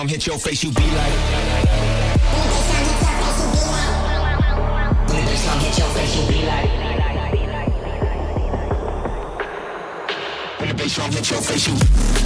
drum hit your face, you be like. When the bass drum hit your face, you be like. When the bass drum hit your face, you.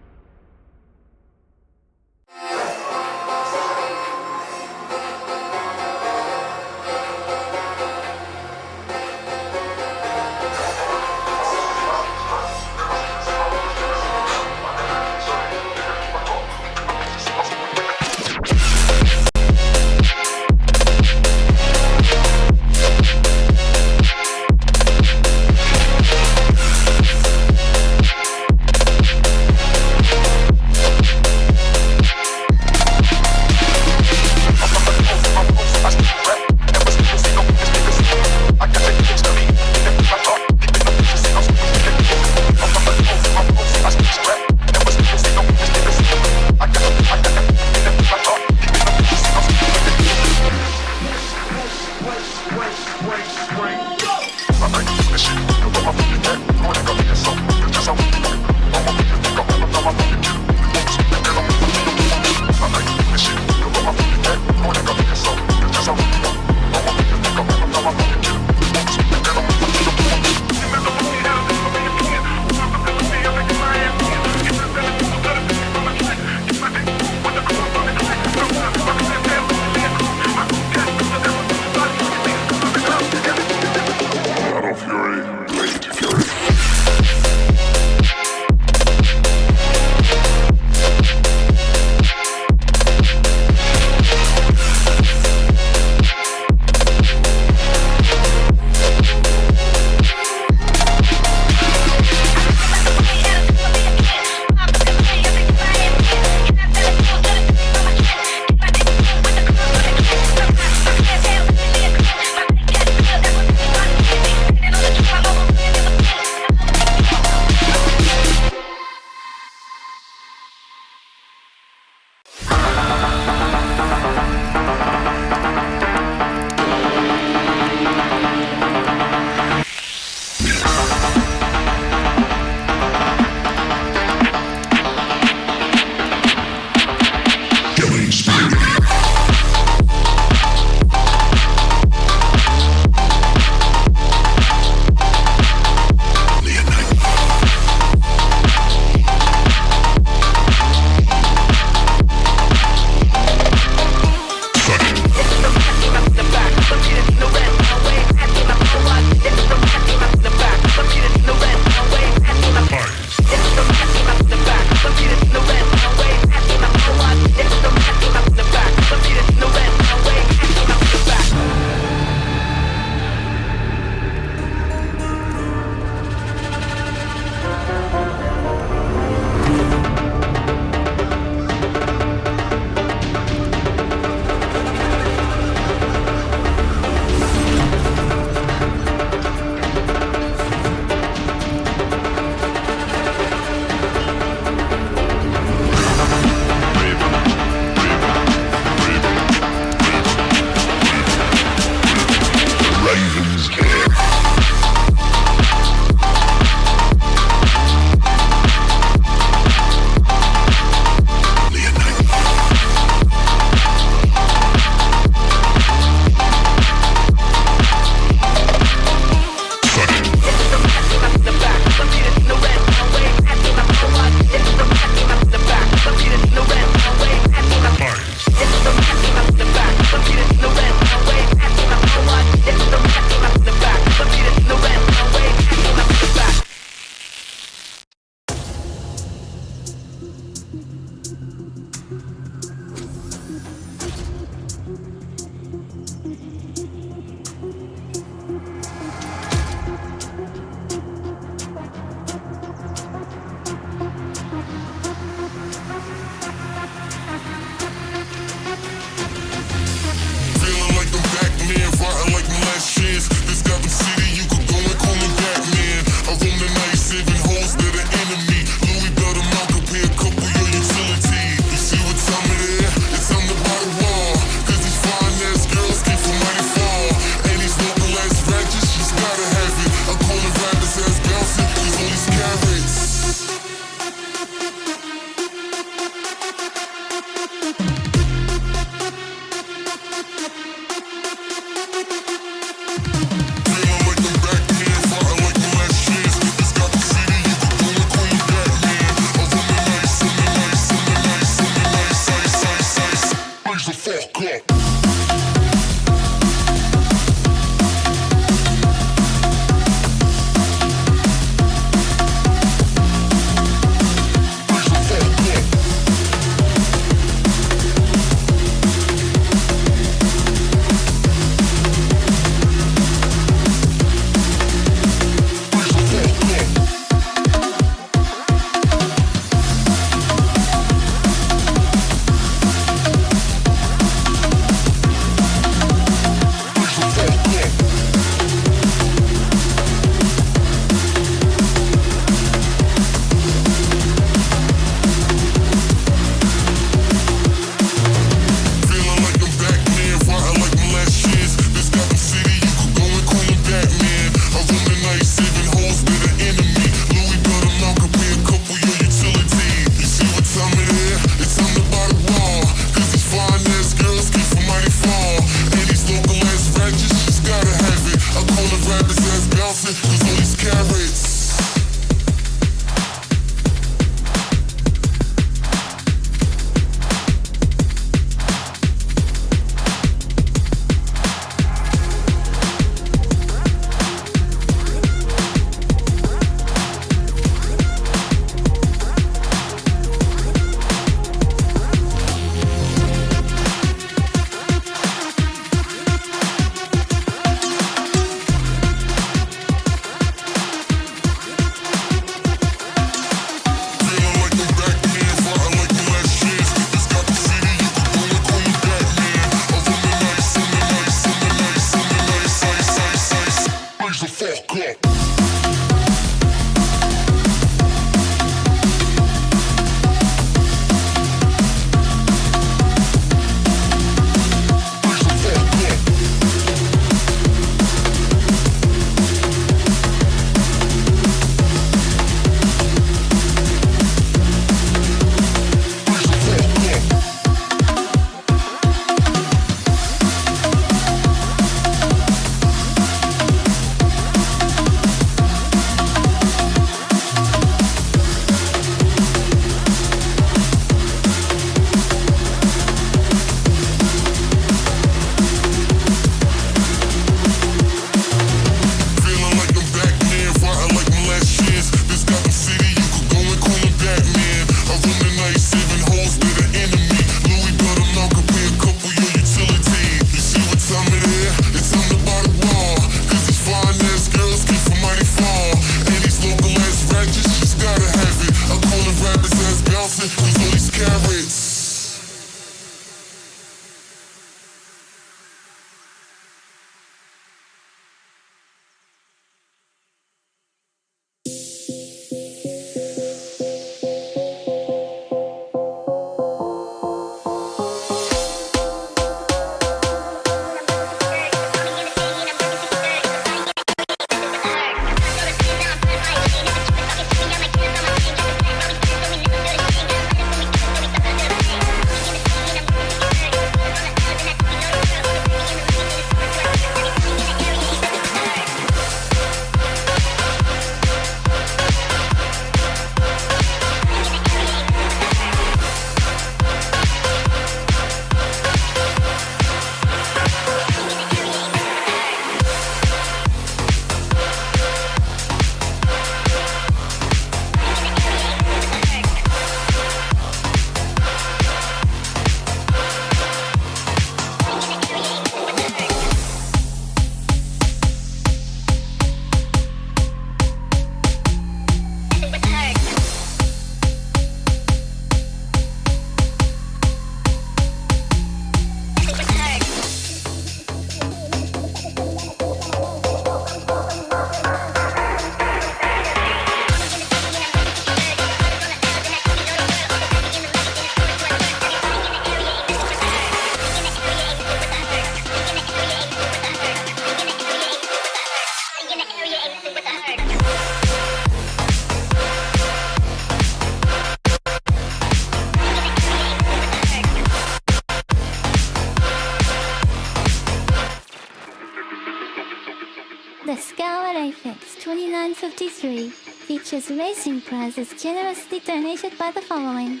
The Scarlet Apex 2953 features racing prizes generously donated by the following.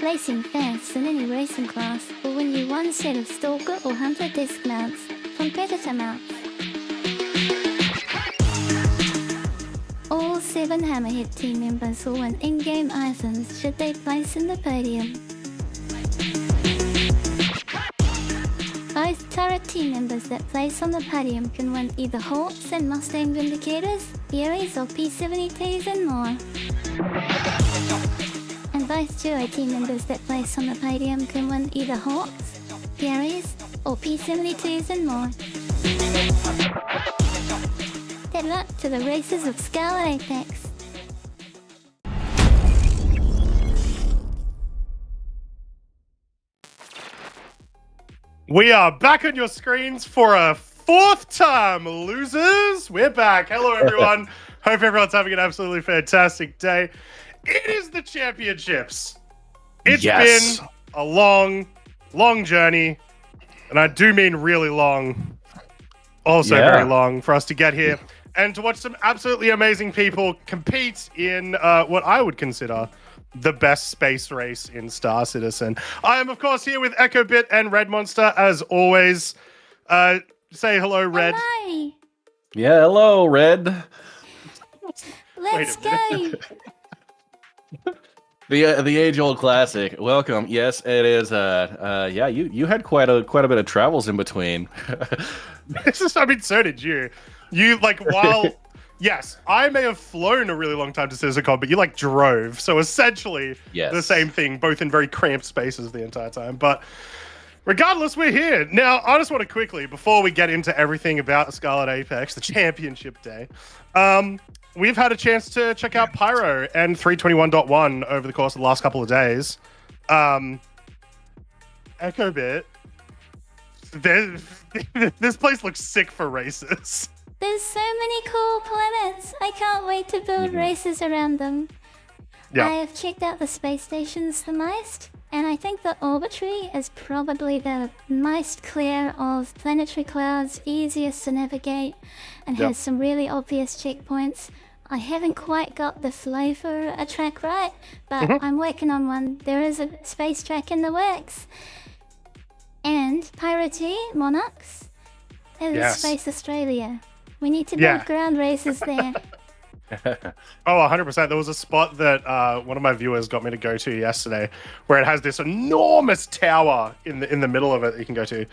Racing fans in any racing class will win you one set of Stalker or Hunter disc mounts from Predator mounts. All 7 Hammerhead team members will win in-game items should they place in the podium. Both turret team members that place on the podium can win either Hawks and Mustang Vindicators, Furies or P-72s and more. And both duo team members that place on the podium can win either Hawks, Furies or P-72s and more. Good luck to the racers of Scarlet Apex. We are back on your screens for a 4th time, losers. We're back. Hello, everyone. Hope everyone's having an absolutely fantastic day. It is the championships. It's been a long, long journey, and I do mean really long. Also very long for us to get here and to watch some absolutely amazing people compete in what I would consider the best space race in Star Citizen. I am, of course, here with EchoBit and Red Monster, as always. Say hello, Red. Hi. Yeah, hello, Red. Let's go. The age-old classic. Welcome. Yes, it is. Yeah, you had quite a bit of travels in between. I mean, so did you. You while. Yes, I may have flown a really long time to CitizenCon, but you drove. So essentially the same thing, both in very cramped spaces the entire time. But regardless, we're here. Now, I just want to quickly, before we get into everything about Scarlet Apex, the championship day, we've had a chance to check out Pyro and 321.1 over the course of the last couple of days. EchoBit, this place looks sick for races. There's so many cool planets. I can't wait to build races around them. Yeah. I have checked out the space stations the most, and I think the orbitary is probably the most clear of planetary clouds, easiest to navigate, and has some really obvious checkpoints. I haven't quite got the flow for a track right, but I'm working on one. There is a space track in the works. And Pyro T, Monarchs, is Space Australia. We need to build ground races there. Oh, 100%. There was a spot that one of my viewers got me to go to yesterday where it has this enormous tower in the middle of it that you can go to.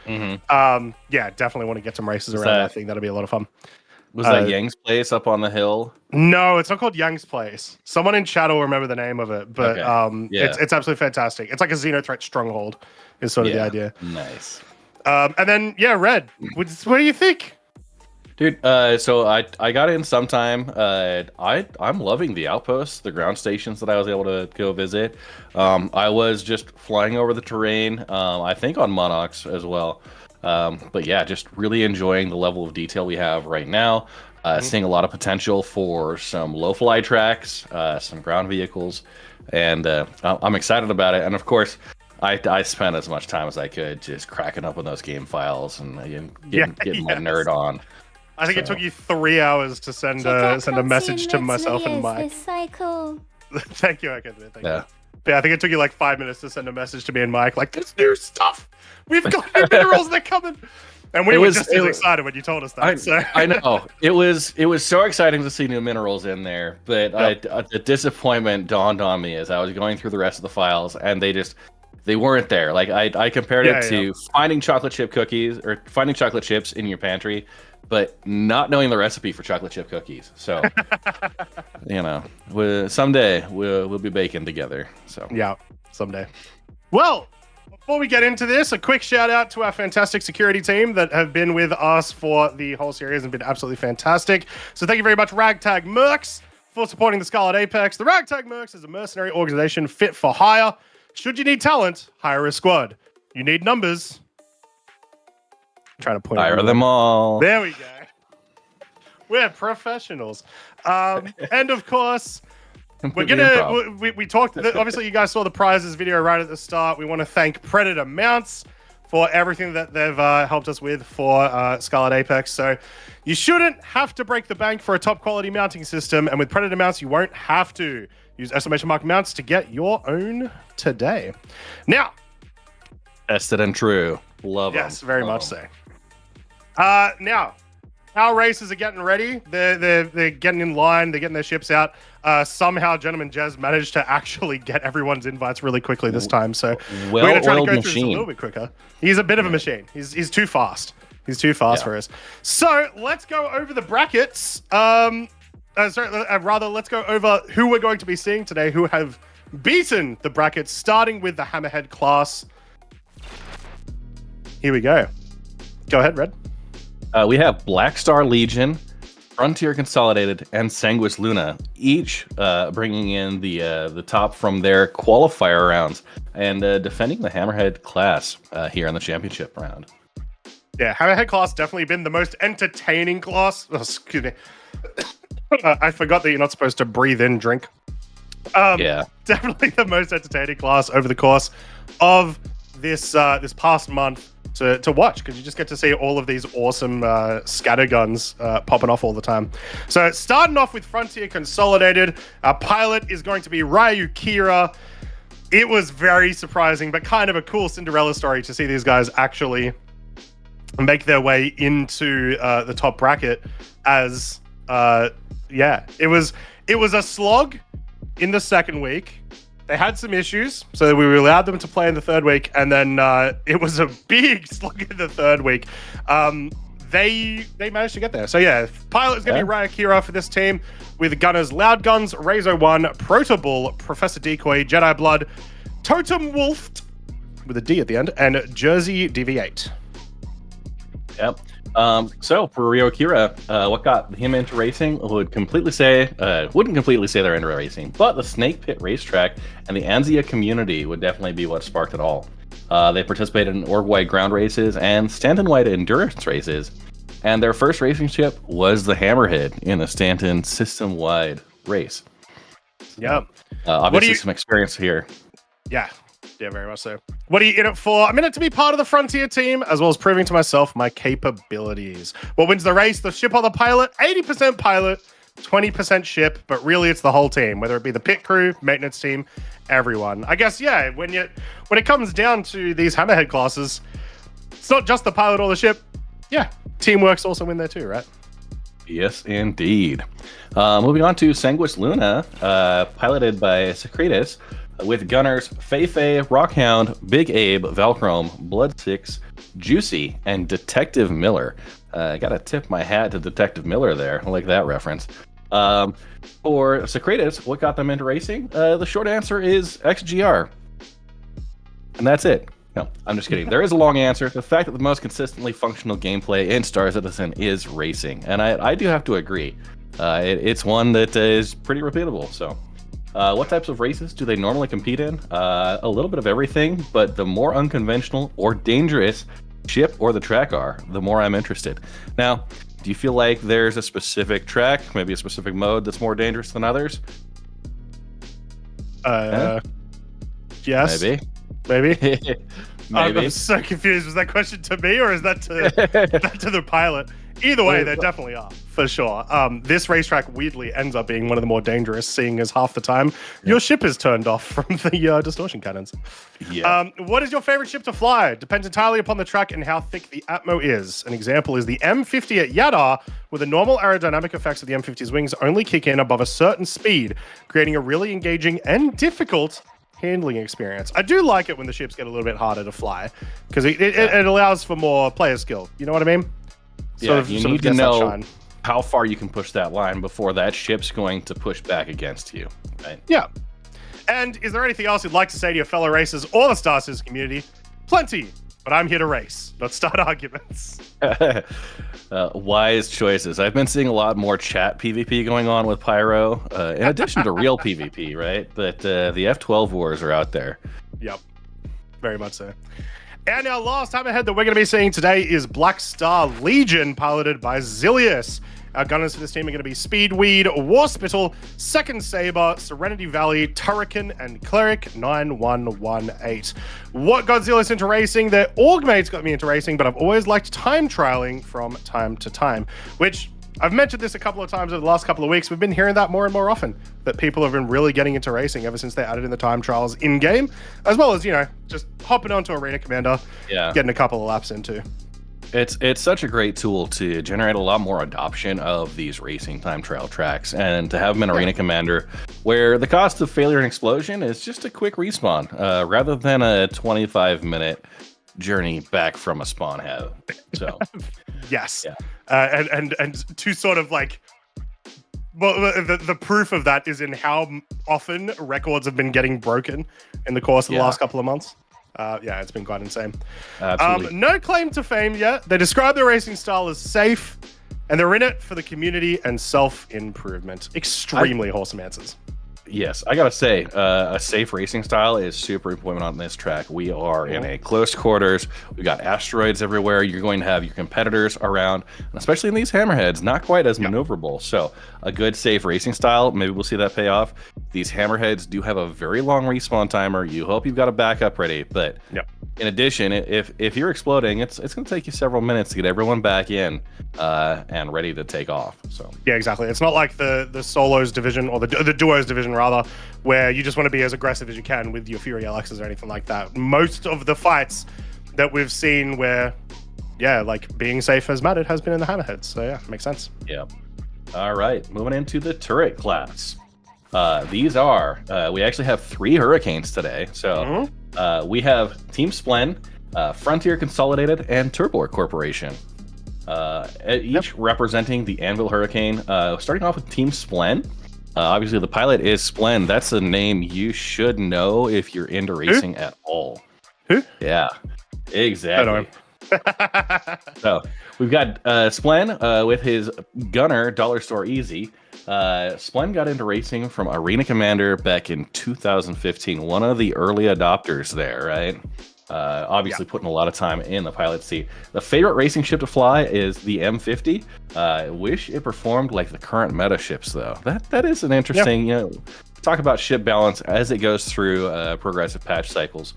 Yeah, definitely want to get some races around that thing. That'll be a lot of fun. Was that Yang's place up on the hill? No, it's not called Yang's Place. Someone in chat will remember the name of it, but it's absolutely fantastic. It's like a Xenothreat stronghold is sort of the idea. Nice. And then Red, what do you think? Dude, so I got in sometime. I'm loving the outposts, the ground stations that I was able to go visit. I was just flying over the terrain, I think on Monarchs as well. But yeah, just really enjoying the level of detail we have right now. Seeing a lot of potential for some low fly tracks, some ground vehicles, and I'm excited about it. And of course, I spent as much time as I could just cracking up on those game files and getting my nerd on. I think it took you 3 hours to send a message to myself and Mike. It's so cool. Thank you, Thank you. Yeah, I think it took you like 5 minutes to send a message to me and Mike, like, there's new stuff. We've got new minerals, they're coming. And we were just as excited when you told us that. I know. It was so exciting to see new minerals in there, but the disappointment dawned on me as I was going through the rest of the files, and they weren't there. Like I compared it to finding chocolate chip cookies or finding chocolate chips in your pantry, but not knowing the recipe for chocolate chip cookies. So, someday we'll be baking together. So yeah, someday. Well, before we get into this, a quick shout out to our fantastic security team that have been with us for the whole series and been absolutely fantastic. So thank you very much, Ragtag Mercs, for supporting the Scarlet Apex. The Ragtag Mercs is a mercenary organization fit for hire. Should you need talent, hire a squad. You need numbers. I'm trying to point. Hire them all. There we go. We're professionals. And of course, we're gonna. We talked. Obviously, you guys saw the prizes video right at the start. We want to thank Predator Mounts for everything that they've helped us with for Scarlet Apex. So you shouldn't have to break the bank for a top quality mounting system, and with Predator Mounts, you won't have to. Use exclamation mark mounts to get your own today. Now, tested and true. Love them. Yes, very much so. Now, our racers are getting ready. They're getting in line. They're getting their ships out. Somehow, Gentleman Jez managed to actually get everyone's invites really quickly this time. So we're going to try to go through this a little bit quicker. He's a bit of a machine. He's too fast. He's too fast for us. So let's go over the brackets. Let's go over who we're going to be seeing today, who have beaten the brackets, starting with the Hammerhead class. Here we go. Go ahead, Red. We have Black Star Legion, Frontier Consolidated, and Sanguis Luna, each bringing in the top from their qualifier rounds and defending the Hammerhead class here in the championship round. Yeah, Hammerhead class definitely been the most entertaining class. Oh, excuse me. I forgot that you're not supposed to breathe in drink. Definitely the most entertaining class over the course of this past month to watch, because you just get to see all of these awesome scatter guns popping off all the time. So starting off with Frontier Consolidated, our pilot is going to be Ryukira. It was very surprising, but kind of a cool Cinderella story to see these guys actually make their way into the top bracket as... it was a slog in the second week. They had some issues, so we allowed them to play in the third week, and then it was a big slog in the third week. They managed to get there. So yeah, pilot is going to be Ryukira for this team, with gunners Loud Guns, Razor 1, Proto Bull, Professor Decoy, Jedi Blood, Totem Wolf with a D at the end, and Jersey DV8. Yep. So for Ryukira, what got him into racing wouldn't completely say they're into racing, but the Snake Pit racetrack and the Anzia community would definitely be what sparked it all. They participated in org-wide ground races and Stanton-wide endurance races, and their first racing ship was the Hammerhead in a Stanton system-wide race. Yep. Obviously some experience here. Yeah. Yeah, very much so. What are you in it for? I'm in it to be part of the Frontier team, as well as proving to myself my capabilities. What wins the race? The ship or the pilot? 80% pilot, 20% ship, but really it's the whole team, whether it be the pit crew, maintenance team, everyone. I guess, yeah, when it comes down to these Hammerhead classes, it's not just the pilot or the ship. Yeah, teamwork's also in there too, right? Yes, indeed. Moving on to Sanguis Luna, piloted by Secretus, with gunners Feifei, Rockhound, Big Abe, Valchrome, Blood 6, Juicy, and Detective Miller. I gotta tip my hat to Detective Miller there. I like that reference. For Secretus, what got them into racing? The short answer is XGR. And that's it. No, I'm just kidding. There is a long answer. The fact that the most consistently functional gameplay in Star Citizen is racing. And I do have to agree. It's one that is pretty repeatable. So, what types of races do they normally compete in? A little bit of everything, but the more unconventional or dangerous ship or the track are, the more I'm interested. Now, do you feel like there's a specific track, maybe a specific mode that's more dangerous than others? Yes. Maybe. Maybe. Maybe. I'm so confused. Was that question to me or is that to that to the pilot? Either way, there definitely are, for sure. This racetrack weirdly ends up being one of the more dangerous, seeing as half the time your ship is turned off from the distortion cannons. Yeah. What is your favorite ship to fly? Depends entirely upon the track and how thick the atmo is. An example is the M50 at Yadar, where the normal aerodynamic effects of the M50's wings only kick in above a certain speed, creating a really engaging and difficult handling experience. I do like it when the ships get a little bit harder to fly, because it allows for more player skill. You know what I mean? You need to know how far you can push that line before that ship's going to push back against you. Right? Yeah. And is there anything else you'd like to say to your fellow racers or the Star Citizen community? Plenty, but I'm here to race, not start arguments. Wise choices. I've been seeing a lot more chat PvP going on with Pyro, in addition to real PvP, right? But the F12 wars are out there. Yep, very much so. And our last Hammerhead that we're going to be seeing today is Black Star Legion, piloted by Zilius. Our gunners for this team are going to be Speedweed, Warspittle, Second Saber, Serenity Valley, Turrican, and Cleric 9118. What got Zilius into racing? Their org mates got me into racing, but I've always liked time trialing from time to time, which I've mentioned this a couple of times over the last couple of weeks. We've been hearing that more and more often, that people have been really getting into racing ever since they added in the time trials in-game, as well as, just hopping onto Arena Commander, getting a couple of laps into. It's such a great tool to generate a lot more adoption of these racing time trial tracks, and to have them in Arena Commander, where the cost of failure and explosion is just a quick respawn, rather than a 25-minute journey back from a spawn head. So, yes, and to sort of the proof of that is in how often records have been getting broken in the course of the last couple of months. It's been quite insane. Absolutely. No claim to fame yet. They describe their racing style as safe, and they're in it for the community and self-improvement. Extremely wholesome answers. Yes, I gotta say, a safe racing style is super important on this track. We are in a close quarters. We got asteroids everywhere. You're going to have your competitors around, and especially in these hammerheads, not quite as maneuverable. So a good safe racing style, maybe we'll see that pay off. These hammerheads do have a very long respawn timer. You hope you've got a backup ready, but in addition, if you're exploding, it's going to take you several minutes to get everyone back in and ready to take off. So yeah, exactly. It's not like the solos division or the duos division rather, where you just want to be as aggressive as you can with your Fury LXs or anything like that. Most of the fights that we've seen where being safe has mattered has been in the hammerheads. So yeah, makes sense. Yeah. All right, moving into the turret class. These are we actually have 3 hurricanes today. So we have Team Splen, Frontier Consolidated, and Turbor Corporation. Each representing the Anvil Hurricane. Starting off with Team Splen. Obviously, the pilot is Splen. That's a name you should know if you're into racing at all. Who? Yeah, exactly. So we've got Splen with his gunner, Dollar Store Easy. Splen got into racing from Arena Commander back in 2015. One of the early adopters there, right? Obviously putting a lot of time in the pilot seat. The favorite racing ship to fly is the M50. Wish it performed like the current meta ships, though. That is an interesting, talk about ship balance as it goes through progressive patch cycles.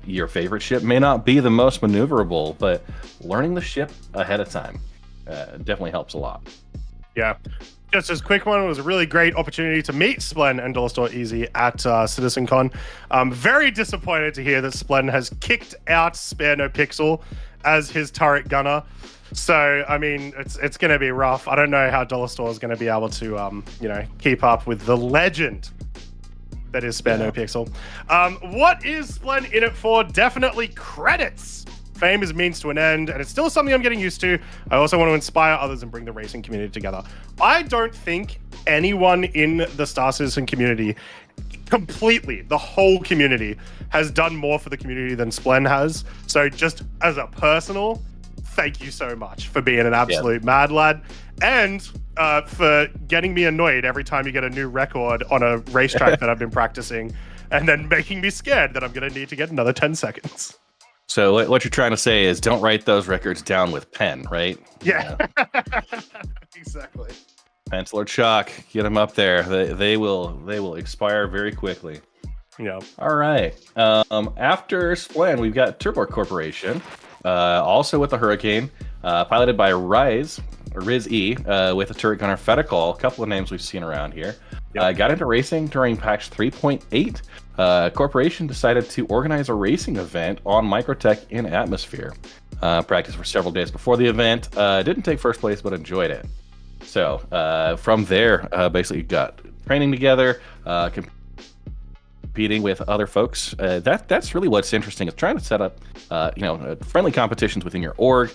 Your favorite ship may not be the most maneuverable, but learning the ship ahead of time definitely helps a lot. Yeah. Just as a quick one, it was a really great opportunity to meet Splen and Dollar Store Easy at CitizenCon. I'm very disappointed to hear that Splen has kicked out Spare No Pixel as his turret gunner. So, I mean, it's going to be rough. I don't know how Dollar Store is going to be able to, keep up with the legend that is Spare No Pixel. What is Splen in it for? Definitely credits. Fame is means to an end, and it's still something I'm getting used to. I also want to inspire others and bring the racing community together. I don't think anyone in the Star Citizen community, completely, the whole community, has done more for the community than Splen has. So just as a personal, thank you so much for being an absolute mad lad, and for getting me annoyed every time you get a new record on a racetrack that I've been practicing, and then making me scared that I'm going to need to get another 10 seconds. So what you're trying to say is don't write those records down with pen, right? Yeah. Exactly. Pencil or chalk, get them up there. They will expire very quickly. Yeah. All right. After Splen, we've got Turbo Corporation, also with the Hurricane, piloted by Riz E, with a turret gunner Fedicol, a couple of names we've seen around here. Got into racing during patch 3.8. Corporation decided to organize a racing event on Microtech in Atmosphere. Practiced for several days before the event. Didn't take first place, but enjoyed it. So from there, basically got training together, competing with other folks. That's really what's interesting, is trying to set up friendly competitions within your org,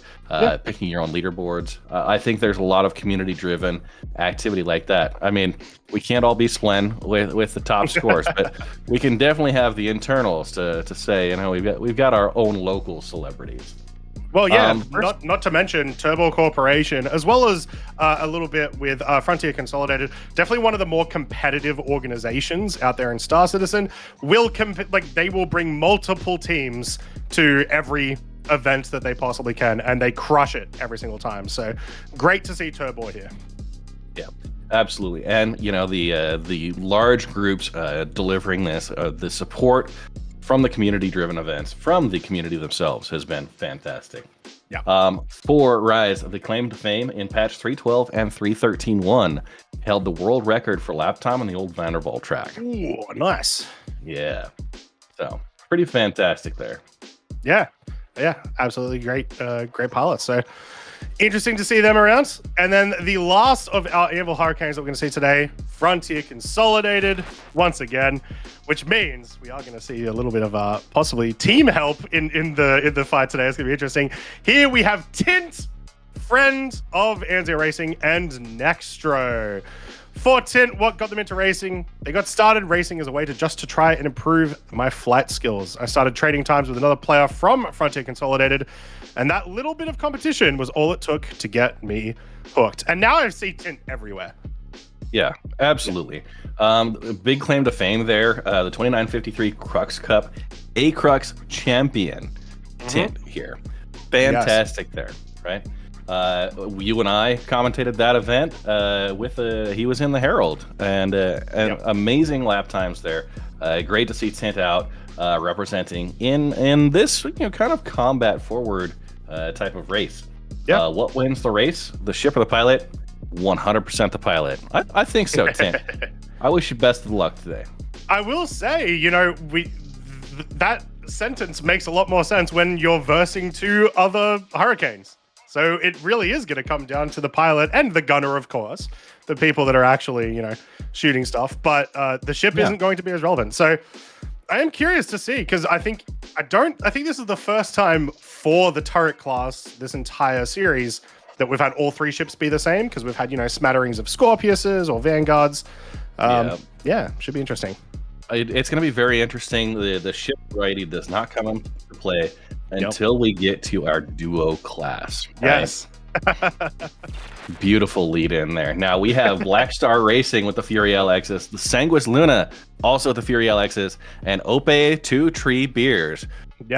picking your own leaderboards. I think there's a lot of community driven activity like that. I mean, we can't all be Splen with the top scores, but we can definitely have the internals to say, we've got our own local celebrities. Well, yeah, not to mention Turbo Corporation, as well as a little bit with Frontier Consolidated. Definitely one of the more competitive organizations out there in Star Citizen. They will bring multiple teams to every event that they possibly can, and they crush it every single time. So great to see Turbo here. Yeah, absolutely. And the large groups delivering this, the support from the community-driven events, from the community themselves, has been fantastic. Yeah. For Rise, the claim to fame in patch 312 and 313.1 held the world record for lap time on the old Vanderbilt track. Ooh, nice. Yeah. So pretty fantastic there. Yeah, absolutely great pilots. So interesting to see them around. And then the last of our Evil Hurricanes that we're going to see today, Frontier Consolidated once again, which means we are going to see a little bit of possibly team help in the fight today. It's going to be interesting. Here we have Tint, friend of Anzio Racing, and Nextro. For Tint, what got them into racing? They got started racing as a way to try and improve my flight skills. I started trading times with another player from Frontier Consolidated, and that little bit of competition was all it took to get me hooked. And now I see Tint everywhere. Yeah, absolutely. Big claim to fame there. The 2953 Crux Cup, a Crux champion Tint here. Fantastic there, right? You and I commentated that event he was in the Herald, and amazing lap times there. Great to see Tint out representing in this kind of combat forward type of race. Yeah. What wins the race? The ship or the pilot? 100% the pilot. I think so, Tint. I wish you best of luck today. I will say, that sentence makes a lot more sense when you're versing two other Hurricanes. So it really is going to come down to the pilot and the gunner, of course, the people that are actually, shooting stuff. But the ship isn't going to be as relevant. So I am curious to see, because I think this is the first time for the turret class this entire series that we've had all three ships be the same, because we've had, smatterings of Scorpiuses or Vanguards. Should be interesting. It's going to be very interesting. The ship variety does not come into play until we get to our duo class. Right? Yes. Beautiful lead in there. Now we have Black Star Racing with the Fury LXs, the Sanguis Luna also with the Fury LXs, and Ope 2 Tree Beers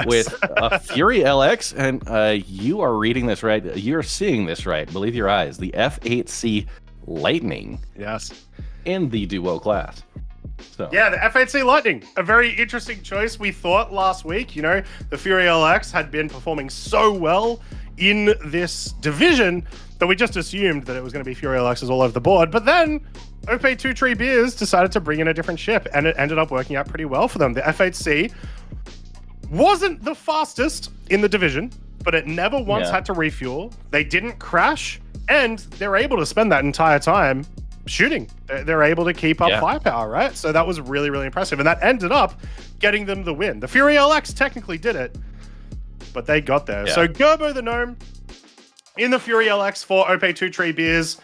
with a Fury LX. And you are reading this right. You're seeing this right. Believe your eyes. The F8C Lightning. Yes. In the duo class. So. Yeah, the F8C Lightning, a very interesting choice. We thought last week, the Fury LX had been performing so well in this division that we just assumed that it was going to be Fury LXs all over the board. But then Ope 2 Tree Beers decided to bring in a different ship, and it ended up working out pretty well for them. The F8C wasn't the fastest in the division, but it never once had to refuel. They didn't crash, and they're able to spend that entire time shooting. They're able to keep up firepower, right? So that was really, really impressive. And that ended up getting them the win. The Fury LX technically did it, but they got there. Yeah. So Gerbo the Gnome in the Fury LX for Ope 2 Tree Beers.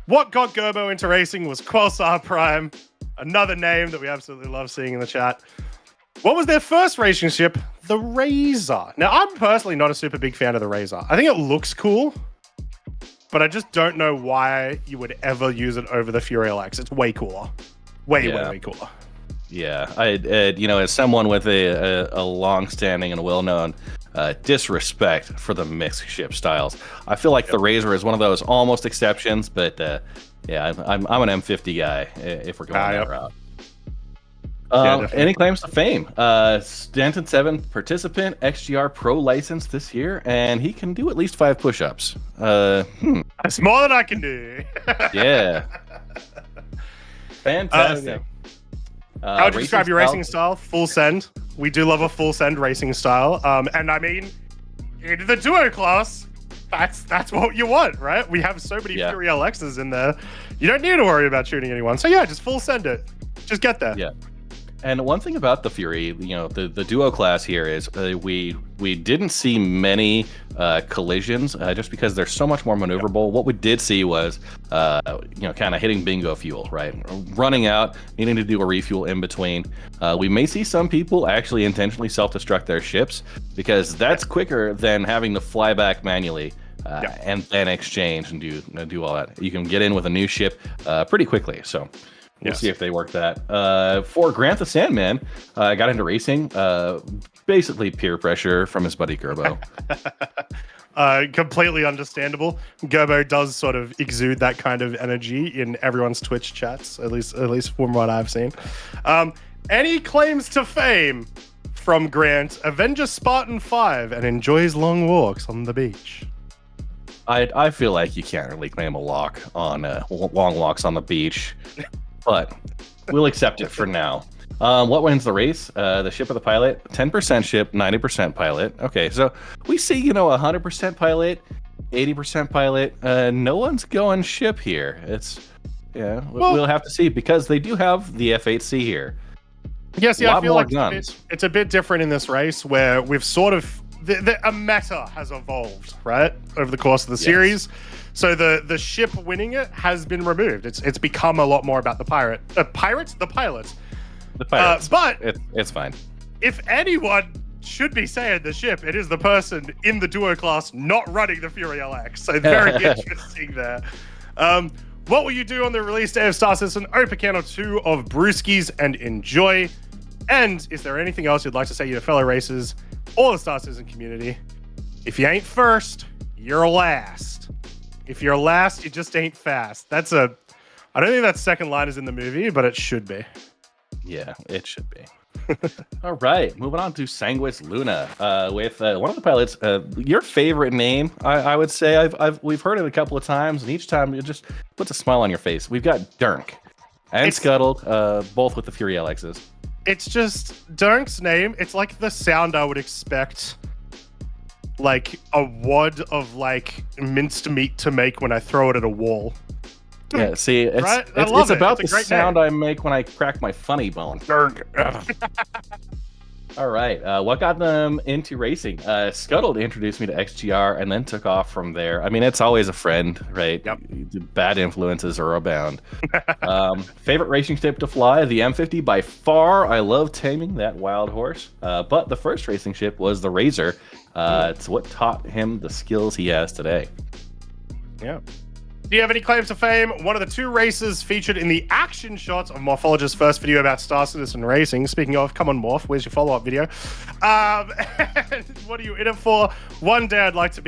What got Gerbo into racing was Quasar Prime, another name that we absolutely love seeing in the chat. What was their first racing ship? The Razor. Now, I'm personally not a super big fan of the Razor. I think it looks cool, but I just don't know why you would ever use it over the Fury LX. It's way cooler. Way cooler. Yeah, as someone with a long-standing and well-known disrespect for the mixed ship styles, I feel like the Razor is one of those almost exceptions. But I'm an M50 guy if we're going that route. Any claims to fame? Stanton 7 participant, XGR Pro license this year, and he can do at least 5 push-ups. That's more than I can do. Yeah. Fantastic. How would you describe your racing style? Full send. We do love a full send racing style. And I mean, in the duo class, that's what you want, right? We have so many Fury LXs in there. You don't need to worry about shooting anyone. So yeah, just full send it. Just get there. Yeah. And one thing about the Fury, the duo class here is we didn't see many collisions just because they're so much more maneuverable. What we did see was, kind of hitting bingo fuel, right? Running out, needing to do a refuel in between. We may see some people actually intentionally self-destruct their ships because that's quicker than having to fly back manually and then exchange and do all that. You can get in with a new ship pretty quickly. So. We'll see if they work that. For Grant the Sandman, got into racing, basically peer pressure from his buddy Gerbo. Completely understandable. Gerbo does sort of exude that kind of energy in everyone's Twitch chats, at least from what I've seen. Any claims to fame from Grant? Avenger Spartan 5 and enjoys long walks on the beach. I feel like you can't really claim a lock on long walks on the beach. But we'll accept it for now. What wins the race? The ship or the pilot? 10% ship, 90% pilot. Okay, so we see, 100% pilot, 80% pilot. No one's going ship here. We'll have to see because they do have the F8C here. Yes, I feel like it's a bit different in this race where we've sort of a meta has evolved, right, over the course of the series. So the ship winning it has been removed. It's become a lot more about the pilot. The pilots. But it's fine. If anyone should be saying the ship, it is the person in the duo class not running the Fury LX. So very interesting there. What will you do on the release day of Star Citizen? Open can or 2 of brewskis and enjoy. And is there anything else you'd like to say to your fellow racers or the Star Citizen community? If you ain't first, you're last. If you're last, you just ain't fast. I don't think that second line is in the movie, but it should be. Yeah, it should be. All right, moving on to Sanguis Luna with one of the pilots. Your favorite name, I would say. We've heard it a couple of times, and each time it just puts a smile on your face. We've got Durnk and Scuttled, both with the Fury LXs. It's just Durnk's name. It's like the sound I would expect like a wad of like minced meat to make when I throw it at a wall. Yeah, see, it's about the sound I make when I crack my funny bone. All right, what got them into racing? Scuttled introduced me to XGR and then took off from there. I mean, it's always a friend, right? Yep. Bad influences are abound. Favorite racing ship to fly? The M50 by far. I love taming that wild horse. But the first racing ship was the Razor. It's what taught him the skills he has today. Yeah. Do you have any claims to fame? One of the 2 races featured in the action shots of Morphologist's first video about Star Citizen racing. Speaking of, come on, Morph, where's your follow-up video? And what are you in it for? One day I'd like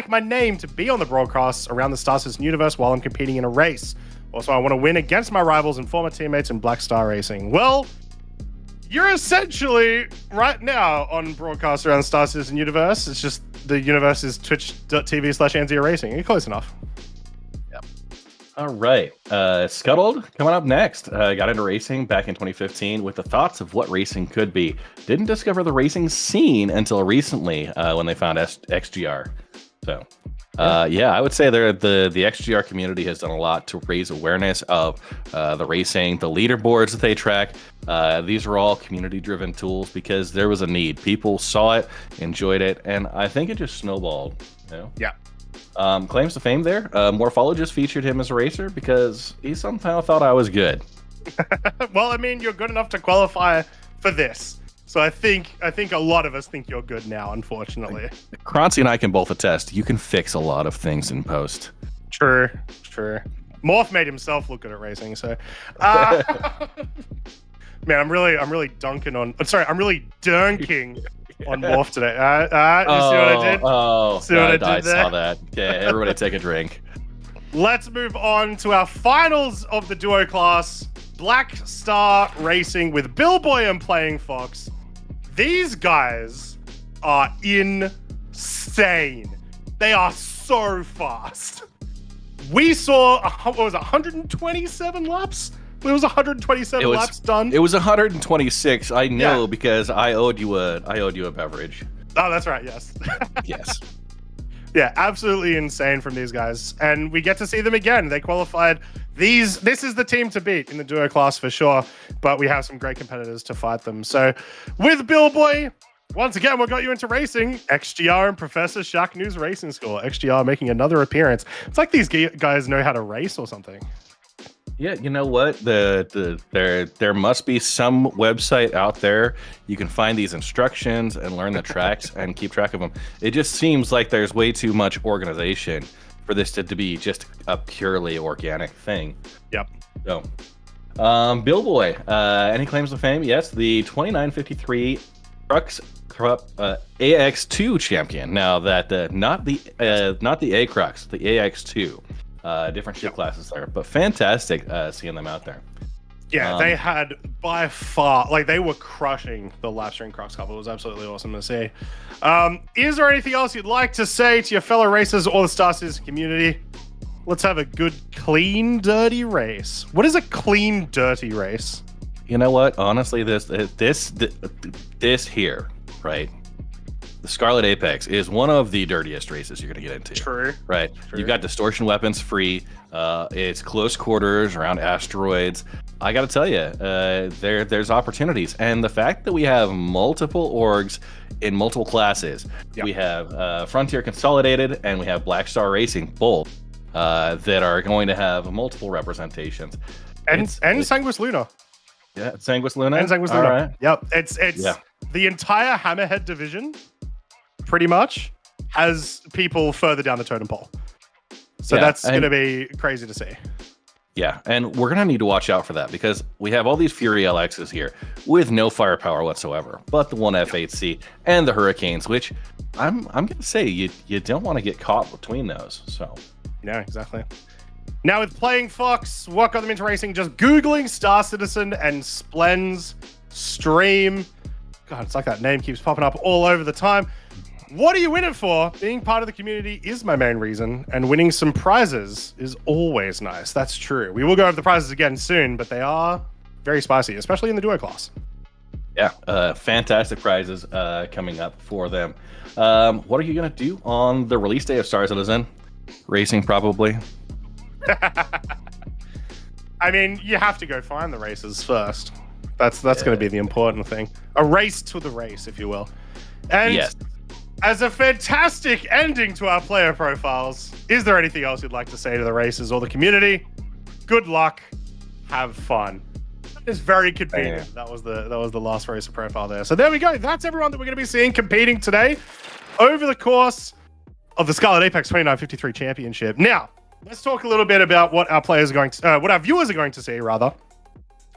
my name to be on the broadcasts around the Star Citizen universe while I'm competing in a race. Also, I want to win against my rivals and former teammates in Black Star Racing. Well, you're essentially right now on broadcast around the Star Citizen universe. It's just the universe is twitch.tv/Anzia Racing. You're close enough. Yep. All right. Scuttled coming up next. Got into racing back in 2015 with the thoughts of what racing could be. Didn't discover the racing scene until recently when they found XGR. So Yeah, I would say the XGR community has done a lot to raise awareness of the racing, the leaderboards that they track. These are all community-driven tools because there was a need. People saw it, enjoyed it, and I think it just snowballed. You know? Yeah. Claims to fame there. Morphologist featured him as a racer because he somehow thought I was good. Well, I mean, you're good enough to qualify for this. So I think a lot of us think you're good now, unfortunately. Kronzi and I can both attest. You can fix a lot of things in post. True. Morph made himself look good at racing, so man, I'm really dunking on. I'm really dunking on Morph today. You see what I did? Oh, see what I I did there? saw that. Okay, everybody take a drink. Let's move on to our finals of the duo class. Black Star Racing with Billboy and Playing Fox. These guys are insane. They are so fast. We saw, what was it, 127 laps? It was 127 laps done. It was 126. I know Yeah. because I owed you a beverage. Oh, that's right. Yes. Yes. Yeah, absolutely insane from these guys. And we get to see them again. They qualified. This is the team to beat in the duo class for sure, but we have some great competitors to fight them. So with Billboy, once again, what got you into racing? XGR and Professor Shacknew's Racing School. XGR making another appearance. It's like these guys know how to race or something. Yeah, you know what? There must be some website out there you can find these instructions and learn the tracks and keep track of them. It just seems like there's way too much organization for this to be just a purely organic thing. Yep. So, Billboy, any claims to fame? Yes, the 2953 Trucks AX2 champion. Now that not the A Crux, the AX2. Different ship classes there, but fantastic seeing them out there. Yeah, they had by far, like they were crushing the Livestream Crocs cover. It was absolutely awesome to see. Is there anything else you'd like to say to your fellow racers or the Star Citizen community? Let's have a good, clean, dirty race. What is a clean, dirty race? You know what? Honestly, this here, right? The Scarlet Apex is one of the dirtiest races you're going to get into. True. Right. True. You've got distortion weapons free. It's close quarters around asteroids. I got to tell you, there's opportunities. And the fact that we have multiple orgs in multiple classes, we have Frontier Consolidated and we have Black Star Racing, both that are going to have multiple representations. And Sanguis Luna. Yeah, Sanguis Luna. And Sanguis All Luna. right. Yep. It's the entire Hammerhead division pretty much has people further down the totem pole. So that's going to be crazy to see. Yeah, and we're going to need to watch out for that because we have all these Fury LXs here with no firepower whatsoever, but the one F8C and the Hurricanes, which I'm going to say you don't want to get caught between those. So yeah, exactly. Now with Playing Fox, what got them into racing? Just Googling Star Citizen and Splen's stream. God, it's like that name keeps popping up all over the time. What are you in it for? Being part of the community is my main reason, and winning some prizes is always nice. That's true. We will go over the prizes again soon, but they are very spicy, especially in the duo class. Yeah, fantastic prizes coming up for them. What are you going to do on the release day of Star Citizen? Racing, probably. I mean, you have to go find the races first. That's going to be the important thing. A race to the race, if you will. And yes. As a fantastic ending to our player profiles, is there anything else you'd like to say to the racers or the community? Good luck. Have fun. It's very convenient. That was the last racer profile there. So there we go. That's everyone that we're going to be seeing competing today over the course of the Scarlet Apex 2953 Championship. Now, let's talk a little bit about what our players are going to, what our viewers are going to see, rather,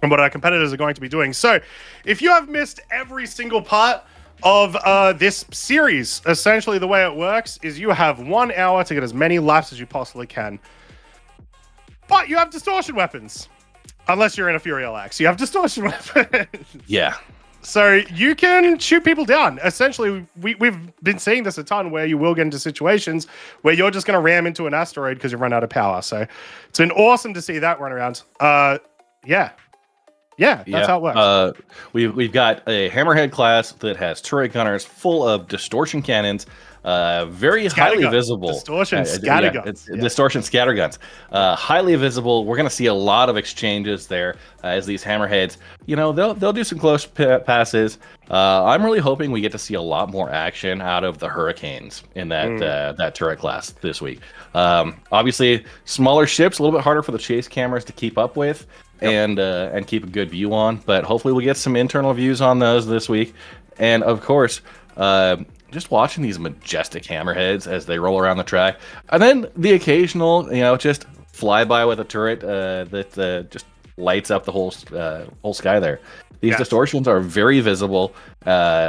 and what our competitors are going to be doing. So, if you have missed every single part of this series, essentially the way it works is you have 1 hour to get as many laps as you possibly can. But you have distortion weapons. Unless you're in a Fury LX, you have distortion weapons. Yeah. So you can shoot people down. Essentially, we've been seeing this a ton where you will get into situations where you're just going to ram into an asteroid because you've run out of power. So it's been awesome to see that run around. Yeah. Yeah, that's how it works. We've got a Hammerhead class that has turret gunners full of distortion cannons, very highly visible. Distortion scatterguns. Distortion scatterguns. Highly visible. We're going to see a lot of exchanges there as these Hammerheads, they'll do some close passes. I'm really hoping we get to see a lot more action out of the Hurricanes in that turret class this week. Obviously, smaller ships, a little bit harder for the chase cameras to keep up with. And keep a good view on, but hopefully we'll get some internal views on those this week. And of course, just watching these majestic Hammerheads as they roll around the track, and then the occasional, just flyby with a turret that just lights up the whole sky there. These distortions are very visible,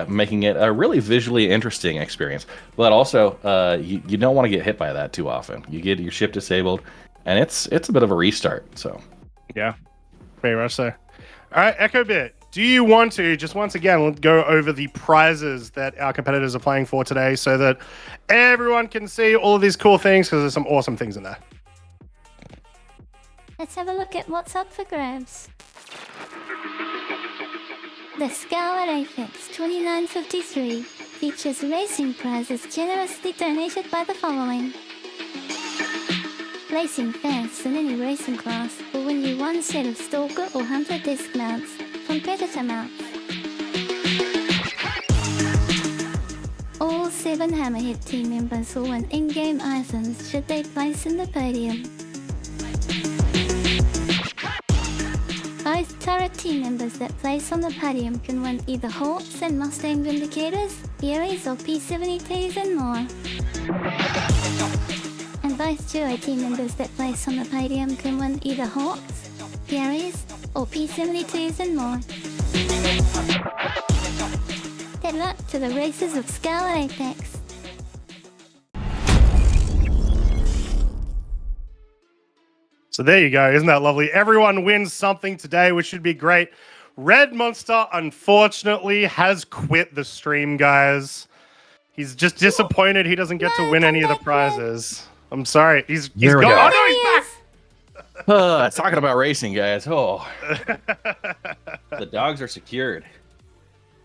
making it a really visually interesting experience. But also, you don't want to get hit by that too often. You get your ship disabled, and it's a bit of a restart. So yeah. Very much so. All right, Echo Bit, do you want to just once again go over the prizes that our competitors are playing for today so that everyone can see all of these cool things, because there's some awesome things in there? Let's have a look at what's up for grabs. The Scarlet Apex 2953 features racing prizes generously donated by the following. Racing fans in any racing class will win you one set of Stalker or Hunter disc mounts from Predator Mounts. All 7 Hammerhead team members will win in-game items should they place in the podium. Both turret team members that place on the podium can win either Hawks and Mustang Vindicators, Furies or P-72s and more. And both duo team members that place on the podium can win either Hawks, Furies, or P-72s and more. Good luck to the racers of Scarlet Apex. So there you go. Isn't that lovely? Everyone wins something today, which should be great. Red Monster, unfortunately, has quit the stream, guys. He's just disappointed he doesn't get to win any of the prizes. I'm sorry. He's gone. Here we go. Oh, no, he's back. Talking about racing, guys. Oh, the dogs are secured.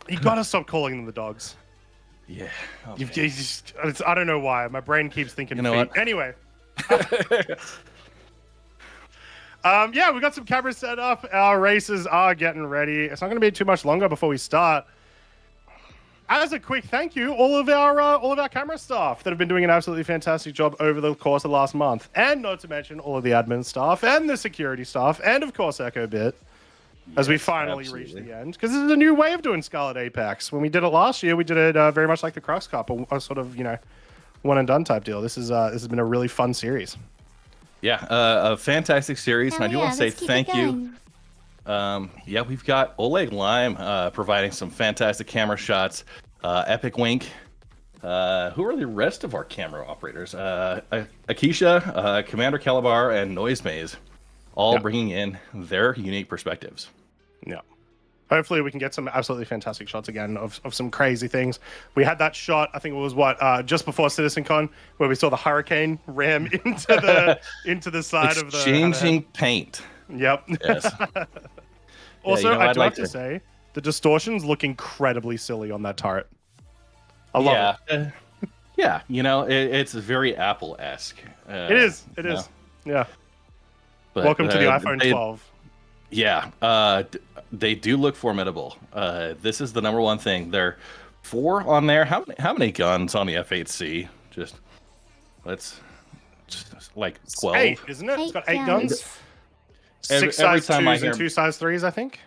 You gotta stop calling them the dogs. Yeah. Okay. I don't know why. My brain keeps thinking feet. What? Anyway. Yeah, we got some cameras set up. Our races are getting ready. It's not going to be too much longer before we start. As a quick thank you, all of our camera staff that have been doing an absolutely fantastic job over the course of the last month, and not to mention all of the admin staff and the security staff, and of course Echo Bit, as we finally reach the end. Because this is a new way of doing Scarlet Apex. When we did it last year, we did it very much like the Crux Cup, a sort of one and done type deal. This has been a really fun series. Yeah, a fantastic series, and I do want to say thank you. Yeah, we've got Oleg Lime providing some fantastic camera shots. Epic Wink. Who are the rest of our camera operators? Akisha, Commander Calabar, and Noise Maze, all bringing in their unique perspectives. Yeah. Hopefully we can get some absolutely fantastic shots again of some crazy things. We had that shot, I think it was just before CitizenCon, where we saw the Hurricane ram into the side of the exchanging paint. Yep. Yes. Also, I do have to say, the distortions look incredibly silly on that turret. I love it. Yeah, it's very Apple-esque. It is. Yeah. But, welcome to the iPhone 12. Yeah, they do look formidable. This is the number one thing. There are 4 on there. How many guns on the F8C? Just like 12. 8, isn't it? It's got 8 guns. 6 size 2s and 2 size 3s, I think.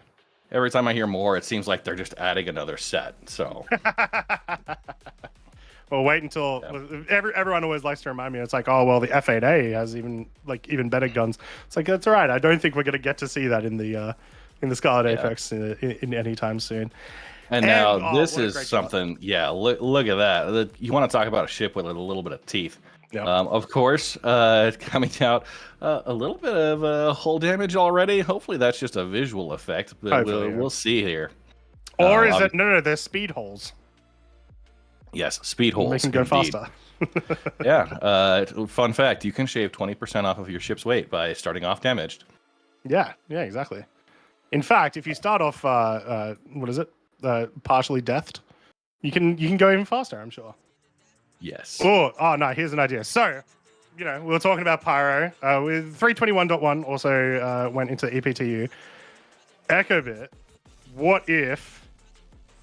Every time I hear more, it seems like they're just adding another set. So. Well, wait until everyone always likes to remind me. It's like, oh well, the F8A has even better guns. It's like that's all right. I don't think we're gonna get to see that in the Scarlet Apex in any time soon. And now this is something. Shot. Yeah, look at that. You want to talk about a ship with a little bit of teeth? Yep. Of course, coming out a little bit of hull damage already. Hopefully, that's just a visual effect, but we'll see here. Or is it no? They're speed holes. Yes, speed holes. Make them go faster. Yeah. Fun fact: you can shave 20% off of your ship's weight by starting off damaged. Yeah, exactly. In fact, if you start off, what is it? Partially deathed, you can go even faster, I'm sure. Yes. Oh no, here's an idea. So, we were talking about Pyro. With 321.1 also went into EPTU. Echo bit. What if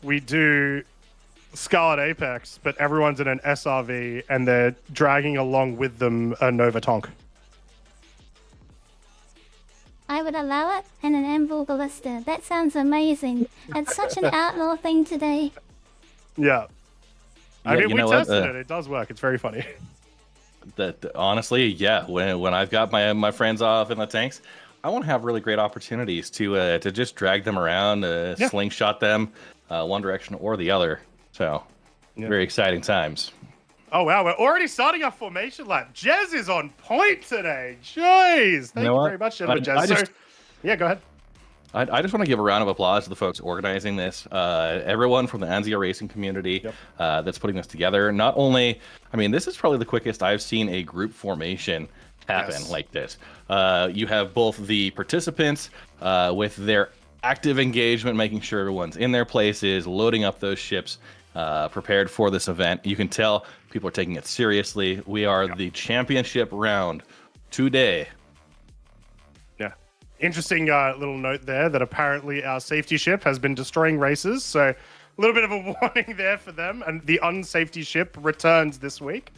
we do Scarlet Apex, but everyone's in an SRV and they're dragging along with them a Nova Tonk? I would allow it, and an Anvil Ballista. That sounds amazing. It's such an outlaw thing today. Yeah. I Yeah, mean, you we know what? tested it. It does work. It's very funny. That honestly, yeah. When I've got my friends off in the tanks, I want to have really great opportunities to just drag them around, slingshot them, one direction or the other. So, very exciting times. Oh, wow. We're already starting our formation lap. Jez is on point today. Jeez. Thank you very much, gentlemen. Jez. Yeah, go ahead. I just want to give a round of applause to the folks organizing this. Everyone from the Anzio racing community that's putting this together. Not only, I mean, this is probably the quickest I've seen a group formation happen like this. You have both the participants with their active engagement, making sure everyone's in their places, loading up those ships, prepared for this event. You can tell people are taking it seriously. We are the championship round today. Yeah. Interesting little note there that apparently our safety ship has been destroying races. So a little bit of a warning there for them. And the unsafety ship returns this week.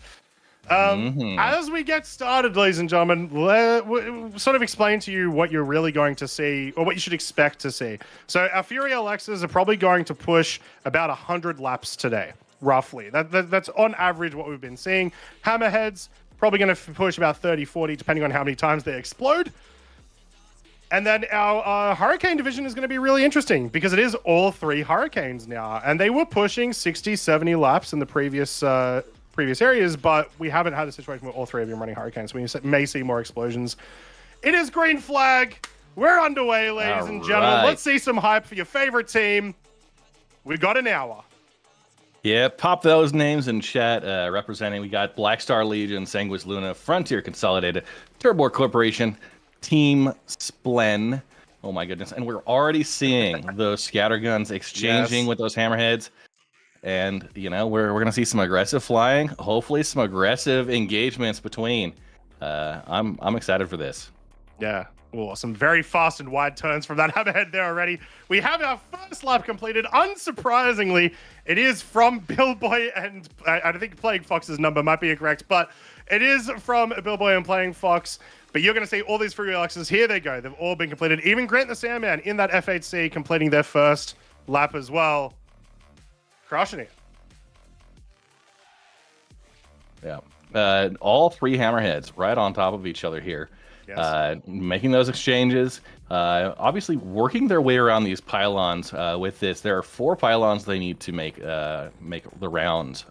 As we get started, ladies and gentlemen, we'll sort of explain to you what you're really going to see, or what you should expect to see. So our Fury Alexas are probably going to push about 100 laps today, roughly. That's on average what we've been seeing. Hammerheads probably going to push about 30, 40, depending on how many times they explode. And then our Hurricane division is going to be really interesting because it is all three Hurricanes now. And they were pushing 60, 70 laps in the previous areas, but we haven't had a situation where all three of them running Hurricanes. So we may see more explosions. It is green flag. We're underway, ladies and gentlemen. Let's see some hype for your favorite team. We've got an hour. Yeah, pop those names in chat. Representing, we got Black Star Legion, Sanguis Luna, Frontier Consolidated, Turbor Corporation, Team Splen. Oh my goodness. And we're already seeing those scatterguns exchanging with those hammerheads. And, we're going to see some aggressive flying, hopefully some aggressive engagements between. I'm excited for this. Yeah. Oh, some very fast and wide turns from that hammerhead there already. We have our first lap completed. Unsurprisingly, it is from Billboy and I think Playing Fox's number might be incorrect, but it is from Billboy and Playing Fox. But you're going to see all these free Alexas. Here they go. They've all been completed. Even Grant the Sandman in that F8C completing their first lap as well. Crushing it. Yeah. All three hammerheads right on top of each other here. Yes. Making those exchanges. Obviously working their way around these pylons with this. There are 4 pylons they need to make the rounds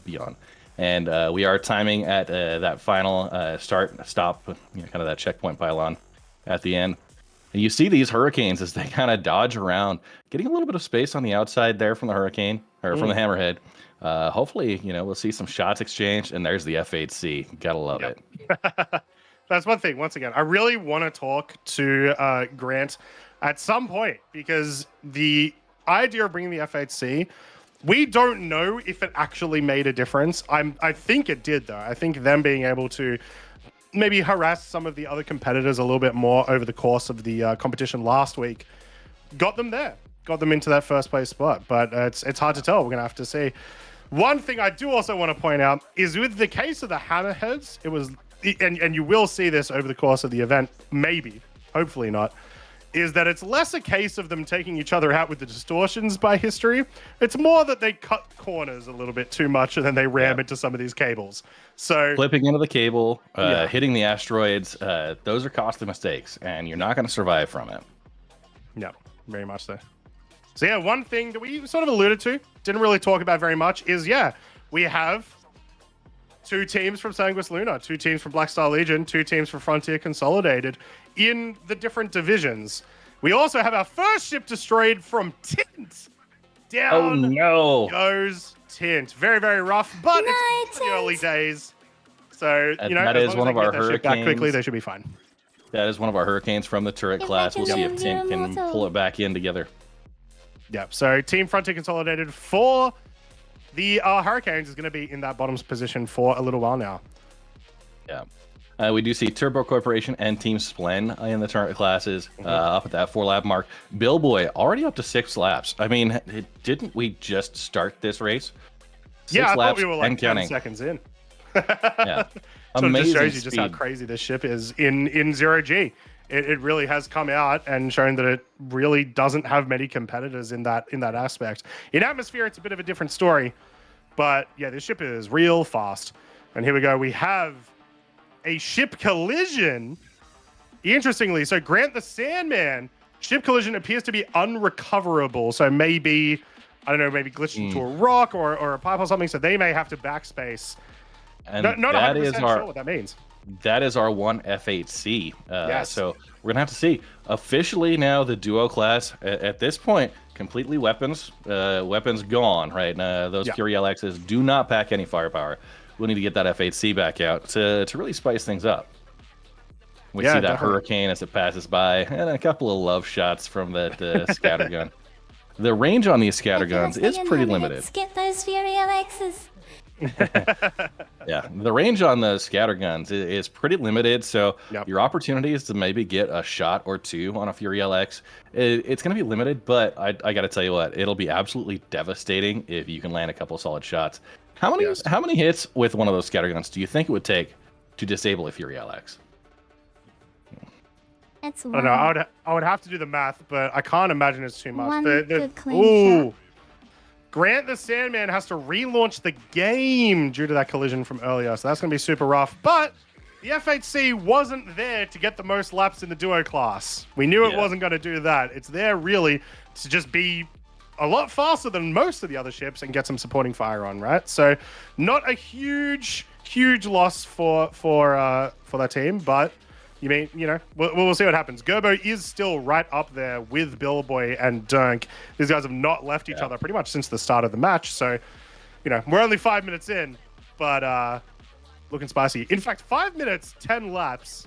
be on. And we are timing at that final stop, kind of that checkpoint pylon at the end. And you see these Hurricanes as they kind of dodge around, getting a little bit of space on the outside there from the Hurricane, or from the Hammerhead. Hopefully, we'll see some shots exchanged, and there's the F8C. Gotta love it. That's one thing. Once again, I really want to talk to Grant at some point, because the idea of bringing the F8C, we don't know if it actually made a difference. I think it did, though. I think them being able to maybe harass some of the other competitors a little bit more over the course of the competition last week got them there, got them into that first place spot. But it's hard to tell. We're going to have to see. One thing I do also want to point out is with the case of the Hammerheads, it was, and you will see this over the course of the event, maybe, hopefully not, is that it's less a case of them taking each other out with the distortions by history. It's more that they cut corners a little bit too much and then they ram into some of these cables. So flipping into the cable, hitting the asteroids, those are costly mistakes, and you're not going to survive from it. Yeah, very much so. So yeah, one thing that we sort of alluded to, didn't really talk about very much, is we have 2 teams from Sanguis Luna, 2 teams from Black Star Legion, 2 teams from Frontier Consolidated in the different divisions. We also have our first ship destroyed from Tint. Down goes Tint. Very, very rough, but it's the early days. So, that is one of our Hurricanes. Back quickly, they should be fine. That is one of our Hurricanes from the turret Get class. back We'll in see there, if Tint you're can immortal. pull it back in together. Yep. So Team Frontier Consolidated for the Hurricanes is going to be in that bottom position for a little while now. Yeah. We do see Turbo Corporation and Team Splen in the turret classes up at that 4-lap mark. Billboy already up to 6 laps. I mean, didn't we just start this race? 6 Yeah, I laps thought we were like and 10 counting. seconds in. Yeah. So it just Amazing shows you just how speed. crazy this ship is in zero G. It really has come out and shown that it really doesn't have many competitors in that aspect. In atmosphere, it's a bit of a different story, but yeah, this ship is real fast. And here we go. We have a ship collision. Interestingly, so Grant the Sandman ship collision appears to be unrecoverable. So maybe I don't know, maybe glitched into a rock or a pipe or something. So they may have to backspace. And Not that 100% is sure what that means. That is our one F8C. Yes. So we're gonna have to see. Officially now, the duo class at this point completely weapons gone. Right, those Fury LXs do not pack any firepower. We'll need to get that F8C back out to really spice things up. We see that definitely. Hurricane as it passes by, and a couple of love shots from that scattergun. The range on these scatterguns is pretty limited. Get those Fury LXs. Yeah, the range on the scatterguns is pretty limited, so Yep. your opportunities to maybe get a shot or two on a Fury LX, it's going to be limited, but I got to tell you what, it'll be absolutely devastating if you can land a couple solid shots. How many hits with one of those scatterguns do you think it would take to disable a Fury LX? That's I one. don't know. I would have to do the math, but I can't imagine it's too much. One good clean shot. Grant the Sandman has to relaunch the game due to that collision from earlier, so that's going to be super rough. But the F8C wasn't there to get the most laps in the duo class. We knew it wasn't going to do that. It's there really to just be a lot faster than most of the other ships and get some supporting fire on, right? So not a huge loss for that team, but we'll see what happens. Gerbo is still right up there with Billboy and Durnk. These guys have not left each other pretty much since the start of the match. So, we're only 5 minutes in, but looking spicy. In fact, 5 minutes, 10 laps.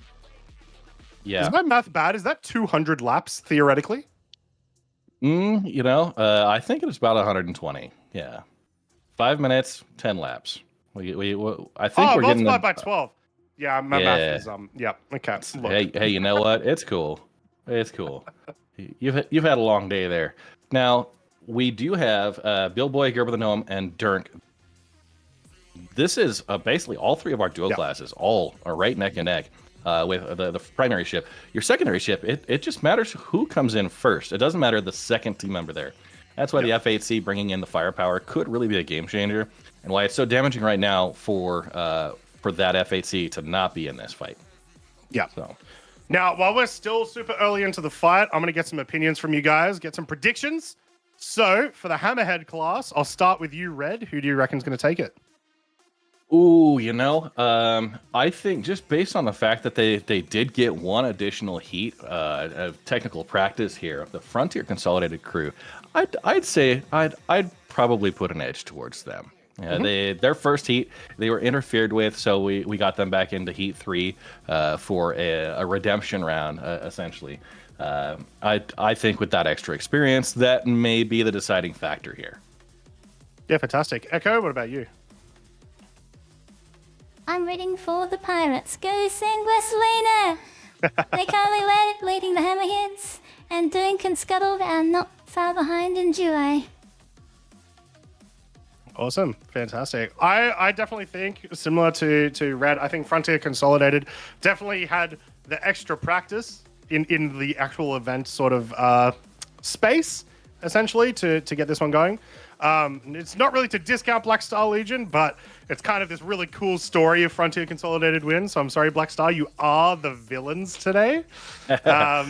Yeah. Is my math bad? Is that 200 laps theoretically? I think it's about 120. Yeah. 5 minutes, 10 laps. I think we're getting multiplied by 12. Yeah, my math is okay. Look. Hey, you know what? It's cool. It's cool. You've had a long day there. Now we do have Billboy, Gerber the Gnome, and Durnk. This is basically all three of our duo classes. All are right neck and neck with the primary ship. Your secondary ship, it just matters who comes in first. It doesn't matter the second team member there. That's why the F8C bringing in the firepower could really be a game changer, and why it's so damaging right now for that F8C to not be in this fight. Yeah. So now, while we're still super early into the fight, I'm going to get some opinions from you guys, get some predictions. So, for the Hammerhead class, I'll start with you, Red. Who do you reckon is going to take it? Ooh, I think just based on the fact that they did get one additional heat of technical practice here, the Frontier Consolidated crew, I'd say I'd probably put an edge towards them. Yeah, their first heat they were interfered with, so we got them back into heat 3 for a redemption round, essentially. I think with that extra experience, that may be the deciding factor here. Yeah, fantastic. Echo, what about you? I'm rooting for the Pirates. Go San Westliner! They currently leading the Hammerheads, and Durnk and Scuttled are not far behind in duo. Awesome. Fantastic. I definitely think, similar to Red, I think Frontier Consolidated definitely had the extra practice in the actual event sort of space, essentially, to get this one going. It's not really to discount Black Star Legion, but it's kind of this really cool story of Frontier Consolidated win. So I'm sorry, Black Star, you are the villains today. But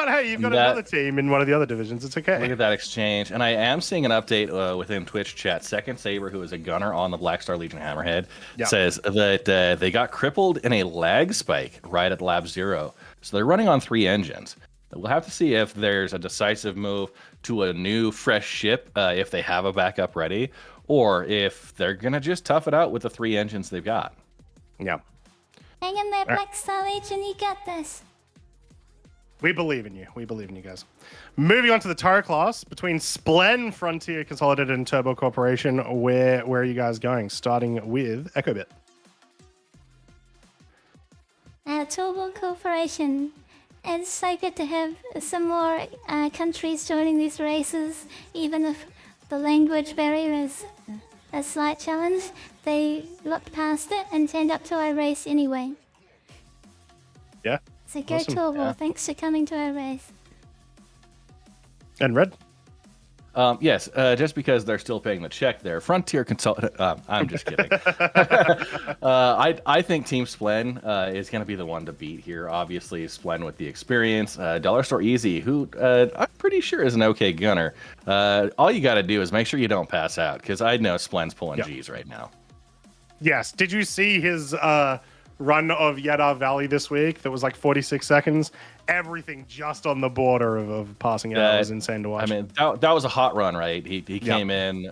hey, you've got another team in one of the other divisions. It's okay. Look at that exchange. And I am seeing an update within Twitch chat. Second Saber, who is a gunner on the Black Star Legion Hammerhead, says that they got crippled in a lag spike right at Lab 0. So they're running on 3 engines. We'll have to see if there's a decisive move to a new, fresh ship, if they have a backup ready, or if they're going to just tough it out with the 3 engines they've got. Yeah. Hang in there, Black Star Legion, you got this. We believe in you. We believe in you guys. Moving on to the Taro class between Splen, Frontier Consolidated, and Turbo Corporation. Where are you guys going? Starting with Echobit. Turbo Corporation. It's so good to have some more countries joining these races, even if the language barrier is a slight challenge. They looked past it and turned up to our race anyway. Yeah. So go Awesome. Turbo, Yeah. thanks for coming to our race. And Red? Yes, just because they're still paying the check there. Frontier Consult. I'm just kidding. I think Team Splen is going to be the one to beat here. Obviously, Splen with the experience. Dollar Store Easy, who I'm pretty sure is an okay gunner. All you got to do is make sure you don't pass out, because I know Splen's pulling G's right now. Yes. Did you see his run of Yedar Valley this week that was like 46 seconds? Everything just on the border of passing out. It was insane to watch. I mean, that was a hot run, right? He came in,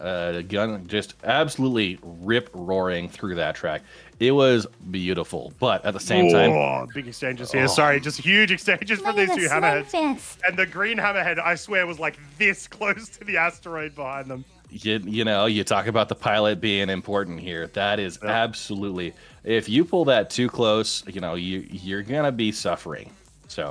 gun just absolutely rip roaring through that track. It was beautiful, but at the same time, big exchanges here. Sorry, just huge exchanges from these two hammerheads. And the green hammerhead, I swear, was like this close to the asteroid behind them. you know, you talk about the pilot being important here. That is absolutely. If you pull that too close, you know, you're gonna be suffering. So,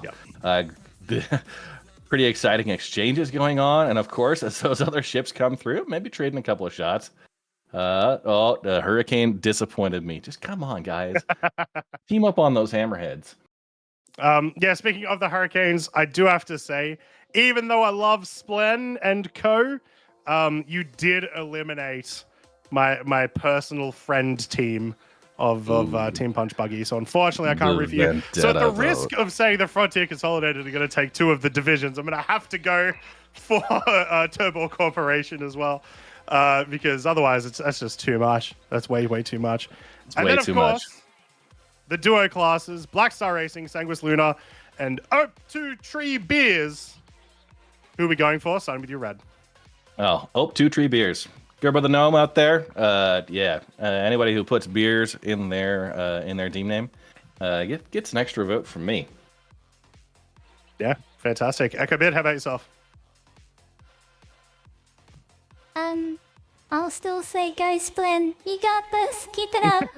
pretty exciting exchanges going on, and of course, as those other ships come through, maybe trading a couple of shots. The Hurricane disappointed me. Just come on, guys, team up on those hammerheads. Yeah, speaking of the Hurricanes, I do have to say, even though I love Splen and co, you did eliminate my personal friend team of Team Punch Buggy. So unfortunately, I can't review. So at the risk of saying the Frontier Consolidated are going to take 2 of the divisions, I'm going to have to go for Turbo Corporation as well, because otherwise that's just too much. That's way too much. It's way too much. The duo classes, Black Star Racing, Sanguis Luna, and Oak 2 Tree Beers. Who are we going for? Starting with you, Red. Oh, Oak 2 Tree Beers. Good brother Gnome out there. Anybody who puts beers in their team name gets an extra vote from me. Yeah, fantastic. Echobit, how about yourself? I'll still say go Splen. You got this. Keep it up.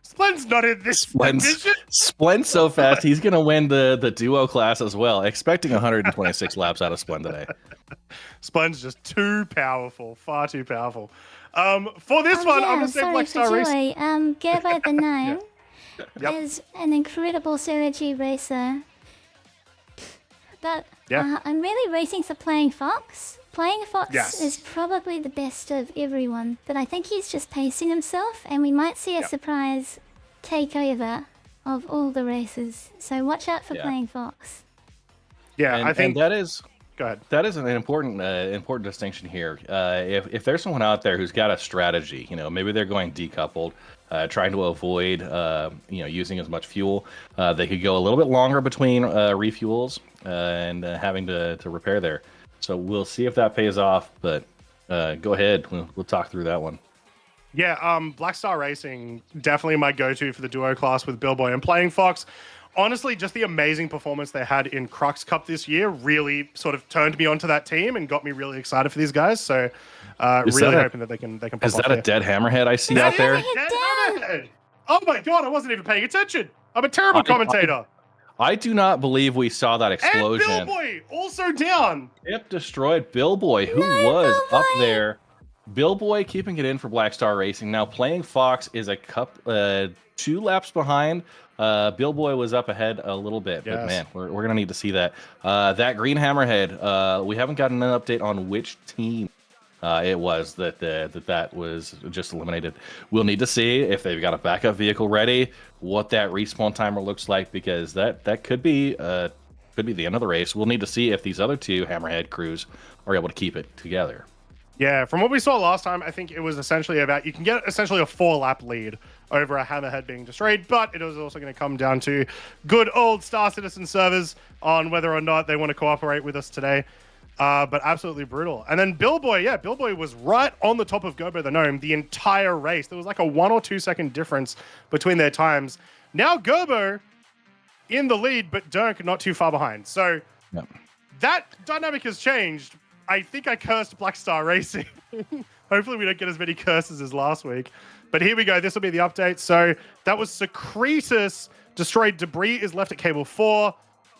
Splen's not in this division. Splen's so fast, he's going to win the duo class as well. Expecting 126 laps out of Splen today. Splen's just too powerful. Far too powerful. For this one, I'm going to say Black Star Racing. Go by the name. Is an incredible Serigi racer. But I'm really racing for Playing Fox. Playing Fox is probably the best of everyone, but I think he's just pacing himself, and we might see a surprise takeover of all the races. So watch out for Playing Fox. Yeah, I think that is. Go ahead. That is an important distinction here. If there's someone out there who's got a strategy, you know, maybe they're going decoupled, trying to avoid, using as much fuel, they could go a little bit longer between refuels and having to repair there. So we'll see if that pays off. But go ahead, we'll talk through that one. Yeah, Black Star Racing definitely my go-to for the duo class with Billboy and Playing Fox. Honestly, just the amazing performance they had in Crux Cup this year really sort of turned me onto that team and got me really excited for these guys. So, really hoping that they can. Pop is that a dead hammerhead I see out there? Dead hammerhead! Oh my god, I wasn't even paying attention. I'm a terrible commentator. I do not believe we saw that explosion. And Billboy also down. Yep, destroyed Billboy, who was up there. Billboy keeping it in for Black Star Racing. Now Playing Fox is a 2 laps behind. Billboy was up ahead a little bit, but man, we're gonna need to see that. That green hammerhead. We haven't gotten an update on which team it was that was just eliminated. We'll need to see if they've got a backup vehicle ready, what that respawn timer looks like, because that could be the end of the race. We'll need to see if these other 2 hammerhead crews are able to keep it together. Yeah, from what we saw last time, I think it was essentially about you can get essentially a 4-lap lead over a hammerhead being destroyed, but it was also going to come down to good old Star Citizen servers on whether or not they want to cooperate with us today. But absolutely brutal. And then Billboy, yeah, Billboy was right on the top of Gobo the Gnome the entire race. There was like a 1 or 2 second difference between their times. Now Gobo in the lead, but Durnk not too far behind. So that dynamic has changed. I think I cursed Black Star Racing. Hopefully we don't get as many curses as last week. But here we go. This will be the update. So that was Secretus. Destroyed debris is left at cable 4.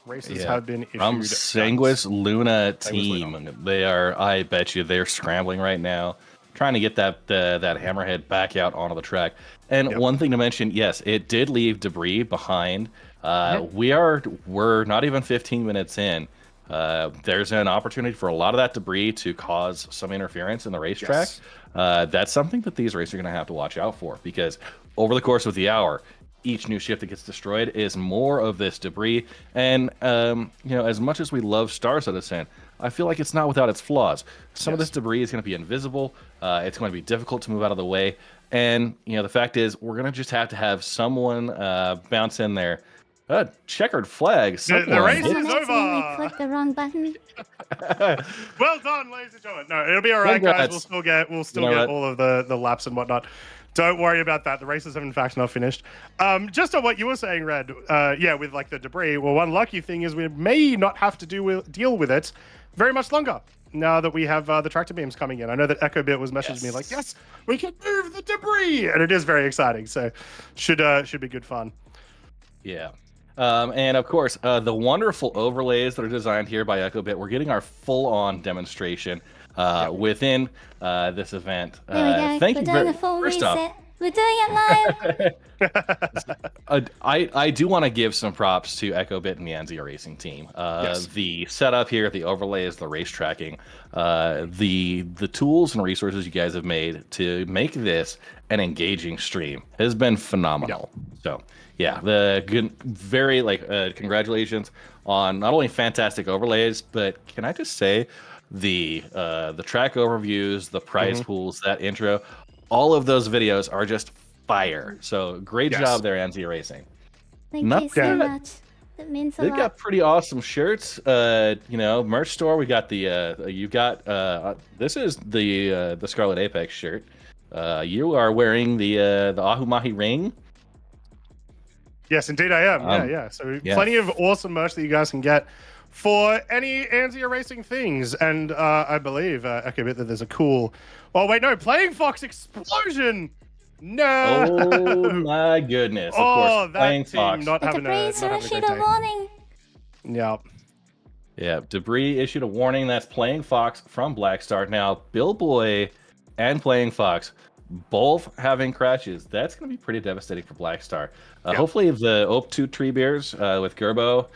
Races have been issued. From Sanguis Luna team. They are, I bet you, they're scrambling right now, trying to get that Hammerhead back out onto the track. And one thing to mention, yes, it did leave debris behind. We're not even 15 minutes in. There's an opportunity for a lot of that debris to cause some interference in the racetrack. That's something that these racers are going to have to watch out for, because over the course of the hour, each new ship that gets destroyed is more of this debris. And, as much as we love Star Citizen, I feel like it's not without its flaws. Some of this debris is going to be invisible. It's going to be difficult to move out of the way. And, the fact is, we're going to just have to have someone bounce in there. Checkered flag. The race is accidentally over. clicked the wrong button. Well done, ladies and gentlemen. No, it'll be all right, guys. We'll still get all of the laps and whatnot. Don't worry about that. The races have in fact not finished. Just on what you were saying, Red, with like the debris. Well, one lucky thing is we may not have to deal with it very much longer now that we have the tractor beams coming in. I know that EchoBit was messaging me like, yes, we can move the debris, and it is very exciting. So should be good fun. Yeah. And of course, the wonderful overlays that are designed here by EchoBit. We're getting our full-on demonstration within this event. There we go. Thank We're you doing very a full first reset. off, We're doing it live. I do want to give some props to EchoBit and the Anzio Racing team. The setup here, the overlays, the race tracking, the tools and resources you guys have made to make this an engaging stream has been phenomenal. So congratulations on not only fantastic overlays, but can I just say the track overviews, the prize pools, that intro, all of those videos are just fire. So great job there, Anzio Racing. Thank you so much. That means a lot. They've got pretty awesome shirts. Merch store. We got this is the Scarlet Apex shirt. You are wearing the Ahumahi ring. Yes, indeed I am. So plenty of awesome merch that you guys can get for any Anzio Racing things. And I believe, EchoBit, that there's a cool... Oh, wait, no. Playing Fox Explosion! No! Oh, my goodness. Of course, Playing Fox. Not having a issued a warning. Yeah. Yeah, debris issued a warning. That's Playing Fox from Black Star. Now, Billboy and Playing Fox both having crashes. That's going to be pretty devastating for Black Star. Hopefully the OP2 Tree Bears with Gerbo.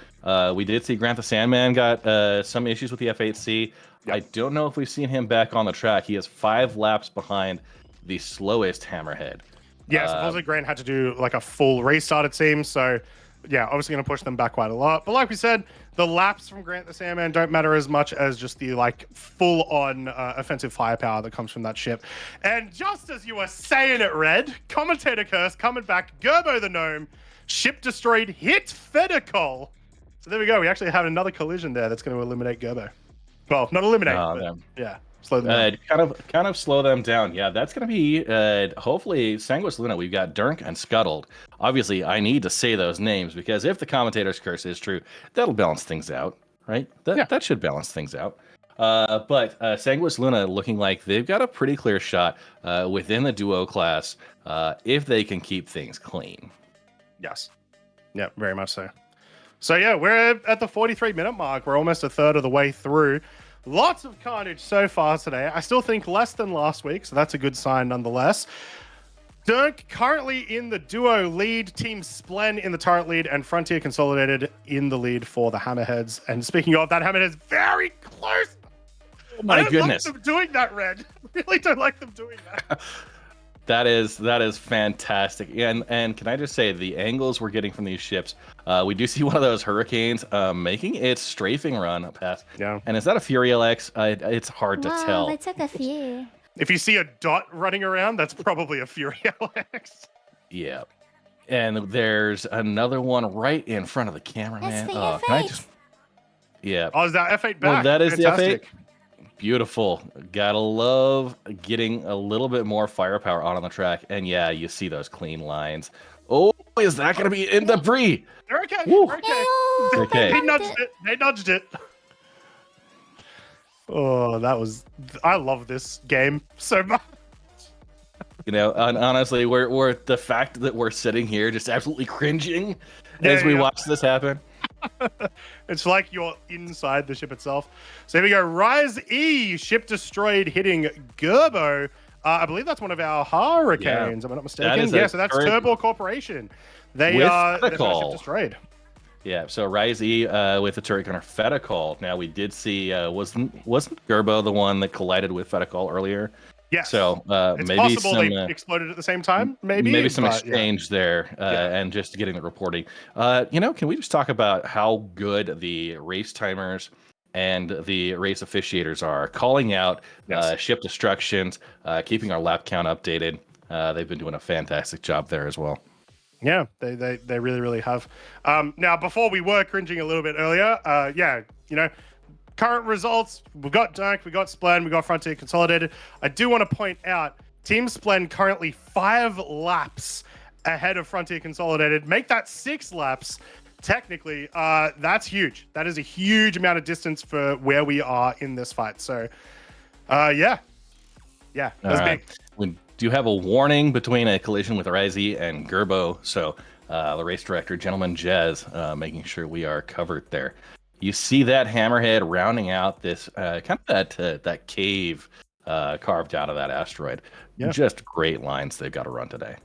We did see Grant the Sandman got some issues with the F8C. I don't know if we've seen him back on the track. He is 5 laps behind the slowest Hammerhead. Yeah, supposedly Grant had to do like a full restart, it seems. So, yeah, obviously going to push them back quite a lot. But like we said, the laps from Grant the Sandman don't matter as much as just the like full-on offensive firepower that comes from that ship. And just as you were saying it, Red, Commentator Curse coming back, Gerbo the Gnome, ship destroyed, hit Fedicol. So there we go. We actually have another collision there that's going to eliminate Gerbo. Well, not eliminate, but slow them down. Kind of slow them down. Yeah, that's going to be hopefully Sanguis Luna. We've got Durnk and Scuttled. Obviously, I need to say those names because if the Commentator's Curse is true, that'll balance things out, right? That should balance things out. But Sanguis Luna looking like they've got a pretty clear shot within the duo class if they can keep things clean. Yes. Yeah, very much so. So yeah, we're at the 43-minute mark. We're almost a third of the way through. Lots of carnage so far today. I still think less than last week, so that's a good sign nonetheless. Durnk currently in the duo lead, Team Splen in the turret lead, and Frontier Consolidated in the lead for the Hammerheads. And speaking of, that Hammerhead's very close. Oh my goodness. I don't like them doing that, Red. I really don't like them doing that. That is fantastic. And can I just say, the angles we're getting from these ships, we do see one of those Hurricanes making its strafing run past. Yeah. And is that a Fury LX? It's hard to tell. They took a few. If you see a dot running around, that's probably a Fury LX. Yeah. And there's another one right in front of the camera, man. Can Yeah. Oh, is that F8 back? Well, that is Fantastic. the F8. Beautiful. Gotta love getting a little bit more firepower out on the track. And yeah, you see those clean lines. Oh, is that going to be in debris? They're okay. Woo. They're okay. Oh, Okay. They they nudged it. They nudged it. Oh, that was. I love this game so much. You know, and honestly, we're the fact that we're sitting here just absolutely cringing Yeah, as we yeah. watch this happen. It's like you're inside the ship itself. So here we go. Rise E, ship destroyed, hitting Gerbo. I believe that's one of our Hurricanes. Am I not mistaken? is Yeah, a so that's turret Turbo Corporation. They with are ship Fetacol. destroyed. Yeah, so Rise E with the turret gunner Fetacol. Now we did see wasn't Gerbo the one that collided with Fetacol earlier? Yes. So It's maybe possible some they exploded at the same time. Maybe some but, yeah. exchange there, and just getting the reporting. You know, can we just talk about how good the race timers and the race officiators are calling out Yes. ship destructions, keeping our lap count updated? They've been doing a fantastic job there as well. Yeah, they really, really have. Now, before we were cringing a little bit earlier, yeah, you know, current results, we've got Durnk, we got Splen, we got Frontier Consolidated. I do want to point out, Team Splen currently 5 laps ahead of Frontier Consolidated. Make that 6 laps. Technically, that's huge. That is a huge amount of distance for where we are in this fight. So, yeah, that's All right. big. We do have a warning between a collision with Ryzie and Gerbo. So the race director, Gentleman Jez, making sure we are covered there. You see that Hammerhead rounding out this kind of that cave carved out of that asteroid. Yeah. Just great lines they've got to run today.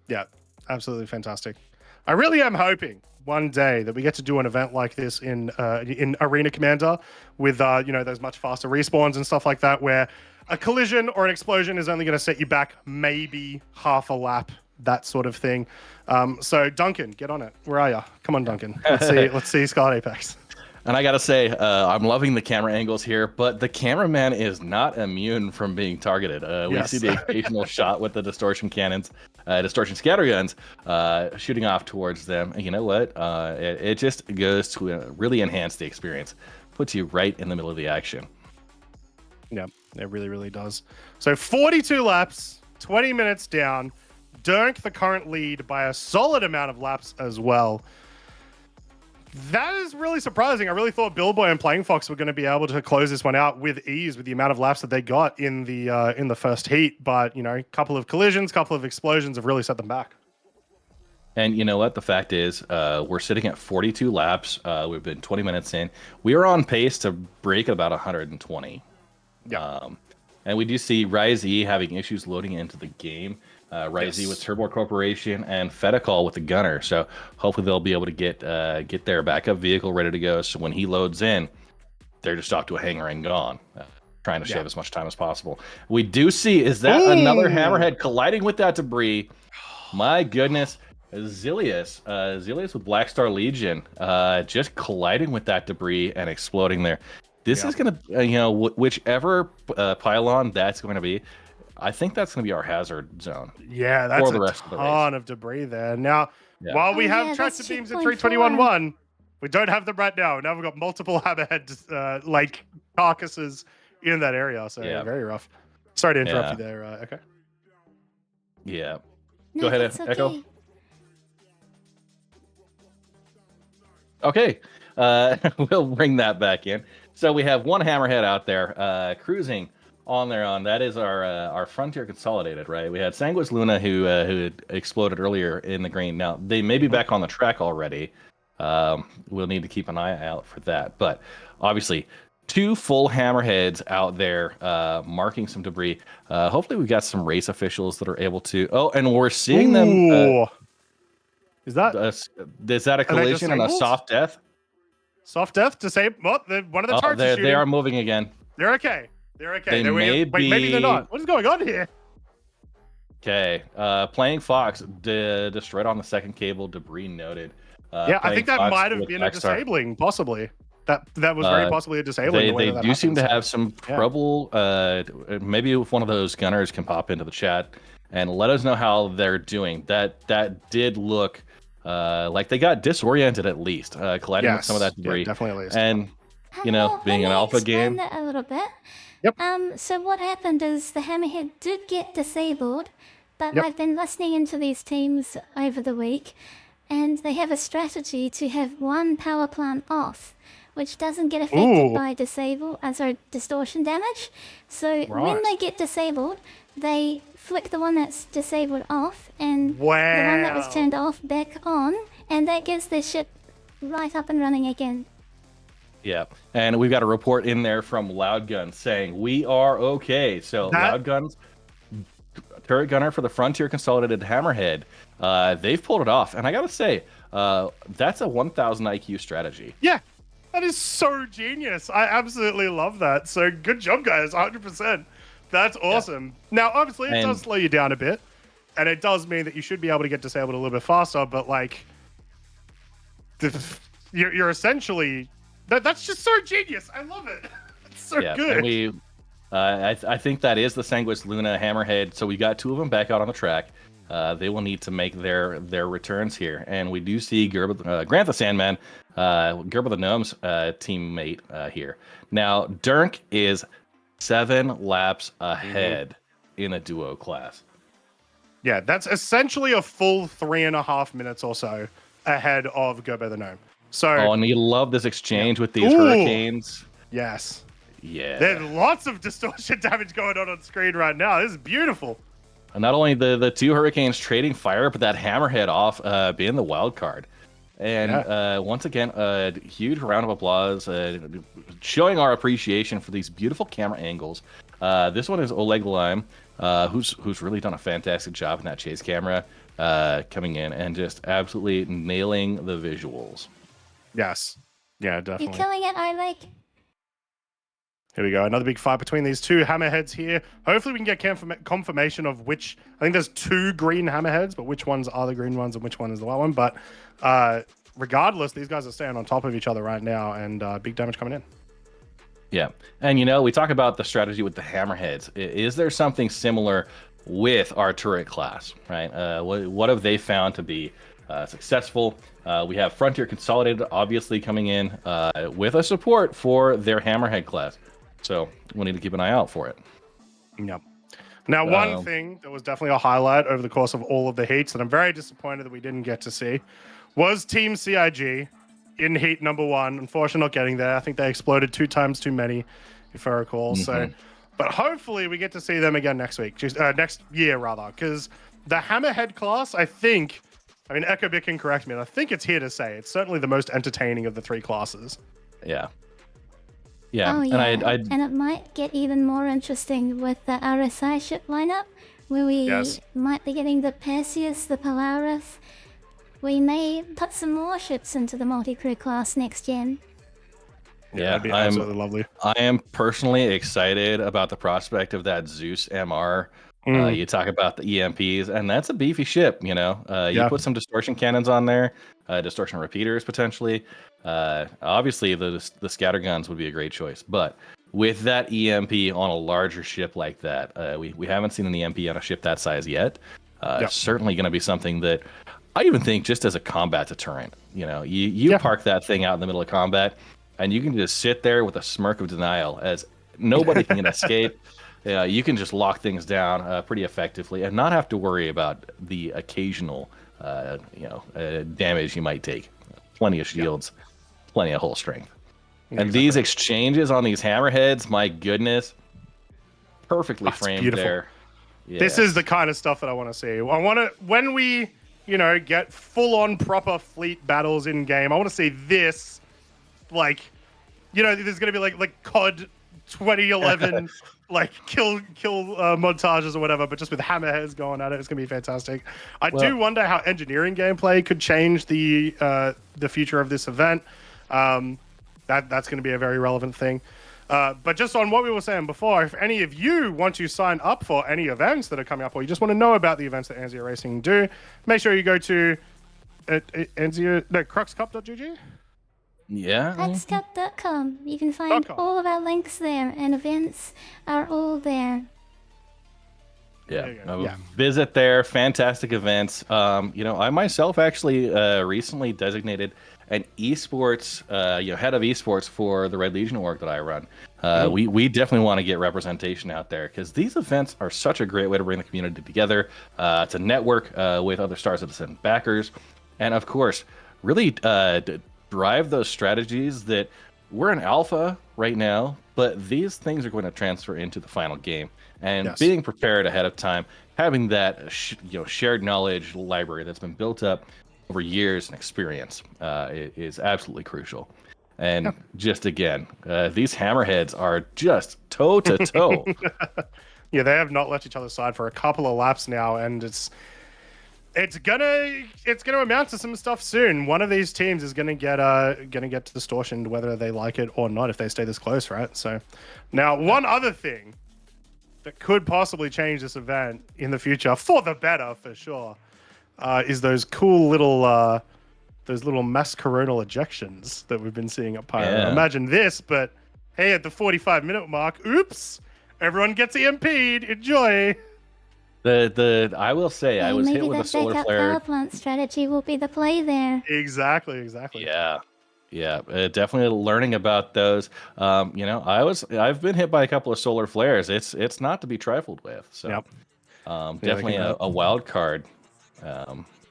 Yeah, absolutely fantastic. I really am hoping one day that we get to do an event like this in Arena Commander with you know, those much faster respawns and stuff like that, where a collision or an explosion is only going to set you back maybe half a lap, that sort of thing. So Duncan, get on it. Where are you? Come on, Duncan. Let's see Scarlet Apex. And I gotta say, I'm loving the camera angles here, but the cameraman is not immune from being targeted. We Yes. see the occasional shot with the distortion cannons, distortion scatter guns, shooting off towards them. And you know what? It just goes to really enhance the experience, puts you right in the middle of the action. Yeah, it really, really does. So 42 laps, 20 minutes down. Durnk the current lead by a solid amount of laps as well. That is really surprising. I really thought Billboy and Playing Fox were going to be able to close this one out with ease with the amount of laps that they got in the first heat. But, you know, a couple of collisions, couple of explosions have really set them back. And you know what? The fact is, we're sitting at 42 laps. We've been 20 minutes in. We are on pace to break about 120. Yeah. And we do see Rise E having issues loading into the game. Rise E with Turbo Corporation and Fetacol with the gunner. So hopefully they'll be able to get their backup vehicle ready to go. So when he loads in, they're just off to a hangar and gone, trying to shave as much time as possible. We do see, is that another Hammerhead colliding with that debris? My goodness. Zilius with Black Star Legion just colliding with that debris and exploding there. This is going to, you know, whichever pylon that's going to be, I think that's going to be our hazard zone. Yeah, that's the a rest of the ton of debris there. Now, Yeah. while we have yeah, tractor that's beams at 2.4. 321.1, we don't have them right now. Now we've got multiple Hammerhead like carcasses in that area. So very rough. Sorry to interrupt you there, Echo. Yeah. No, Go ahead, that's Echo. okay. Okay. We'll bring that back in. So we have one Hammerhead out there cruising on their own. That is our Frontier Consolidated, right? We had Sanguis Luna who had exploded earlier in the green. Now they may be back on the track already. We'll need to keep an eye out for that. But obviously, 2 full Hammerheads out there marking some debris. Hopefully, we've got some race officials that are able to. Oh, and we're seeing them. Is that a collision and a disabled? soft death? soft death? Disabled? Well, one of the turrets is shooting. They are moving again. They're okay. They're okay. They may Wait, maybe they're not. What is going on here? Okay. Playing Fox destroyed on the second cable. Debris noted. Yeah, I think that Fox might have with been a Black Star. disabling, possibly. That was very possibly a disabling. They do seem to have some trouble. Maybe if one of those gunners can pop into the chat and let us know how they're doing. That did look like they got disoriented at least, colliding with some of that debris. Yeah, definitely at least. And being an let me alpha explain game. that a little bit. Yep. So what happened is the Hammerhead did get disabled, but Yep. I've been listening into these teams over the week, and they have a strategy to have one power plant off, which doesn't get affected Ooh. by distortion damage. So when Right. they get disabled, they flick the one that's disabled off, and the one that was Wow. turned off back on, and that gets their ship right up and running again. Yeah, and we've got a report in there from Loud Guns saying we are okay. So That- Loud Guns, turret gunner for the Frontier Consolidated Hammerhead, they've pulled it off, and I gotta say, that's a 1,000 IQ strategy. Yeah, that is so genius. I absolutely love that. So good job, guys. 100%. That's awesome. Now, obviously, it And- does slow you down a bit, and it does mean that you should be able to get disabled a little bit faster. But like, you're essentially that's just so genius. I love it. It's so Yeah, good. and we, I think that is the Sanguis Luna Hammerhead. So we got two of them back out on the track. They will need to make their returns here, and we do see Grant the Sandman, Gerber the Gnome's teammate here. Now Durnk is 7 laps ahead in a duo class. Yeah, that's essentially a full 3.5 minutes or so ahead of Gerber the Gnome. So Oh, and you love this exchange with these Ooh. hurricanes. yes, Yeah. there's lots of distortion damage going on screen right now. This is beautiful. And not only the two hurricanes trading fire, but that Hammerhead off being the wild card. And once again, a huge round of applause, showing our appreciation for these beautiful camera angles. This one is Oleg Lime, who's really done a fantastic job in that chase camera, coming in and just absolutely nailing the visuals. Yes. Yeah, You're definitely. killing it, Oleg. Here we go. Another big fight between these two hammerheads here. Hopefully we can get confirmation of which... I think there's 2 green hammerheads, but which ones are the green ones and which one is the white one. But regardless, these guys are staying on top of each other right now, and big damage coming in. Yeah. And, we talk about the strategy with the Hammerheads. Is there something similar with our turret class, right? What have they found to be successful? We have Frontier Consolidated obviously coming in with a support for their Hammerhead class. So we'll need to keep an eye out for it. Yep. Now, one thing that was definitely a highlight over the course of all of the heats that I'm very disappointed that we didn't get to see was Team CIG in heat number 1. Unfortunately, not getting there. I think they exploded 2 times too many, if I recall. So, but hopefully we get to see them again next week, next year rather, because the Hammerhead class, I mean, Echo Bit can correct me, and I think it's here to say it's certainly the most entertaining of the 3 classes. Yeah. Yeah. Oh yeah, And and it might get even more interesting with the RSI ship lineup, where we Yes. might be getting the Perseus, the Polaris. We may put some more ships into the multi-crew class next gen. Yeah, That'd be absolutely lovely. I am personally excited about the prospect of that Zeus MR. You talk about the EMPs, and that's a beefy ship, You Yeah. put some distortion cannons on there, distortion repeaters potentially. Obviously, the scatter guns would be a great choice, but with that EMP on a larger ship like that, we haven't seen an EMP on a ship that size yet. It's certainly going to be something that I even think just as a combat deterrent. You park that thing out in the middle of combat, and you can just sit there with a smirk of denial as nobody can escape. You can just lock things down pretty effectively and not have to worry about the occasional, damage you might take. Plenty of shields, plenty of hull strength. And these exchanges on these hammerheads, my goodness, perfectly framed beautiful. there. This is the kind of stuff that I want to see. I want to, when we, get full-on proper fleet battles in game, I want to see this, there's going to be like COD 2011, kill montages or whatever, but just with hammerheads going at it. It's going to be fantastic. I do wonder how engineering gameplay could change the future of this event. That's going to be a very relevant thing. But just on what we were saying before, if any of you want to sign up for any events that are coming up, or you just want to know about the events that Anzio Racing do, make sure you go to cruxcup.gg. Yeah. Petscup.com. You can find all of our links there, and events are all there. Yeah. Visit there. Fantastic events. I myself actually recently designated an esports, head of esports for the Red Legion org that I run. We definitely want to get representation out there because these events are such a great way to bring the community together, to network with other Star Citizen backers, and of course, really drive those strategies that we're in alpha right now, but these things are going to transfer into the final game. And being prepared ahead of time, having that shared knowledge library that's been built up over years and experience is absolutely crucial. And just again, these hammerheads are just toe to toe. Yeah, they have not left each other's side for a couple of laps now, and it's gonna amount to some stuff soon. One of these teams is gonna get distortioned, whether they like it or not, if they stay this close, right? So, now one other thing that could possibly change this event in the future for the better, for sure, is those cool little mass coronal ejections that we've been seeing at Pyro. Yeah. Imagine this, but hey, at the 45-minute mark, oops, everyone gets EMP'd. Enjoy. I will say, I was hit with a solar backup flare. power plant strategy will be the play there. Exactly. Yeah, definitely learning about those. I've been hit by a couple of solar flares. It's not to be trifled with. So, definitely a wild card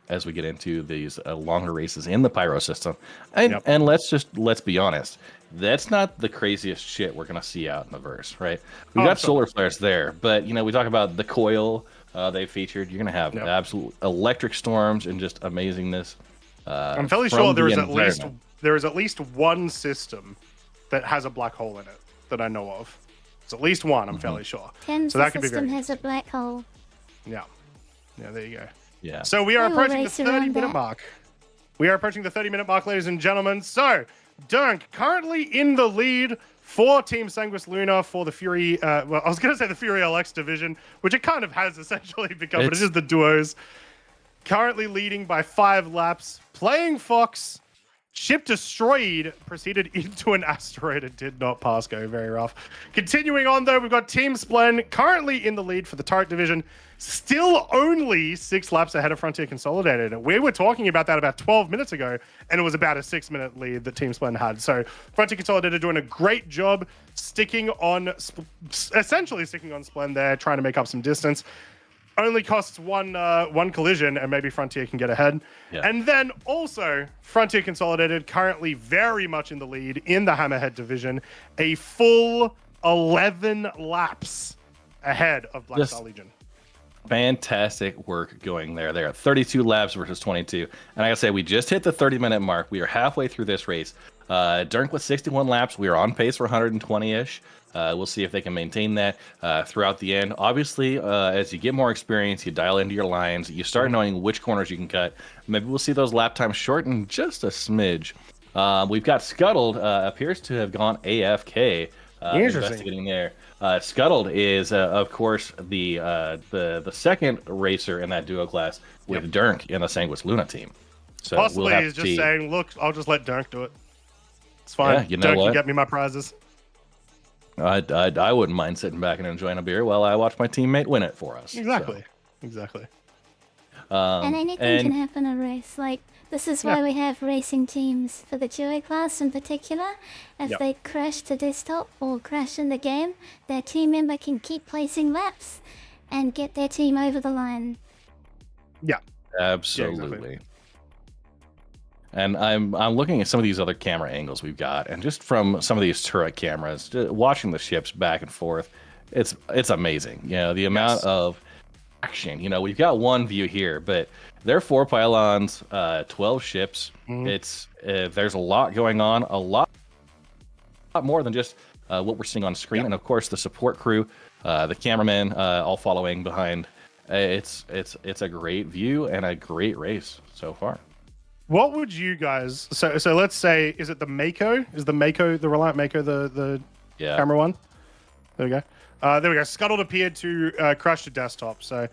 as we get into these longer races in the Pyro system. And let's be honest, that's not the craziest shit we're gonna see out in the verse, right? We got solar flares there, but we talk about the coil they featured. You're gonna have absolute electric storms and just amazingness. I'm fairly sure there is at least one system that has a black hole in it that I know of. It's at least one, I'm fairly sure. Thames, so that the could be system very has a black hole. Yeah, there you go. Yeah. So we are We will approaching the race around 30-minute mark. We are approaching the 30-minute mark, ladies and gentlemen. So, Durnk currently in the lead for Team Sanguis Luna for the Fury. I was going to say the Fury LX division, which it kind of has essentially become, but it is the duos. Currently leading by 5 laps. Playing Fox. Ship destroyed, proceeded into an asteroid and did not pass go. Very rough. Continuing on, though, we've got Team Splen currently in the lead for the turret division. Still only 6 laps ahead of Frontier Consolidated. We were talking about that about 12 minutes ago, and it was about a 6-minute lead that Team Splen had. So Frontier Consolidated doing a great job essentially sticking on Splen there, trying to make up some distance. Only costs one collision, and maybe Frontier can get ahead. Yeah. And then also, Frontier Consolidated currently very much in the lead in the Hammerhead division, a full 11 laps ahead of Black Star Legion. Fantastic work going there. They're at 32 laps versus 22. And I gotta say, we just hit the 30-minute mark. We are halfway through this race. Durnk with 61 laps. We are on pace for 120-ish. We'll see if they can maintain that throughout the end. Obviously, as you get more experience, you dial into your lines, you start knowing which corners you can cut. Maybe we'll see those lap times shorten just a smidge. We've got Scuttled, appears to have gone AFK. Investigating there. Scuttled is, of course, the second racer in that duo class with Durnk in the Sanguis Luna team. So possibly he's just saying, look, I'll just let Durnk do it. It's fine. Yeah, you know Durnk what? can get me my prizes. I wouldn't mind sitting back and enjoying a beer while I watch my teammate win it for us. Exactly. And anything can happen in a race. Like, this is why we have racing teams for the duo class in particular. If they crash to desktop or crash in the game, their team member can keep placing laps and get their team over the line. Yeah. Absolutely. Yeah, exactly. And I'm looking at some of these other camera angles we've got, and just from some of these turret cameras, watching the ships back and forth, it's amazing. The amount of action. We've got one view here, but there are 4 pylons, 12 ships. It's there's a lot going on, a lot more than just what we're seeing on screen, and of course the support crew, the cameramen, all following behind. It's a great view and a great race so far. What would you guys... So let's say, is it the Mako? Is the Mako, the Reliant Mako, the camera one? There we go. There we go. Scuttled appeared to crash to desktop. So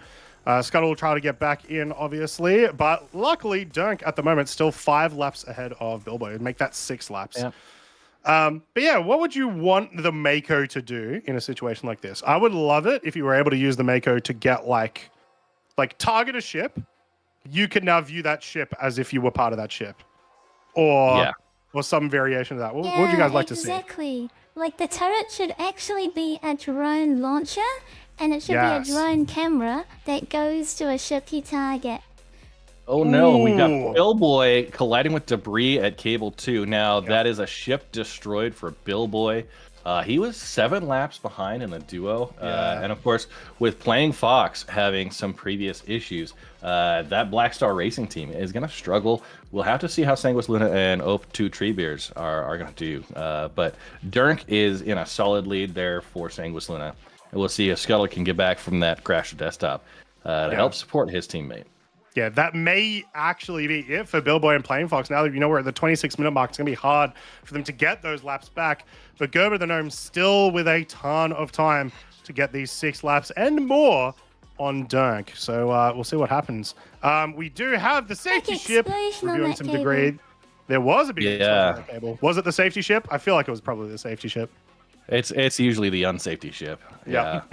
Scuttle will try to get back in, obviously. But luckily, Durnk at the moment still 5 laps ahead of Bilbo. It'd make that 6 laps. Yeah. But yeah, what would you want the Mako to do in a situation like this? I would love it if you were able to use the Mako to get like target a ship. You can now view that ship as if you were part of that ship. or some variation of that. What would you guys like to see? Exactly. Like the turret should actually be a drone launcher, and it should Yes. be a drone camera that goes to a ship you target. Oh no, we've got Ooh. Billboy colliding with debris at Cable 2. Now, that is a ship destroyed for Billboy. He was 7 laps behind in the duo. And of course, with Playing Fox having some previous issues, that Black Star Racing team is going to struggle. We'll have to see how Sanguis Luna and Ope2 Treebeers are going to do. But Durnk is in a solid lead there for Sanguis Luna. And we'll see if Scarlet can get back from that crash desktop to help support his teammate. Yeah, that may actually be it for Billboy and Playing Fox. Now that you know we're at the 26-minute mark, it's going to be hard for them to get those laps back. But Gerber the Gnome still with a ton of time to get these 6 laps and more on Durnk. So we'll see what happens. We do have the safety ship explosion on reviewing that some cable. debris. There was a big explosion on that cable. Was it the safety ship? I feel like it was probably the safety ship. It's usually the unsafety ship. Yeah.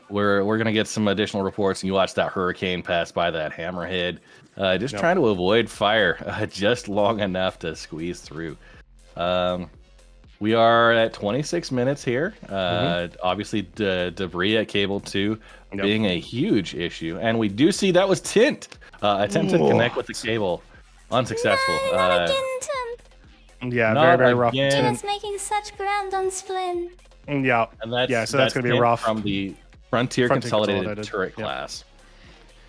We're gonna get some additional reports, and you watch that hurricane pass by that Hammerhead, just trying to avoid fire just long enough to squeeze through. We are at 26 minutes here. Obviously, debris at Cable 2 being a huge issue, and we do see that was Tint attempted to connect with the cable, unsuccessful. No, not again, Tim. Yeah, Not very rough. again. Tim is making such ground on Splen. Yeah, And that's, so that's going to be Tint rough. from the Frontier Consolidated Consolidated. Turret Yep. class.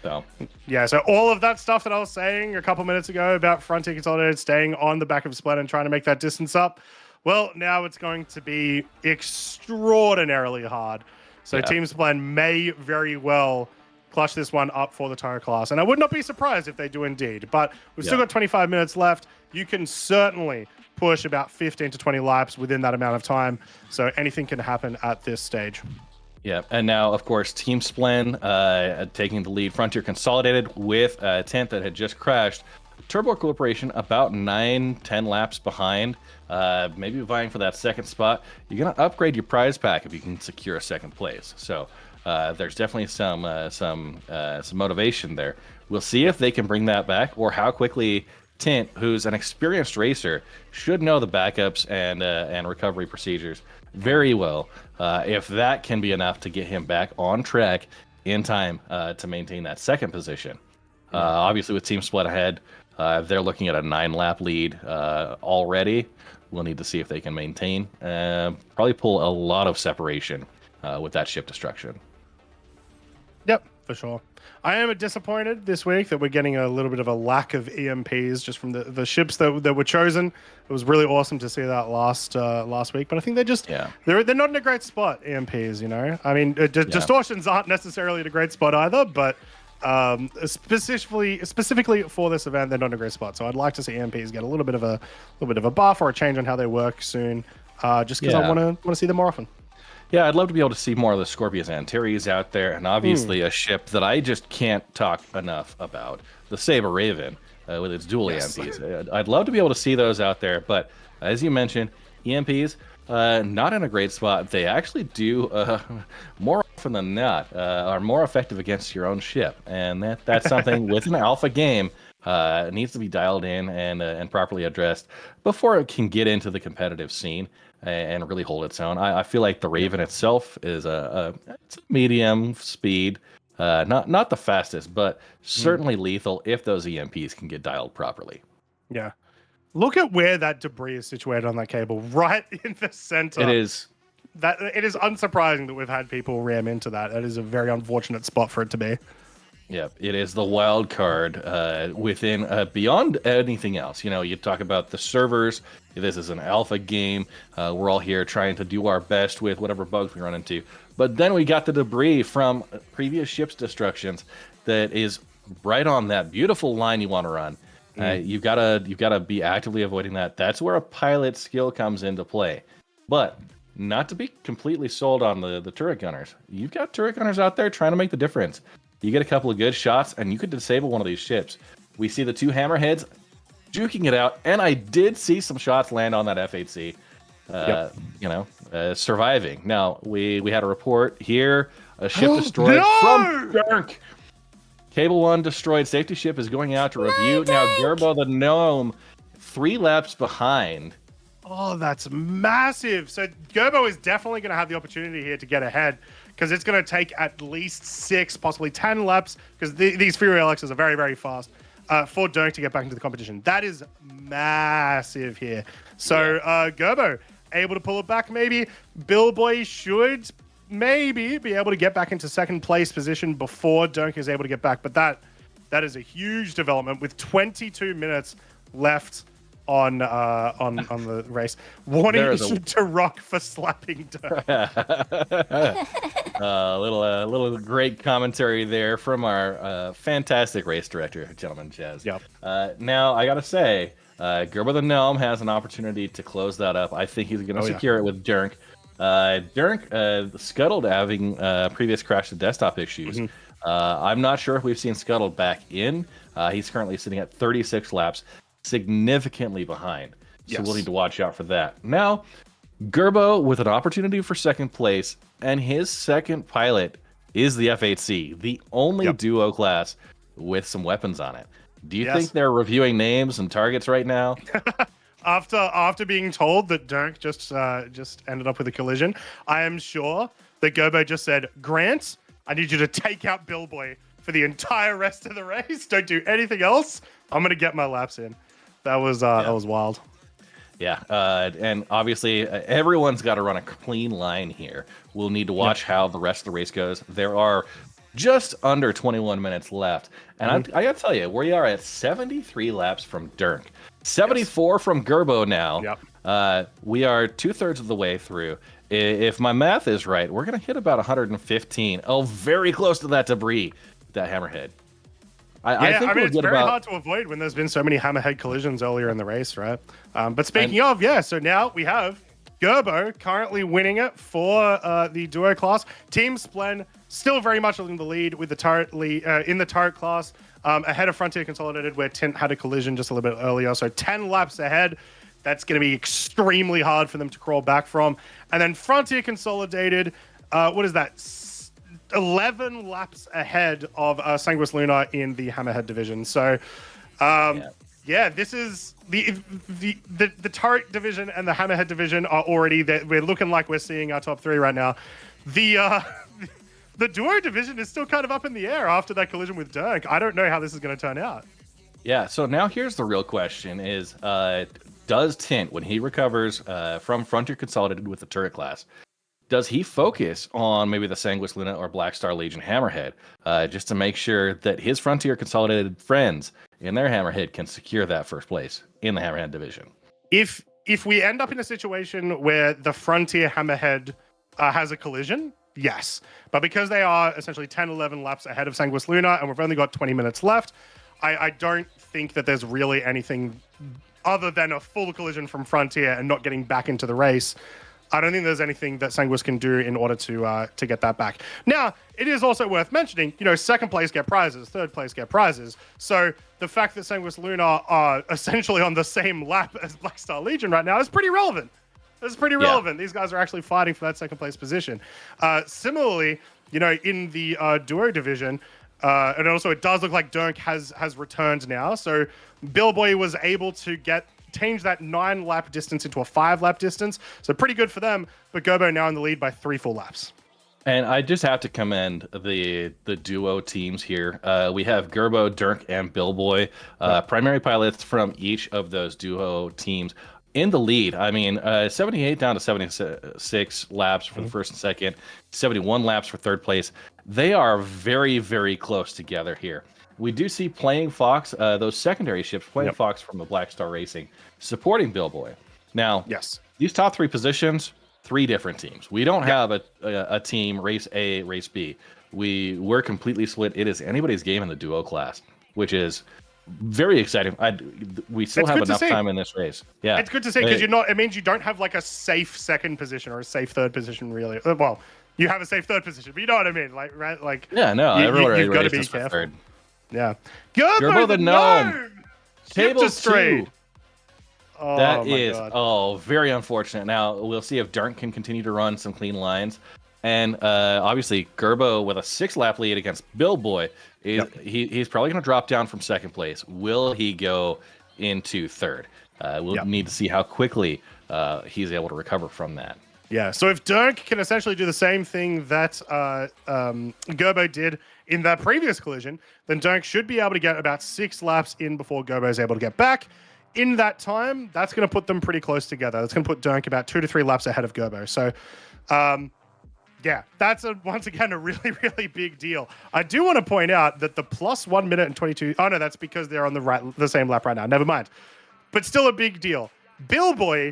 So Yeah, so all of that stuff that I was saying a couple minutes ago about Frontier Consolidated staying on the back of Splen and trying to make that distance up, well, now it's going to be extraordinarily hard. So Team Splen may very well clutch this one up for the turret class. And I would not be surprised if they do indeed. But we've still got 25 minutes left. You can certainly push about 15 to 20 laps within that amount of time. So anything can happen at this stage. yeah, and now of course Team Splen taking the lead. Frontier Consolidated with a tent that had just crashed. Turbo Corporation about 9-10 laps behind, maybe vying for that second spot. You're gonna upgrade your prize pack if you can secure a second place. So there's definitely some motivation there. We'll see if they can bring that back, or how quickly Tint, who's an experienced racer, should know the backups and recovery procedures very well. If that can be enough to get him back on track in time to maintain that second position. Obviously, with Team Split ahead, they're looking at a 9-lap lead already. We'll need to see if they can maintain. Probably pull a lot of separation with that ship destruction. Yep, for sure. I am disappointed this week that we're getting a little bit of a lack of EMPs just from the ships that were chosen. It was really awesome to see that last week, but I think they're just they're not in a great spot. EMPs, you know. I mean, distortions aren't necessarily in a great spot either, but specifically for this event, they're not in a great spot. So I'd like to see EMPs get a little bit of a buff or a change on how they work soon, just because I want to see them more often. Yeah, I'd love to be able to see more of the Scorpius Antares out there, and obviously a ship that I just can't talk enough about, the Saber Raven, with its dual EMPs. I'd love to be able to see those out there, but as you mentioned, EMPs, not in a great spot. They actually do, more often than not, are more effective against your own ship, and that's something with an alpha game needs to be dialed in and properly addressed before it can get into the competitive scene and really hold its own. I feel like the Raven itself is it's a medium speed, not the fastest, but certainly lethal if those EMPs can get dialed properly. Yeah. Look at where that debris is situated on that cable, right in the center. It is. It is unsurprising that we've had people ram into that. That is a very unfortunate spot for it to be. Yeah, it is the wild card within beyond anything else. You know, you talk about the servers. This is an alpha game. We're all here trying to do our best with whatever bugs we run into. But then we got the debris from previous ships' destructions that is right on that beautiful line you want to run. You've got to be actively avoiding that. That's where a pilot skill comes into play. But not to be completely sold on the turret gunners. You've got turret gunners out there trying to make the difference. You get a couple of good shots, and you could disable one of these ships. We see the two Hammerheads juking it out, and I did see some shots land on that F8C, surviving. Now, we had a report here, a ship destroyed from Durnk. Cable 1 destroyed. Safety ship is going out to review. Now, Gerbo the Gnome, 3 laps behind. Oh, that's massive. So Gerbo is definitely going to have the opportunity here to get ahead because it's going to take at least 6, possibly 10 laps because these Fury LXs are very, very fast for Durnk to get back into the competition. That is massive here. So Gerbo able to pull it back maybe. Billboy should maybe be able to get back into second place position before Durnk is able to get back. But that is a huge development with 22 minutes left on the race. Warning to Rock for slapping Durnk. Little great commentary there from our fantastic race director, gentleman Jazz. Yep. Now I gotta say, Gerbo the Gnome has an opportunity to close that up. I think he's gonna secure it with Durnk. Durnk scuttled having previous crash to desktop issues. I'm not sure if we've seen Scuttle back in. He's currently sitting at 36 laps, significantly behind. So we'll need to watch out for that. Now, Gerbo with an opportunity for second place, and his second pilot is the F8C, the only duo class with some weapons on it. Do you think they're reviewing names and targets right now? After being told that Durnk just ended up with a collision, I am sure that Gerbo just said, Grant, I need you to take out Billboy for the entire rest of the race. Don't do anything else. I'm gonna get my laps in. That was wild. Yeah, and obviously everyone's got to run a clean line here. We'll need to watch how the rest of the race goes. There are just under 21 minutes left, and I gotta tell you, we are at 73 laps from Durnk, 74 from Gerbo now. We are 2/3 of the way through. If my math is right, we're gonna hit about 115. Oh, very close to that debris, that Hammerhead. I think it's very hard to avoid when there's been so many Hammerhead collisions earlier in the race, right? But speaking of, so now we have Gerbo currently winning it for the duo class. Team Splen still very much in the lead with the turret in the turret class, ahead of Frontier Consolidated, where Tint had a collision just a little bit earlier. So 10 laps ahead. That's going to be extremely hard for them to crawl back from. And then Frontier Consolidated, what is that? 11 laps ahead of Sanguis Luna in the Hammerhead division. So, this is the turret division and the Hammerhead division are already there. We're looking like we're seeing our top 3 right now. The duo division is still kind of up in the air after that collision with Durnk. I don't know how this is going to turn out. Yeah, so now here's the real question is, does Tint, when he recovers from Frontier Consolidated with the turret class, does he focus on maybe the Sanguis Luna or Black Star Legion Hammerhead just to make sure that his Frontier Consolidated friends in their Hammerhead can secure that first place in the Hammerhead division? If we end up in a situation where the Frontier Hammerhead has a collision, yes. But because they are essentially 10, 11 laps ahead of Sanguis Luna and we've only got 20 minutes left, I don't think that there's really anything other than a full collision from Frontier and not getting back into the race. I don't think there's anything that Sanguis can do in order to get that back. Now, it is also worth mentioning, second place get prizes, third place get prizes. So the fact that Sanguis Luna are essentially on the same lap as Black Star Legion right now is pretty relevant. It's pretty relevant. These guys are actually fighting for that second place position. Similarly, in the duo division, and also it does look like Durnk has returned now. So Billboy was able to change that 9-lap distance into a 5-lap distance. So pretty good for them. But Gerbo now in the lead by 3 full laps. And I just have to commend the duo teams here. We have Gerbo, Durnk, and Billboy, primary pilots from each of those duo teams in the lead. I mean, 78 down to 76 laps for the first and second, 71 laps for third place. They are very, very close together here. We do see Playing Fox, those secondary ships, Playing Fox from the Black Star Racing, supporting Billboy. Now, these top 3 positions, 3 different teams. We don't have a team race A, race B. We're completely split. It is anybody's game in the duo class, which is very exciting. We still have enough time in this race. Yeah, it's good to see because it means you don't have like a safe second position or a safe third position, really. Well, you have a safe third position, but you know what I mean, you've got to be careful. Third. Yeah. Gerbo the Gnome. Table 2. Oh, that is very unfortunate. Now, we'll see if Durnk can continue to run some clean lines. And obviously, Gerbo with a 6-lap lead against Billboy, he's probably going to drop down from second place. Will he go into third? We'll need to see how quickly he's able to recover from that. Yeah, so if Durnk can essentially do the same thing that Gerbo did in that previous collision, then Durnk should be able to get about 6 laps in before Gerbo is able to get back. In that time, that's going to put them pretty close together. That's going to put Durnk about 2 to 3 laps ahead of Gerbo. So, yeah, that's once again a really, really big deal. I do want to point out that the plus 1 minute and 22. Oh no, that's because they're on the same lap right now. Never mind. But still a big deal. Billboy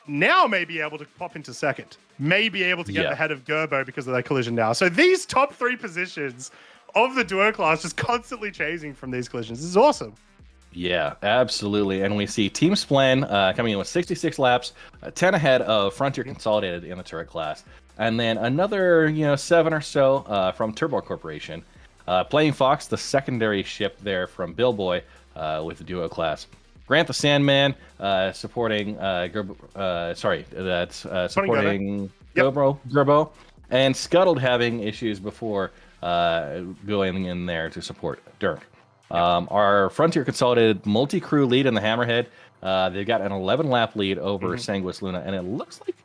now may be able to pop into second. May be able to get ahead of Gerbo because of that collision now. So these top 3 positions of the duo class just constantly changing from these collisions. This is awesome. Yeah, absolutely. And we see Team Splen coming in with 66 laps, 10 ahead of Frontier Consolidated in the turret class. And then another, 7 or so from Turbo Corporation. Playing Fox, the secondary ship there from Billboy with the duo class. Grant the Sandman supporting supporting Gerbo. And Scuttled having issues before going in there to support Durnk. Our Frontier Consolidated multi-crew lead in the Hammerhead, they've got an 11-lap lead over Sanguis Luna, and it looks like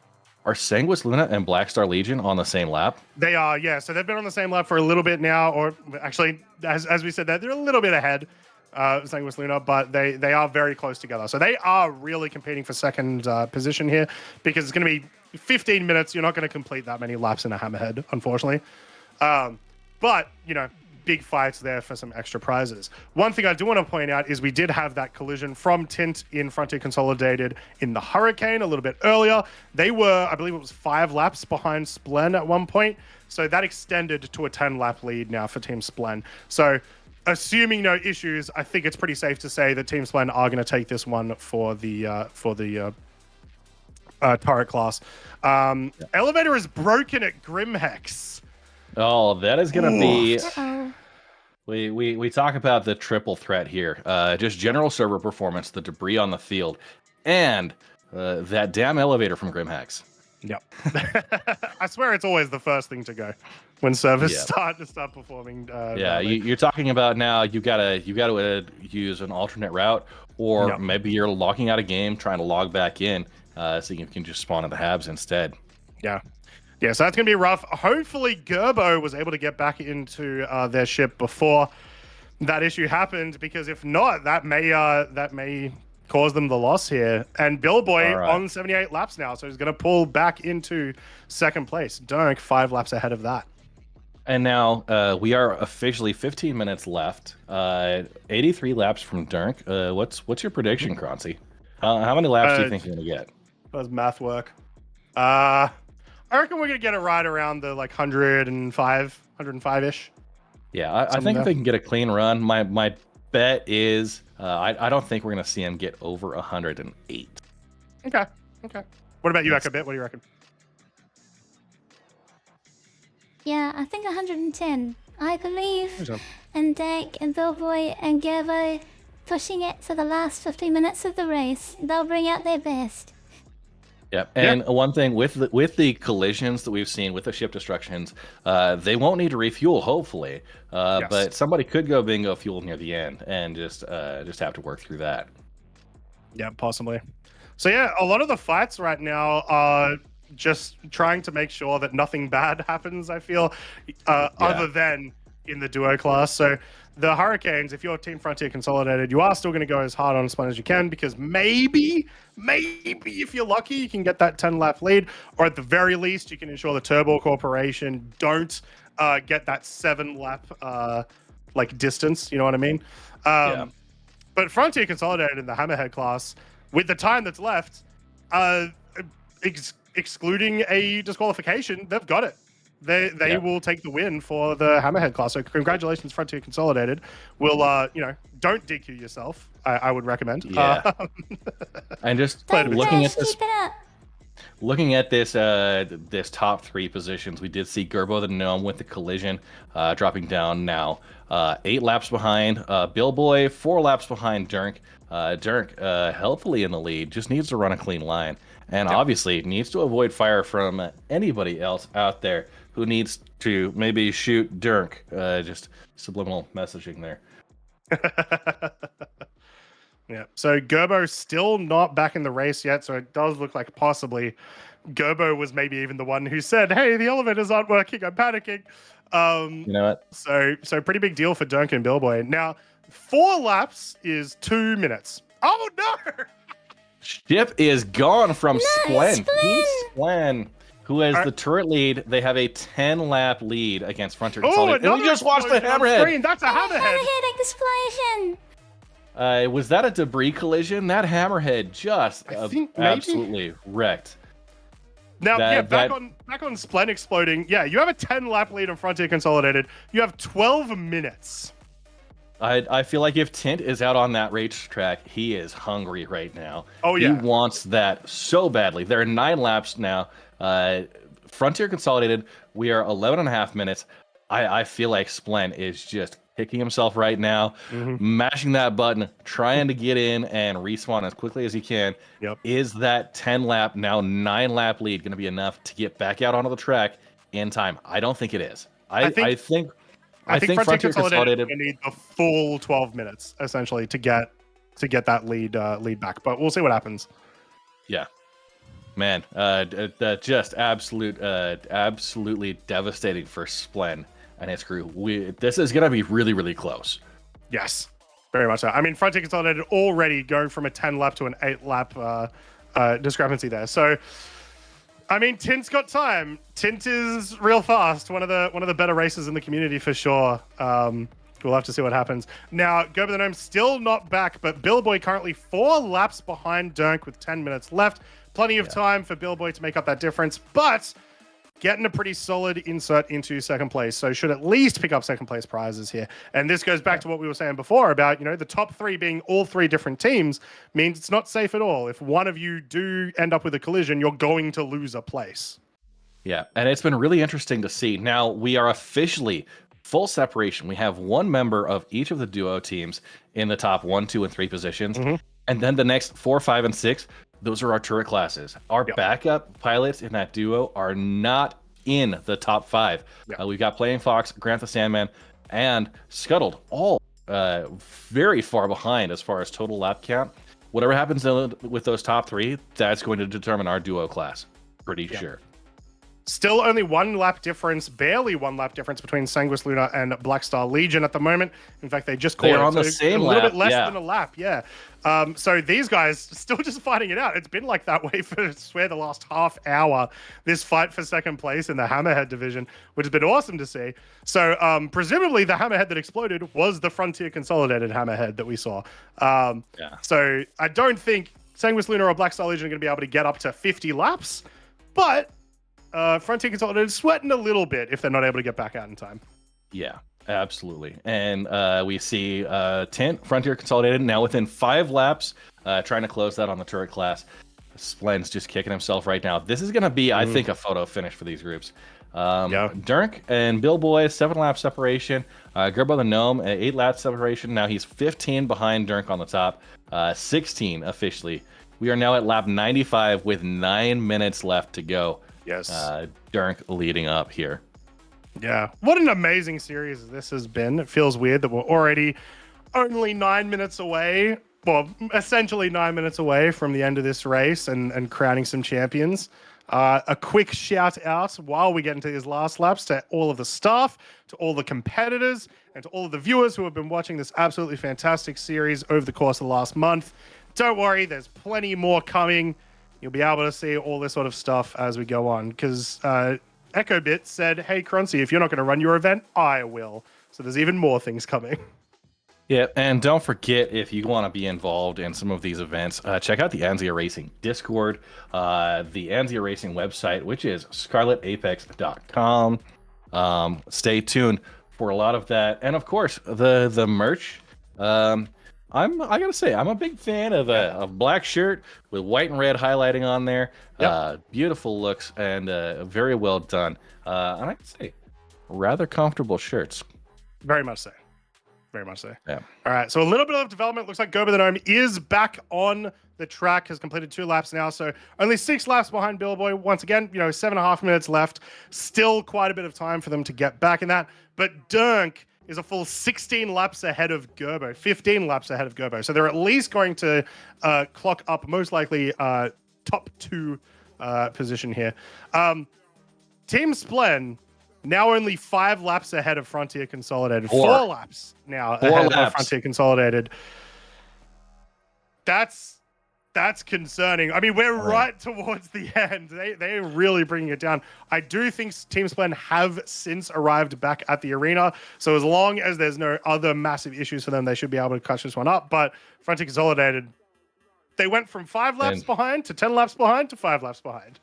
are Sanguis Luna and Black Star Legion on the same lap? They are, yeah. So they've been on the same lap for a little bit now, or actually, as we said, they're a little bit ahead, Sanguis Luna, but they are very close together. So they are really competing for second position here, because it's going to be 15 minutes. You're not going to complete that many laps in a Hammerhead, unfortunately. But, big fights there for some extra prizes. One thing I do want to point out is we did have that collision from Tint in Frontier Consolidated in the Hurricane a little bit earlier. They were, I believe it was 5 laps behind Splen at one point. So that extended to a 10-lap lead now for Team Splen. So assuming no issues, I think it's pretty safe to say that Team Splen are going to take this one for the turret class. Elevator is broken at Grimhex. Oh, that is going to be... We talk about the triple threat here. Just general server performance, the debris on the field, and that damn elevator from Grimhex. Yep. I swear it's always the first thing to go when servers start performing. You're talking about now you gotta use an alternate route, or maybe you're logging out a game, trying to log back in, so you can just spawn in the Habs instead. Yeah. Yeah, so that's going to be rough. Hopefully, Gerbo was able to get back into their ship before that issue happened, because if not, that may cause them the loss here. And Billboy on 78 laps now, so he's going to pull back into second place. Durnk 5 laps ahead of that. And now we are officially 15 minutes left. 83 laps from Durnk. What's your prediction, Croncy? How many laps do you think you're going to get? Does math work? I reckon we're going to get it right around the 105-ish. Yeah, I think if they can get a clean run, my bet is I don't think we're going to see him get over 108. Okay. What about you, Ekabit? What do you reckon? Yeah, I think 110. I believe in Durnk and Billboy and Gerbo pushing it to the last 50 minutes of the race. They'll bring out their best. Yeah, and one thing with the collisions that we've seen with the ship destructions, they won't need to refuel, hopefully. But somebody could go bingo fuel near the end and just have to work through that. Yeah, possibly. So yeah, a lot of the fights right now are just trying to make sure that nothing bad happens, I feel, other than in the duo class. So the Hurricanes, if you're Team Frontier Consolidated, you are still going to go as hard on Splen as you can, because maybe if you're lucky, you can get that 10-lap lead, or at the very least, you can ensure the Turbo Corporation don't get that 7-lap distance. You know what I mean? But Frontier Consolidated in the Hammerhead class, with the time that's left, excluding a disqualification, they've got it. They will take the win for the Hammerhead class. So congratulations, Frontier Consolidated. We'll, don't DQ yourself. I would recommend. Yeah. And just Looking at this this top 3 positions, we did see Gerbo the Gnome with the collision dropping down now. 8 laps behind Billboy, 4 laps behind Durnk. Durnk healthily in the lead, just needs to run a clean line. And obviously needs to avoid fire from anybody else out there who needs to maybe shoot Durnk. Just subliminal messaging there. Yeah, so Gerbo still not back in the race yet, so it does look like possibly Gerbo was maybe even the one who said, "Hey, the elevators aren't working. I'm panicking." You know what? So pretty big deal for Dunk and Billboy. Now, 4 laps is 2 minutes. Oh no! Ship is gone from Splen. Splen! Splen, who has the turret lead. They have a 10-lap lead against Frontier Oh, Consolidated. And we just watched the explosion on Hammerhead. screen. That's a Hammerhead. Hammerhead explosion! Was that a debris collision? That Hammerhead just I think maybe. absolutely wrecked. Now, That- back on Splen exploding. Yeah, you have a 10-lap lead on Frontier Consolidated. You have 12 minutes. I feel like if Tint is out on that racetrack, he is hungry right now. Oh, yeah. He wants that so badly. There are 9 laps now. Frontier Consolidated, we are 11 and a half minutes. I feel like Splen is just kicking himself right now, mashing that button, trying to get in and respawn as quickly as he can. Yep. Is that 10-lap, now 9-lap lead going to be enough to get back out onto the track in time? I don't think it is. I think Frontier Consolidated need the full 12 minutes essentially to get that lead back, but we'll see what happens. Yeah, man, just absolutely devastating for Splen and his crew. This is gonna be really close. Yes, very much so. I mean, Frontier Consolidated already going from a 10-lap to an 8-lap discrepancy there. So, I mean, Tint's got time. Tint is real fast. One of the better racers in the community for sure. We'll have to see what happens. Now, Gerbo the Gnome still not back, but Billboy currently 4 laps behind Durnk with 10 minutes left. Plenty of time for Billboy to make up that difference, but getting a pretty solid insert into second place. So should at least pick up second place prizes here. And this goes back to what we were saying before about, the top 3 being all 3 different teams means it's not safe at all. If one of you do end up with a collision, you're going to lose a place. Yeah, and it's been really interesting to see. Now we are officially full separation. We have 1 member of each of the duo teams in the top 1, 2, and 3 positions. And then the next 4, 5, and 6, those are our turret classes. Our backup pilots in that duo are not in the top 5. We've got Playing Fox, Grant the Sandman, and Scuttled, all very far behind as far as total lap count. Whatever happens with those top 3, that's going to determine our duo class. Pretty sure. Still only 1 lap difference, barely 1 lap difference between Sanguis Luna and Black Star Legion at the moment. In fact, they just caught on the same a little lap, bit less than a lap, so these guys still just fighting it out. It's been like that way for, I swear, the last half hour, this fight for second place in the Hammerhead division, which has been awesome to see. So presumably the Hammerhead that exploded was the Frontier Consolidated Hammerhead that we saw. So I don't think Sanguis Luna or Black Star Legion are going to be able to get up to 50 laps, but Frontier Consolidated sweating a little bit if they're not able to get back out in time. Yeah, absolutely. And we see Tint, Frontier Consolidated, now within 5 laps, trying to close that on the turret class. Splen's just kicking himself right now. This is going to be, I think, a photo finish for these groups. Durnk and Billboy, 7-lap separation. Gerbo the Gnome, 8-lap separation. Now he's 15 behind Durnk on the top, 16 officially. We are now at lap 95 with 9 minutes left to go. Yes. Durnk leading up here. Yeah. What an amazing series this has been. It feels weird that we're already only 9 minutes away, well, essentially 9 minutes away from the end of this race and crowning some champions. A quick shout out while we get into these last laps to all of the staff, to all the competitors, and to all of the viewers who have been watching this absolutely fantastic series over the course of the last month. Don't worry, there's plenty more coming. You'll be able to see all this sort of stuff as we go on, because EchoBit said, hey, Crunchy, if you're not going to run your event, I will. So there's even more things coming. Yeah, and don't forget, if you want to be involved in some of these events, check out the Anzia Racing Discord, the Anzia Racing website, which is scarletapex.com. Stay tuned for a lot of that. And of course, the merch. I gotta say, I'm a big fan of a black shirt with white and red highlighting on there. Beautiful looks and very well done. And I can say, rather comfortable shirts. Very much so. Very much so. Yeah. All right. So a little bit of development. Looks like Gober the Gnome is back on the track, has completed 2 laps now. So only 6 laps behind Billboy. Once again, 7.5 minutes left. Still quite a bit of time for them to get back in that. But Durnk is a full 16 laps ahead of Gerbo, 15 laps ahead of Gerbo. So they're at least going to clock up most likely top 2 position here. Team Splen now only 5 laps ahead of Frontier Consolidated. 4 laps now ahead of Frontier Consolidated. That's concerning. I mean, we're right towards the end. They're really bringing it down. I do think Team Splen have since arrived back at the arena. So as long as there's no other massive issues for them, they should be able to catch this one up. But Frontier Consolidated, they went from 5 laps behind to 10 laps behind to 5 laps behind.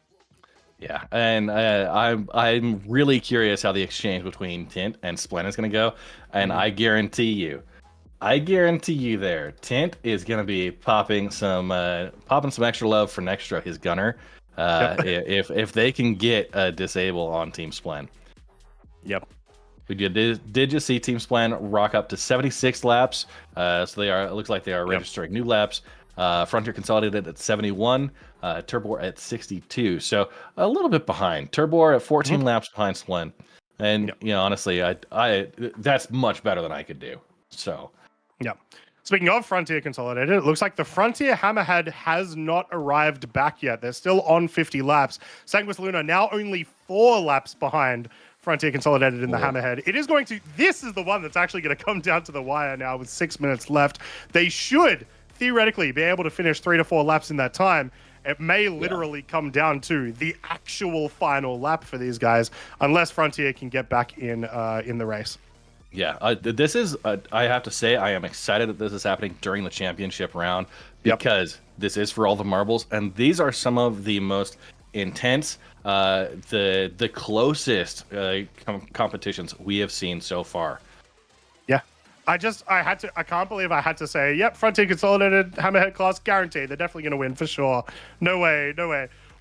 Yeah, and I'm really curious how the exchange between Tint and Splen is going to go, and I guarantee you there, Tint is going to be popping some extra love for Nextra, his gunner, if they can get a disable on Team Splen. Yep. Did you see Team Splen rock up to 76 laps? So it looks like they are registering new laps. Frontier Consolidated at 71, Turbor at 62. So a little bit behind. Turbor at 14 laps behind Splen. And honestly, I that's much better than I could do. So Speaking of Frontier Consolidated, it looks like the Frontier Hammerhead has not arrived back yet. They're still on 50 laps. Sanguis Luna now only 4 laps behind Frontier Consolidated in the Hammerhead. This is the one that's actually going to come down to the wire now with 6 minutes left. They should theoretically be able to finish 3 to 4 laps in that time. It may literally come down to the actual final lap for these guys, unless Frontier can get back in the race. Yeah, this is, I have to say, I am excited that this is happening during the championship round because this is for all the marbles. And these are some of the most intense, the closest competitions we have seen so far. Yeah. I can't believe I had to say, yep, Frontier Consolidated, Hammerhead class, guaranteed. They're definitely going to win for sure. No way.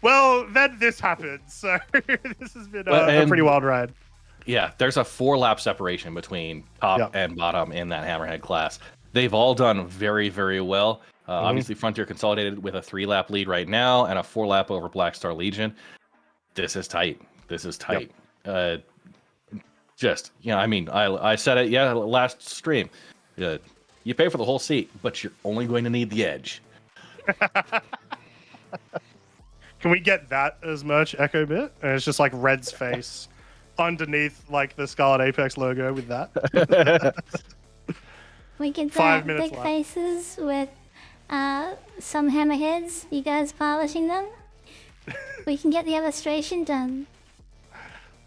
Well, then this happened. So this has been a pretty wild ride. Yeah, there's a 4-lap separation between top and bottom in that Hammerhead class. They've all done very, very well. Obviously, Frontier Consolidated with a 3-lap lead right now and a 4-lap over Black Star Legion. This is tight. Yep. I said it, last stream. You pay for the whole seat, but you're only going to need the edge. Can we get that as merch, Echo Bit? And it's just like Red's face underneath like the Scarlet Apex logo with that. We can 5 do minutes big left. faces with some hammerheads. You guys polishing them. We can get the illustration done.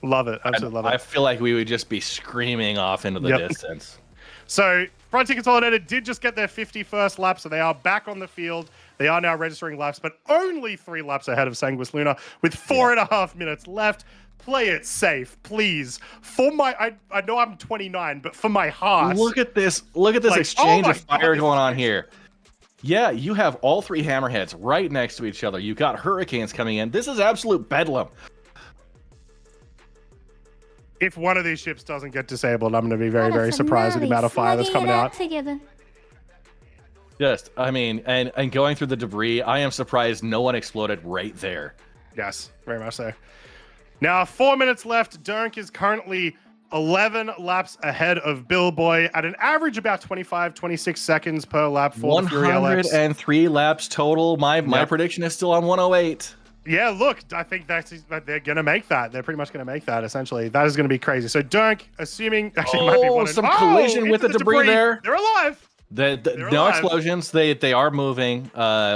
Love it. Absolutely love it. I feel like we would just be screaming off into the distance. So Frontier Consolidated did just get their 51st lap, so they are back on the field. They are now registering laps, but only 3 laps ahead of Sanguis Luna with 4.5 minutes left. Play it safe, please. I know I'm 29, but for my heart. Look at this exchange of fire going on here. Yeah, you have all 3 hammerheads right next to each other. You've got hurricanes coming in. This is absolute bedlam. If one of these ships doesn't get disabled, I'm going to be very, very surprised with the amount of fire that's coming out. Together. And going through the debris, I am surprised no one exploded right there. Yes, very much so. Now, 4 minutes left. Durnk is currently 11 laps ahead of Billboy at an average about 25, 26 seconds per lap for the Fury LX. 103 laps total. My prediction is still on 108. Yeah, look, I think they're going to make that. They're pretty much going to make that, essentially. That is going to be crazy. So Durnk, assuming... Actually, might be some collision with the debris there. They're alive. No alive. Explosions. They are moving.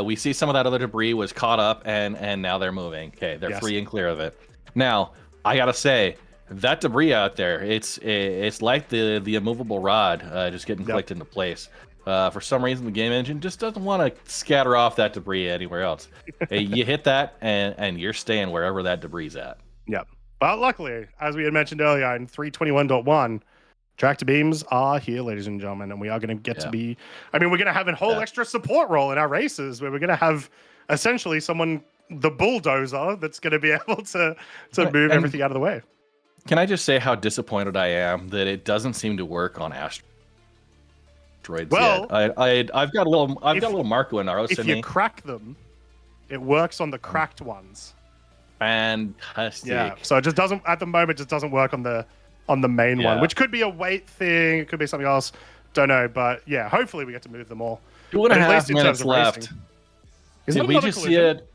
We see some of that other debris was caught up, and now they're moving. Okay, they're free and clear of it. Now, I got to say, that debris out there, it's like the immovable rod just getting clicked into place. For some reason, the game engine just doesn't want to scatter off that debris anywhere else. You hit that, and you're staying wherever that debris is at. Yep. But luckily, as we had mentioned earlier in 321.1, Tractor beams are here, ladies and gentlemen, and we are going to get to be. I mean, we're going to have a whole Yeah. extra support role in our races where we're going to have essentially someone, the bulldozer, that's going to be able to move everything out of the way. Can I just say how disappointed I am that it doesn't seem to work on asteroids Well, yet? I've got a little Marco and Naros If in you me. crack them, it works on the cracked ones. Fantastic. Yeah. So it just doesn't at the moment. Just doesn't work on the main one, which could be a weight thing. It could be something else. Don't know, but yeah. Hopefully we get to move them all. 2.5 minutes left. Racing. Did we just see it?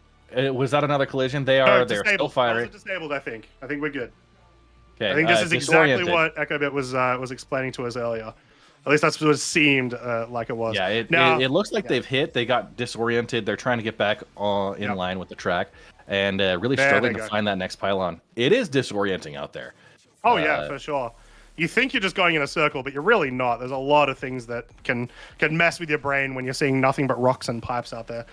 Was that another collision? They're still firing. Disabled. I think we're good. Okay. I think this is exactly what EchoBit was explaining to us earlier. At least that's what it seemed like it was. Yeah, it looks like they've hit. They got disoriented. They're trying to get back in line with the track, and really struggling to find that next pylon. It is disorienting out there. Oh yeah, for sure. You think you're just going in a circle, but you're really not. There's a lot of things that can mess with your brain when you're seeing nothing but rocks and pipes out there.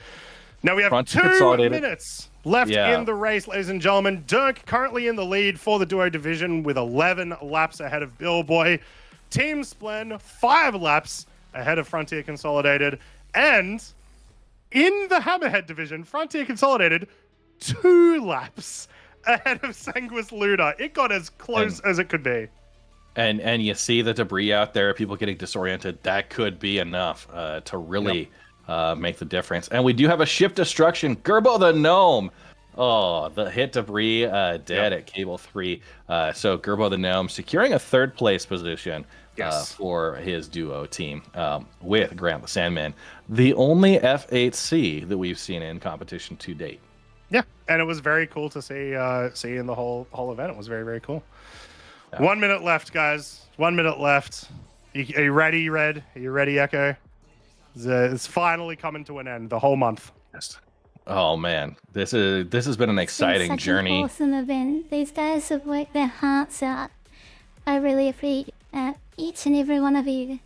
Now we have 2 minutes left in the race, ladies and gentlemen. Durnk currently in the lead for the duo division with 11 laps ahead of Billboy. Team Splen 5 laps ahead of Frontier Consolidated. And in the Hammerhead division, Frontier Consolidated 2 laps ahead of Sanguis Luna. It got as close as it could be. And you see the debris out there, people getting disoriented. That could be enough to really make the difference. And we do have a ship destruction. Gerbo the Gnome. Oh, the hit debris dead at Cable 3. So Gerbo the Gnome securing a 3rd place position for his duo team with Grant the Sandman. The only F8C that we've seen in competition to date. Yeah, and it was very cool to see in the whole event. It was very, very cool. 1 minute left, guys. 1 minute left. Are you ready, Red? Are you ready, Echo? It's finally coming to an end. The whole month. Yes. Oh man, this has been an exciting journey. An awesome event. These guys have worked their hearts out. I really appreciate each and every one of you.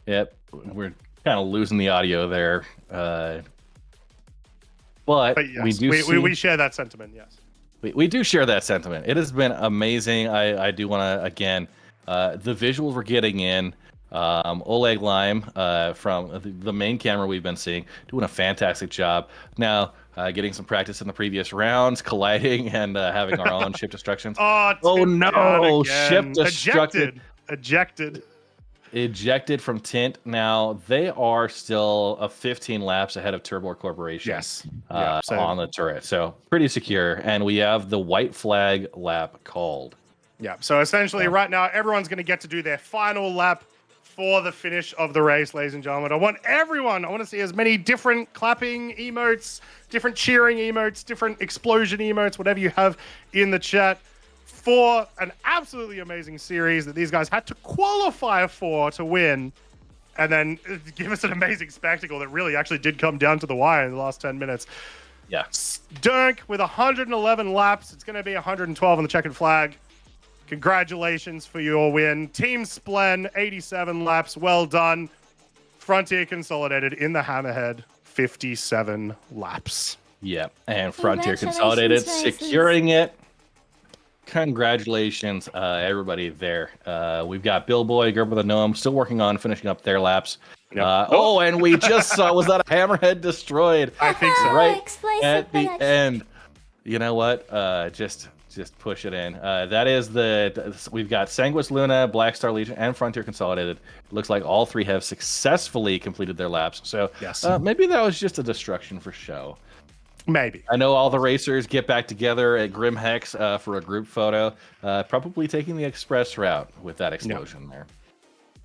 Yep, we're kind of losing the audio there, but yes, we share that sentiment. Yes. We do share that sentiment. It has been amazing. I do want to, again, the visuals we're getting in, Oleg Lime from the main camera we've been seeing, doing a fantastic job. Now, getting some practice in the previous rounds, colliding and having our own ship destructions. Oh no, ship destructed. Ejected from Tint. Now, they are still 15 laps ahead of Turbor Corporation. Yes. On the turret. So pretty secure. And we have the white flag lap called. Yeah. So essentially right now, everyone's going to get to do their final lap for the finish of the race, ladies and gentlemen. I want to see as many different clapping emotes, different cheering emotes, different explosion emotes, whatever you have in the chat, for an absolutely amazing series that these guys had to qualify for to win, and then give us an amazing spectacle that really actually did come down to the wire in the last 10 minutes. Yeah. Durnk with 111 laps. It's going to be 112 on the checkered flag. Congratulations for your win. Team Splen, 87 laps. Well done. Frontier Consolidated in the Hammerhead, 57 laps. Yep. And Frontier Consolidated securing it. Congratulations, everybody there. We've got Billboy, Gerber the Gnome, still working on finishing up their laps. Yep. And we just saw, was that a Hammerhead destroyed? I think so. Right at the end. You know what? Just push it in. That is we've got Sanguis Luna, Black Star Legion, and Frontier Consolidated. It looks like all 3 have successfully completed their laps. So maybe that was just a destruction for show. Maybe. I know all the racers get back together at Grim Hex for a group photo, probably taking the express route with that explosion there.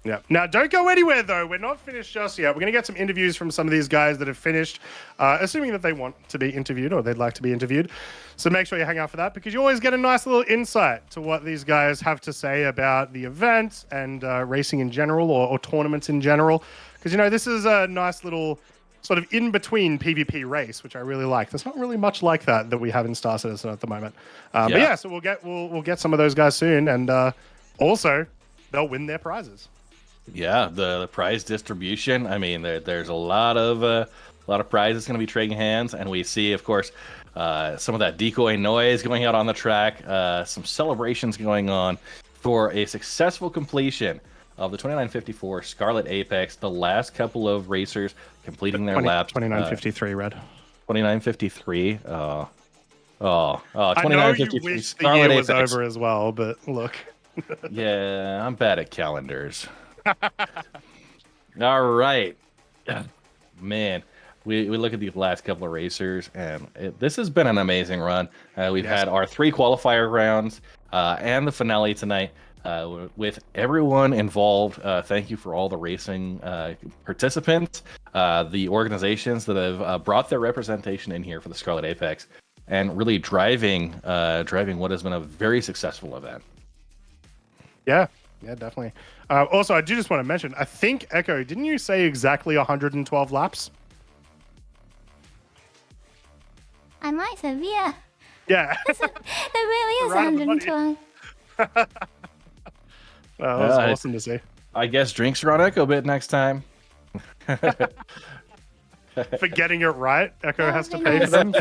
Yeah. Now, don't go anywhere, though. We're not finished just yet. We're going to get some interviews from some of these guys that have finished, assuming that they want to be interviewed or they'd like to be interviewed. So make sure you hang out for that, because you always get a nice little insight to what these guys have to say about the event and racing in general, or tournaments in general. Because, this is a nice little sort of in-between PvP race, which I really like. There's not really much like that we have in Star Citizen at the moment. But yeah, so we'll get some of those guys soon, and also they'll win their prizes. Yeah, the prize distribution. I mean, there's a lot of A lot of prizes going to be trading hands, and we see, of course, some of that decoy noise going out on the track, some celebrations going on for a successful completion of the 2954 Scarlet Apex. The last couple of racers completing their laps. 2953, Red. 2953. Oh, I know you 2953 wish the Scarlet year was Apex. over as well, but look. Yeah, I'm bad at calendars. All right. Man, we look at these last couple of racers, and this has been an amazing run. We've had our 3 qualifier rounds and the finale tonight with everyone involved. Thank you for all the racing participants, the organizations that have brought their representation in here for the Scarlet Apex, and really driving what has been a very successful event. Yeah, definitely. Also, I do just want to mention, I think, Echo, didn't you say exactly 112 laps? I might have, yeah. Yeah. There really is Around the money. 112. Well, that was awesome to see. I guess drinks are on Echo Bit next time. For getting it right, Echo has to pay nice. for them?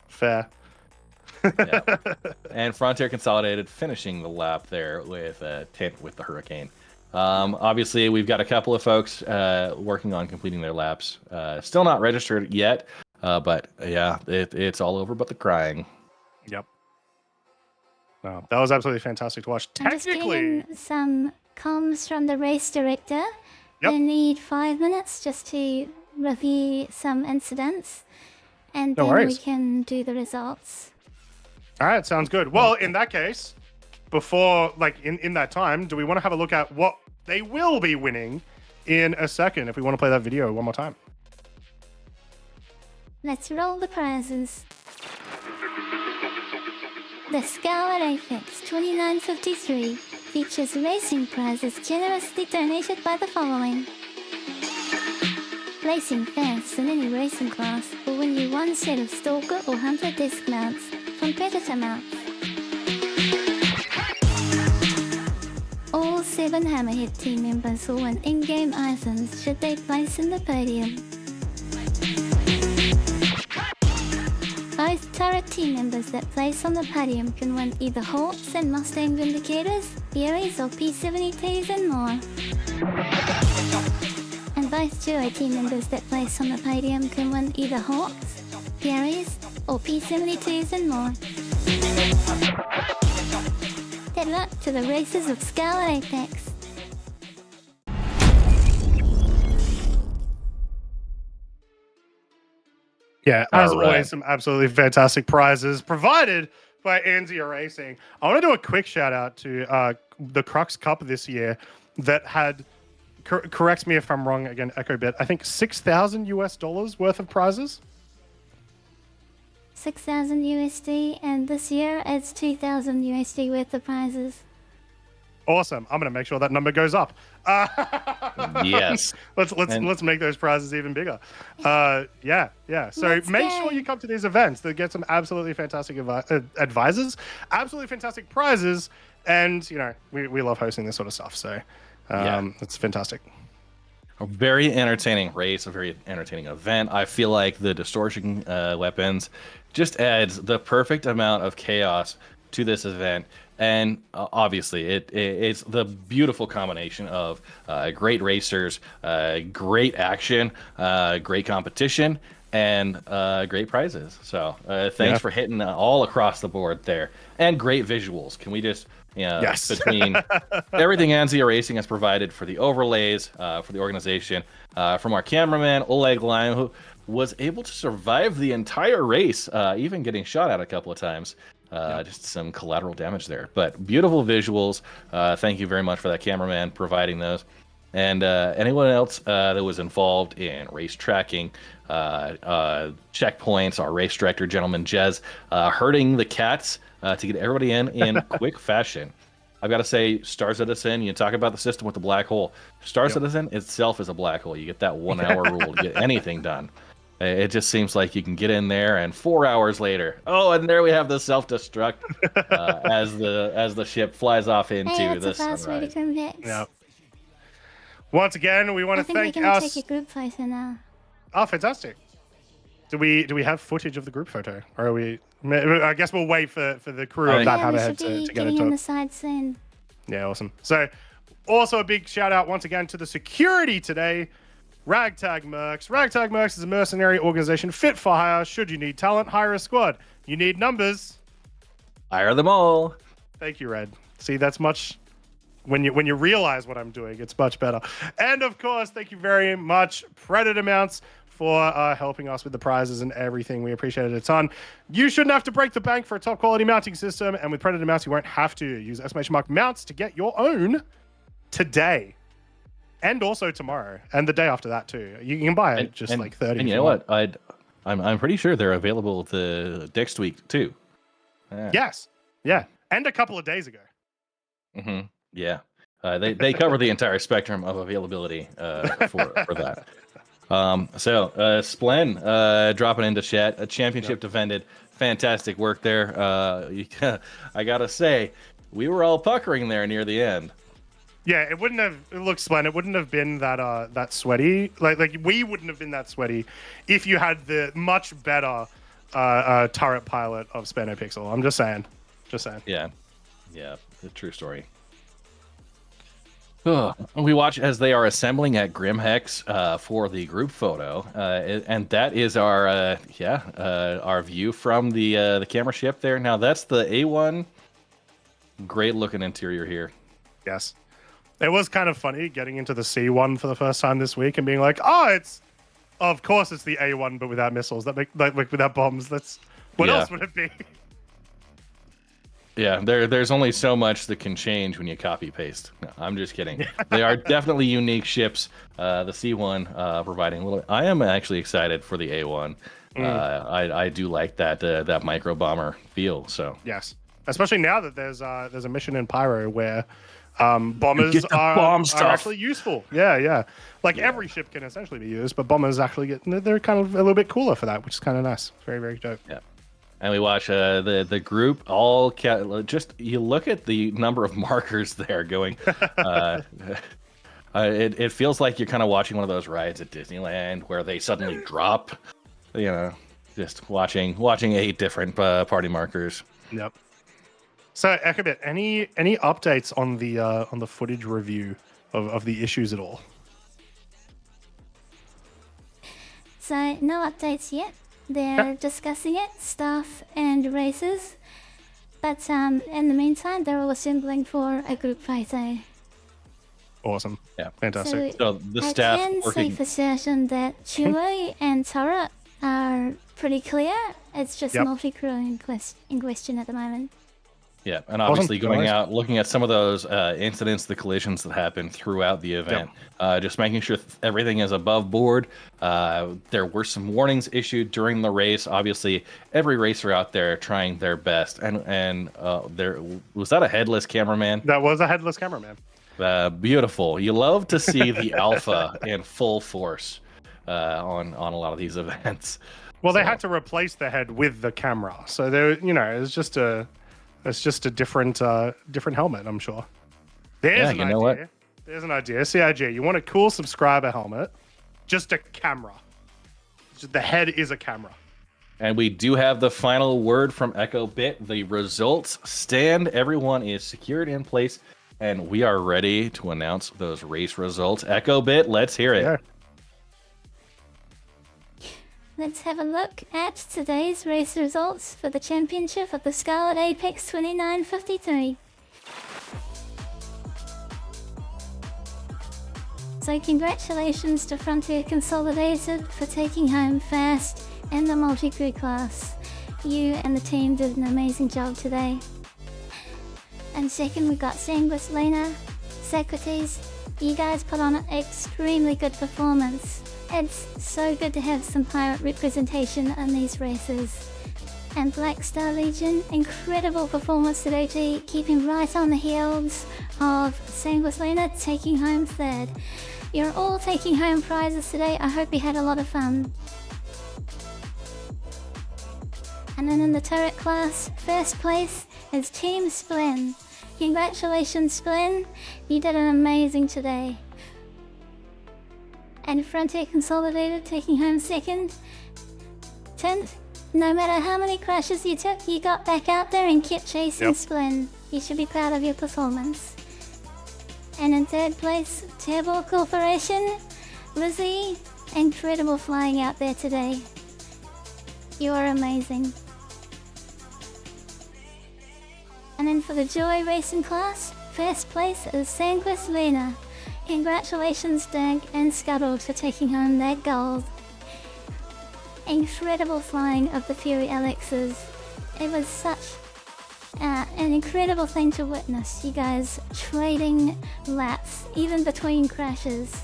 Fair. Yeah. And Frontier Consolidated finishing the lap there with the Hurricane. Obviously, we've got a couple of folks working on completing their laps. Still not registered yet, but yeah, it's all over but the crying. Yep. No, that was absolutely fantastic to watch. I'm just Technically, getting some comms from the race director. Yep. They need 5 minutes just to review some incidents, and No then we worries. can do the results. all right, sounds good. Well, in that case, before, in that time, do we want to have a look at what they will be winning in a second if we want to play that video one more time? Let's roll the prizes. The Scarlet Apex 2953 features racing prizes generously donated by the following. Racing fans in any racing class will win you 1 set of Stalker or Hunter disc mounts from Predator mounts. All 7 Hammerhead team members will win in-game items should they place in the podium. Both turret team members that place on the podium can win either Hawks and Mustang Vindicators, Furies or P-72s and more. And both duo team members that place on the podium can win either Hawks, Furies or P-72s and more. Good luck to the racers of Scarlet Apex. Yeah, as All right. always, some absolutely fantastic prizes provided by Anzia Racing. I want to do a quick shout out to the Crux Cup this year that had, correct me if I'm wrong again, Echo Bit, I think $6,000 worth of prizes. 6,000 USD, and this year it's 2,000 USD worth of prizes. Awesome. I'm going to make sure that number goes up. Yes. Let's make those prizes even bigger. Yeah. So Let's make go. sure you come to these events. They get some absolutely fantastic advisors, absolutely fantastic prizes, and we love hosting this sort of stuff. So it's fantastic. A very entertaining race, a very entertaining event. I feel like the distortion weapons just adds the perfect amount of chaos to this event. And obviously, it's the beautiful combination of great racers, great action, great competition, and great prizes. So thanks for hitting all across the board there. And great visuals. Can we just, Yes. between everything Anzia Racing has provided for the overlays, for the organization, from our cameraman, Oleg Lime, who was able to survive the entire race, even getting shot at a couple of times. Just some collateral damage there, but beautiful visuals. Thank you very much for that cameraman providing those. And anyone else that was involved in race tracking, checkpoints, our race director, gentleman Jez, herding the cats to get everybody in quick fashion. I've got to say, Star Citizen, you talk about the system with the black hole. Star Citizen itself is a black hole. You get that 1 hour rule to get anything done. It just seems like you can get in there, and 4 hours later, and there we have the self-destruct as the ship flies off into Hey, that's the a fast way to sunrise. come back. Yeah. Once again, we want I to think we're thank gonna us. take a group photo now. Oh, fantastic. Do we have footage of the group photo, or are we? I guess we'll wait for the crew of that Yeah, we Hammerhead should be to get getting into in the it. side scene. Yeah, awesome. So, also a big shout out once again to the security today. Ragtag Mercs. Ragtag Mercs is a mercenary organization fit for hire. Should you need talent, hire a squad. You need numbers. Hire them all. Thank you, Red. See, that's much. When you realize what I'm doing, it's much better. And of course, thank you very much, Predator Mounts, for helping us with the prizes and everything. We appreciate it a ton. You shouldn't have to break the bank for a top quality mounting system, and with Predator Mounts, you won't have to. Use / mounts to get your own today, and also tomorrow, and the day after that too. You can buy it like 30. And you know what? I'm pretty sure they're available the next week too. Yes, yeah, and a couple of days ago. Mm-hmm. Yeah, they cover the entire spectrum of availability for that. So Splen dropping into chat, a championship defended, fantastic work there. I gotta say, we were all puckering there near the end. Yeah, it wouldn't have. Look, Splen, it wouldn't have been that sweaty. Like we wouldn't have been that sweaty if you had the much better turret pilot of SpanoPixel. I'm just saying. Yeah, the true story. We watch as they are assembling at Grimhex for the group photo, and that is our view from the camera ship there. Now that's the A1. Great looking interior here. Yes, it was kind of funny getting into the C1 for the first time this week and being like, oh, of course it's the A1 but without missiles. That without bombs. What else would it be? Yeah, there's only so much that can change when you copy paste. No, I'm just kidding. They are definitely unique ships. The C1 providing a little. I am actually excited for the A1. I do like that micro bomber feel. So yes, especially now that there's a mission in Pyro where bombers are actually useful. Yeah. Every ship can essentially be used, but bombers actually they're kind of a little bit cooler for that, which is kind of nice. Very, very dope. Yeah. And we watch the group all just you look at the number of markers there going. It feels like you're kind of watching one of those rides at Disneyland where they suddenly drop. Just watching 8 different party markers. Yep. So Ekabit, any updates on the footage review of the issues at all? So no updates yet. They're discussing it, staff and racers. But in the meantime, they're all assembling for a group photo. Awesome. Yeah. Fantastic. So the staff I can working. say for certain that Qiongqi and Turret are pretty clear. It's just multi-crew in question at the moment. Yeah, and obviously going out, looking at some of those incidents, the collisions that happened throughout the event, just making sure everything is above board. There were some warnings issued during the race. Obviously, every racer out there trying their best. And there was that a headless cameraman? That was a headless cameraman. Beautiful. You love to see the alpha in full force on a lot of these events. Well, they had to replace the head with the camera, so there, it's just a different helmet, I'm sure. There's an idea. What? There's an idea. CIG, you want a cool subscriber helmet, just a camera. The head is a camera. And we do have the final word from Echo Bit. The results stand. Everyone is secured in place, and we are ready to announce those race results. Echo Bit, let's hear it. Yeah. Let's have a look at today's race results for the championship of the Scarlet Apex 2953. So congratulations to Frontier Consolidated for taking home first in the multi-crew class. You and the team did an amazing job today. And second we got Sanguis Lena, Socrates. You guys put on an extremely good performance. It's so good to have some pirate representation in these races. And Black Star Legion, incredible performance today, Taotie, keeping right on the heels of Sanguis Lena taking home third. You're all taking home prizes today. I hope you had a lot of fun. And then in the turret class, first place is Team Splen. Congratulations, Splen. You did an amazing today. and Frontier Consolidated taking home second. Tint, no matter how many crashes you took, you got back out there and kept chasing Splen. You should be proud of your performance. And in third place, Turbo Corporation. Lizzie, incredible flying out there today. You are amazing. And then for the Joy Racing class, first place is Sanquist Lena. Congratulations Durnk and Scarlet for taking home that gold. Incredible flying of the Fury LXs. It was such an incredible thing to witness. You guys trading laps, even between crashes.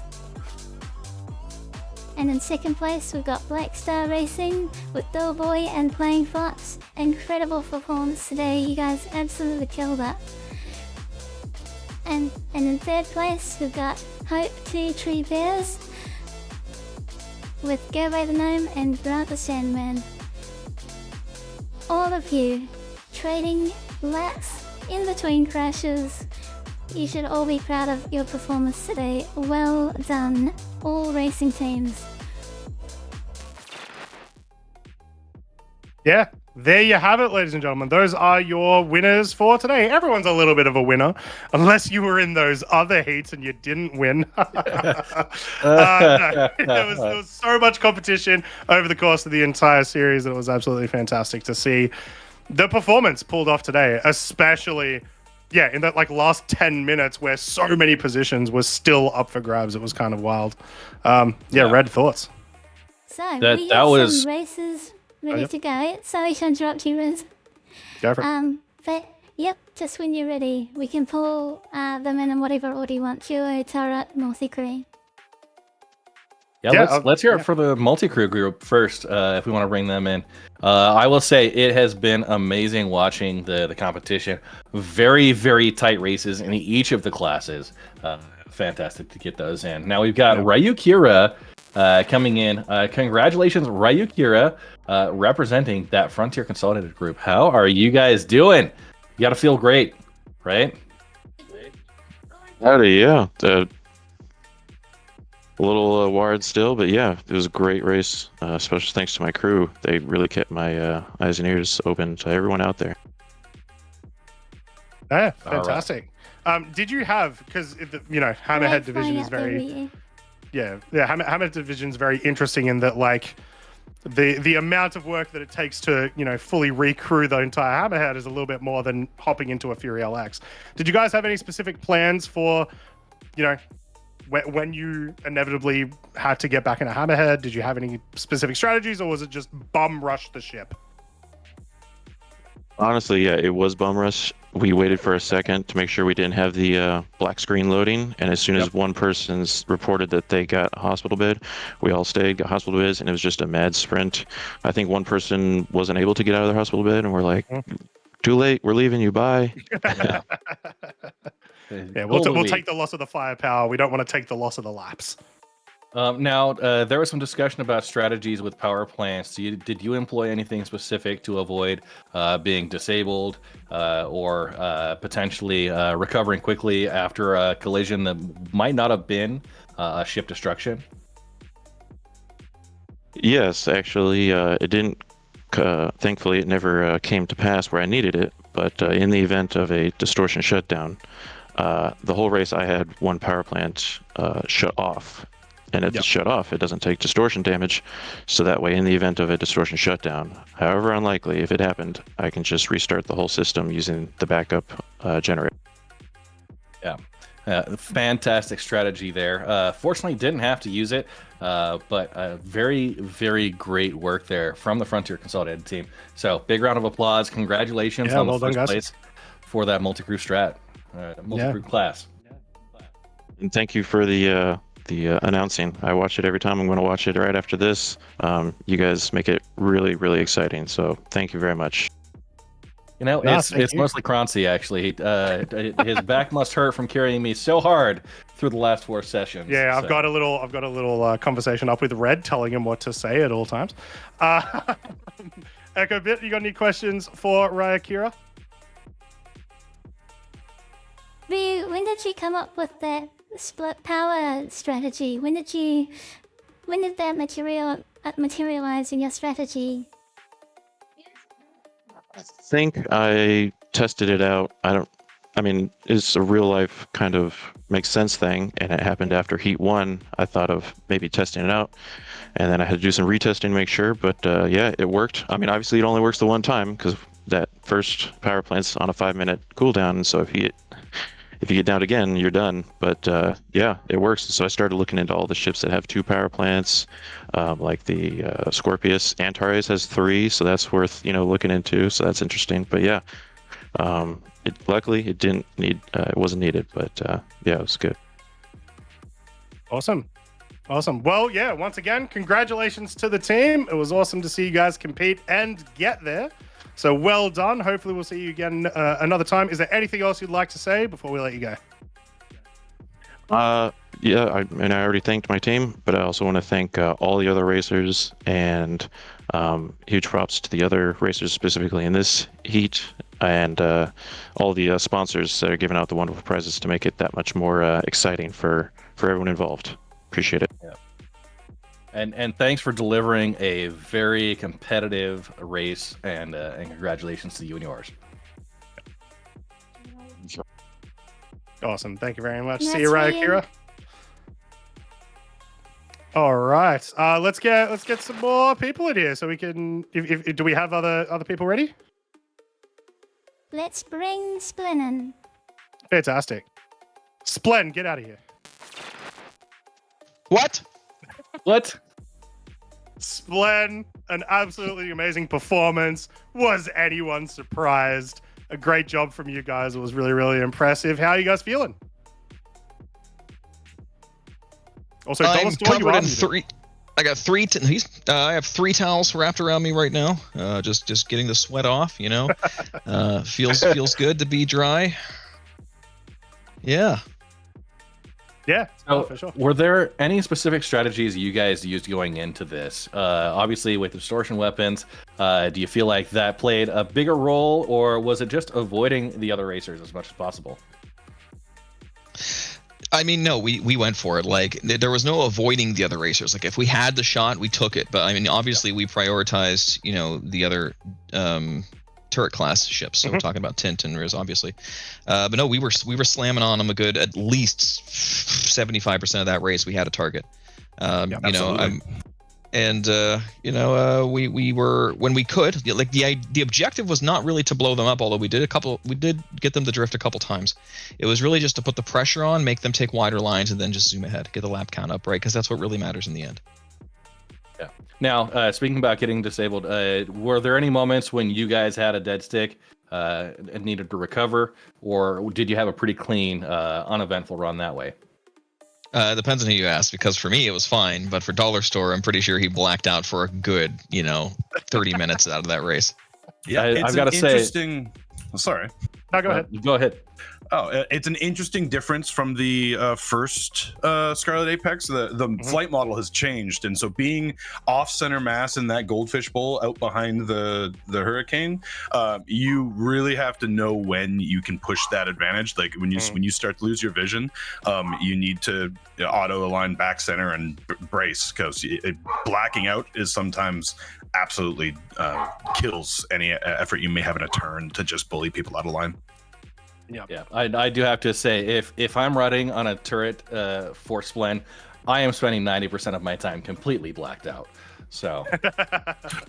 And in second place, we've got Black Star Racing with Doughboy and Playing Fox. Incredible performance today. You guys absolutely killed that. And in third place, we've got Hope Two Tree Bears with Go By The Gnome and Grant the Sandman. All of you trading laps in between crashes. You should all be proud of your performance today. Well done, all racing teams. Yeah, there you have it, ladies and gentlemen. Those are your winners for today. Everyone's a little bit of a winner, unless you were in those other heats and you didn't win. No, there was so much competition over the course of the entire series, and it was absolutely fantastic to see the performance pulled off today, especially in that last 10 minutes where so many positions were still up for grabs. It was kind of wild. Red, thoughts? So we have some races ready to go. Sorry to interrupt you, Riz. Go for it. But just when you're ready, we can pull them in whatever order you want. Duo, turret, multi-crew. Let's hear it for the multi-crew group first, if we want to bring them in. I will say it has been amazing watching the competition. Very, very tight races in each of the classes. Fantastic to get those in. Now we've got Ryukira coming in. Congratulations, Ryukira, representing that Frontier Consolidated group. How are you guys doing? You got to feel great, right? Howdy, yeah. A little wired still, but yeah, it was a great race. Especially thanks to my crew. They really kept my eyes and ears open to everyone out there. Yeah, fantastic. Right. Did you have, because Hammerhead division is very, Hammerhead division is very interesting in that the amount of work that it takes to fully recrew the entire Hammerhead is a little bit more than hopping into a Fury LX. Did you guys have any specific plans for when you inevitably had to get back into Hammerhead? Did you have any specific strategies, or was it just bum rush the ship? Honestly, yeah, it was bum rush. We waited for a second to make sure we didn't have the black screen loading, and as soon as one person's reported that they got a hospital bed, we all stayed, got hospital beds, and it was just a mad sprint. I think one person wasn't able to get out of their hospital bed, and we're like, too late, we're leaving you, bye. We'll take the loss of the firepower. We don't want to take the loss of the laps. Now, there was some discussion about strategies with power plants. Did you employ anything specific to avoid being disabled or potentially recovering quickly after a collision that might not have been a ship destruction? Yes, actually, it didn't. Thankfully, it never came to pass where I needed it. But in the event of a distortion shutdown, the whole race I had one power plant shut off. And if it's shut off, it doesn't take distortion damage. So that way, in the event of a distortion shutdown, however unlikely, if it happened, I can just restart the whole system using the backup generator. Yeah, fantastic strategy there. Fortunately, didn't have to use it, but very, very great work there from the Frontier Consolidated team. So big round of applause. Congratulations on the first place for that multi-crew strat, multi-crew class. And thank you for the announcing. I watch it every time. I'm going to watch it right after this. You guys make it really, really exciting. So thank you very much. It's mostly Croncy, actually. His back must hurt from carrying me so hard through the last 4 sessions. Yeah, I've got a little conversation up with Red, telling him what to say at all times. Echo Bit, you got any questions for Ryukira? When did you come up with that split power strategy? When did that materialize in your strategy? I think I tested it out. I mean, it's a real life kind of makes sense thing, and it happened after Heat 1. I thought of maybe testing it out, and then I had to do some retesting to make sure, but yeah, it worked. I mean, obviously it only works the one time, because that first power plant's on a 5-minute cooldown, and so if you get down again, you're done. But yeah, it works. So I started looking into all the ships that have 2 power plants, like the Scorpius. Antares has 3, so that's worth looking into. So that's interesting. But yeah, luckily it didn't need it wasn't needed. But yeah, it was good. Awesome. Well, yeah. Once again, congratulations to the team. It was awesome to see you guys compete and get there. So well done. Hopefully we'll see you again another time. Is there anything else you'd like to say before we let you go? Yeah, I already thanked my team, but I also want to thank all the other racers, and huge props to the other racers specifically in this heat, and all the sponsors that are giving out the wonderful prizes to make it that much more exciting for everyone involved. Appreciate it. Yeah. And thanks for delivering a very competitive race, and congratulations to you and yours. Awesome. Thank you very much. That's See you, Ryukira. All right. Let's get some more people in here so we can. Do we have other people ready? Let's bring Splen in. Fantastic. Splen, get out of here. What? What? Splen, an absolutely amazing performance. Was anyone surprised? A great job from you guys. It was really, really impressive. How are you guys feeling? Also, I'm covered in 3. I got 3. I have 3 towels wrapped around me right now. Just getting the sweat off. Feels good to be dry. Yeah. Yeah, So, for sure. were there any specific strategies you guys used going into this? Obviously, with distortion weapons, do you feel like that played a bigger role, or was it just avoiding the other racers as much as possible? I mean, no, we went for it. Like, there was no avoiding the other racers. Like, if we had the shot, we took it. But I mean, obviously, we prioritized, the other turret class ships. So we're talking about Tint and Riz, obviously. But no, we were slamming on them a good at least 75% of that race. We had a target. We were, when we could, like, the objective was not really to blow them up, although we did get them to drift a couple times. It was really just to put the pressure on, make them take wider lines, and then just zoom ahead, get the lap count up, right? Because that's what really matters in the end. Yeah. Now, speaking about getting disabled, were there any moments when you guys had a dead stick and needed to recover, or did you have a pretty clean, uneventful run that way? Depends on who you ask, because for me it was fine, but for Dollar Store, I'm pretty sure he blacked out for a good, 30 minutes out of that race. Yeah, I've got to say, interesting. Sorry. No, go ahead. Go ahead. Oh, it's an interesting difference from the first Scarlet Apex. The flight model has changed, and so being off center mass in that goldfish bowl out behind the hurricane, you really have to know when you can push that advantage. Like when you start to lose your vision, you need to auto align back center and brace, because blacking out is sometimes absolutely kills any effort you may have in a turn to just bully people out of line. Yeah, I do have to say, if I'm running on a turret for Splen, I am spending 90% of my time completely blacked out. So.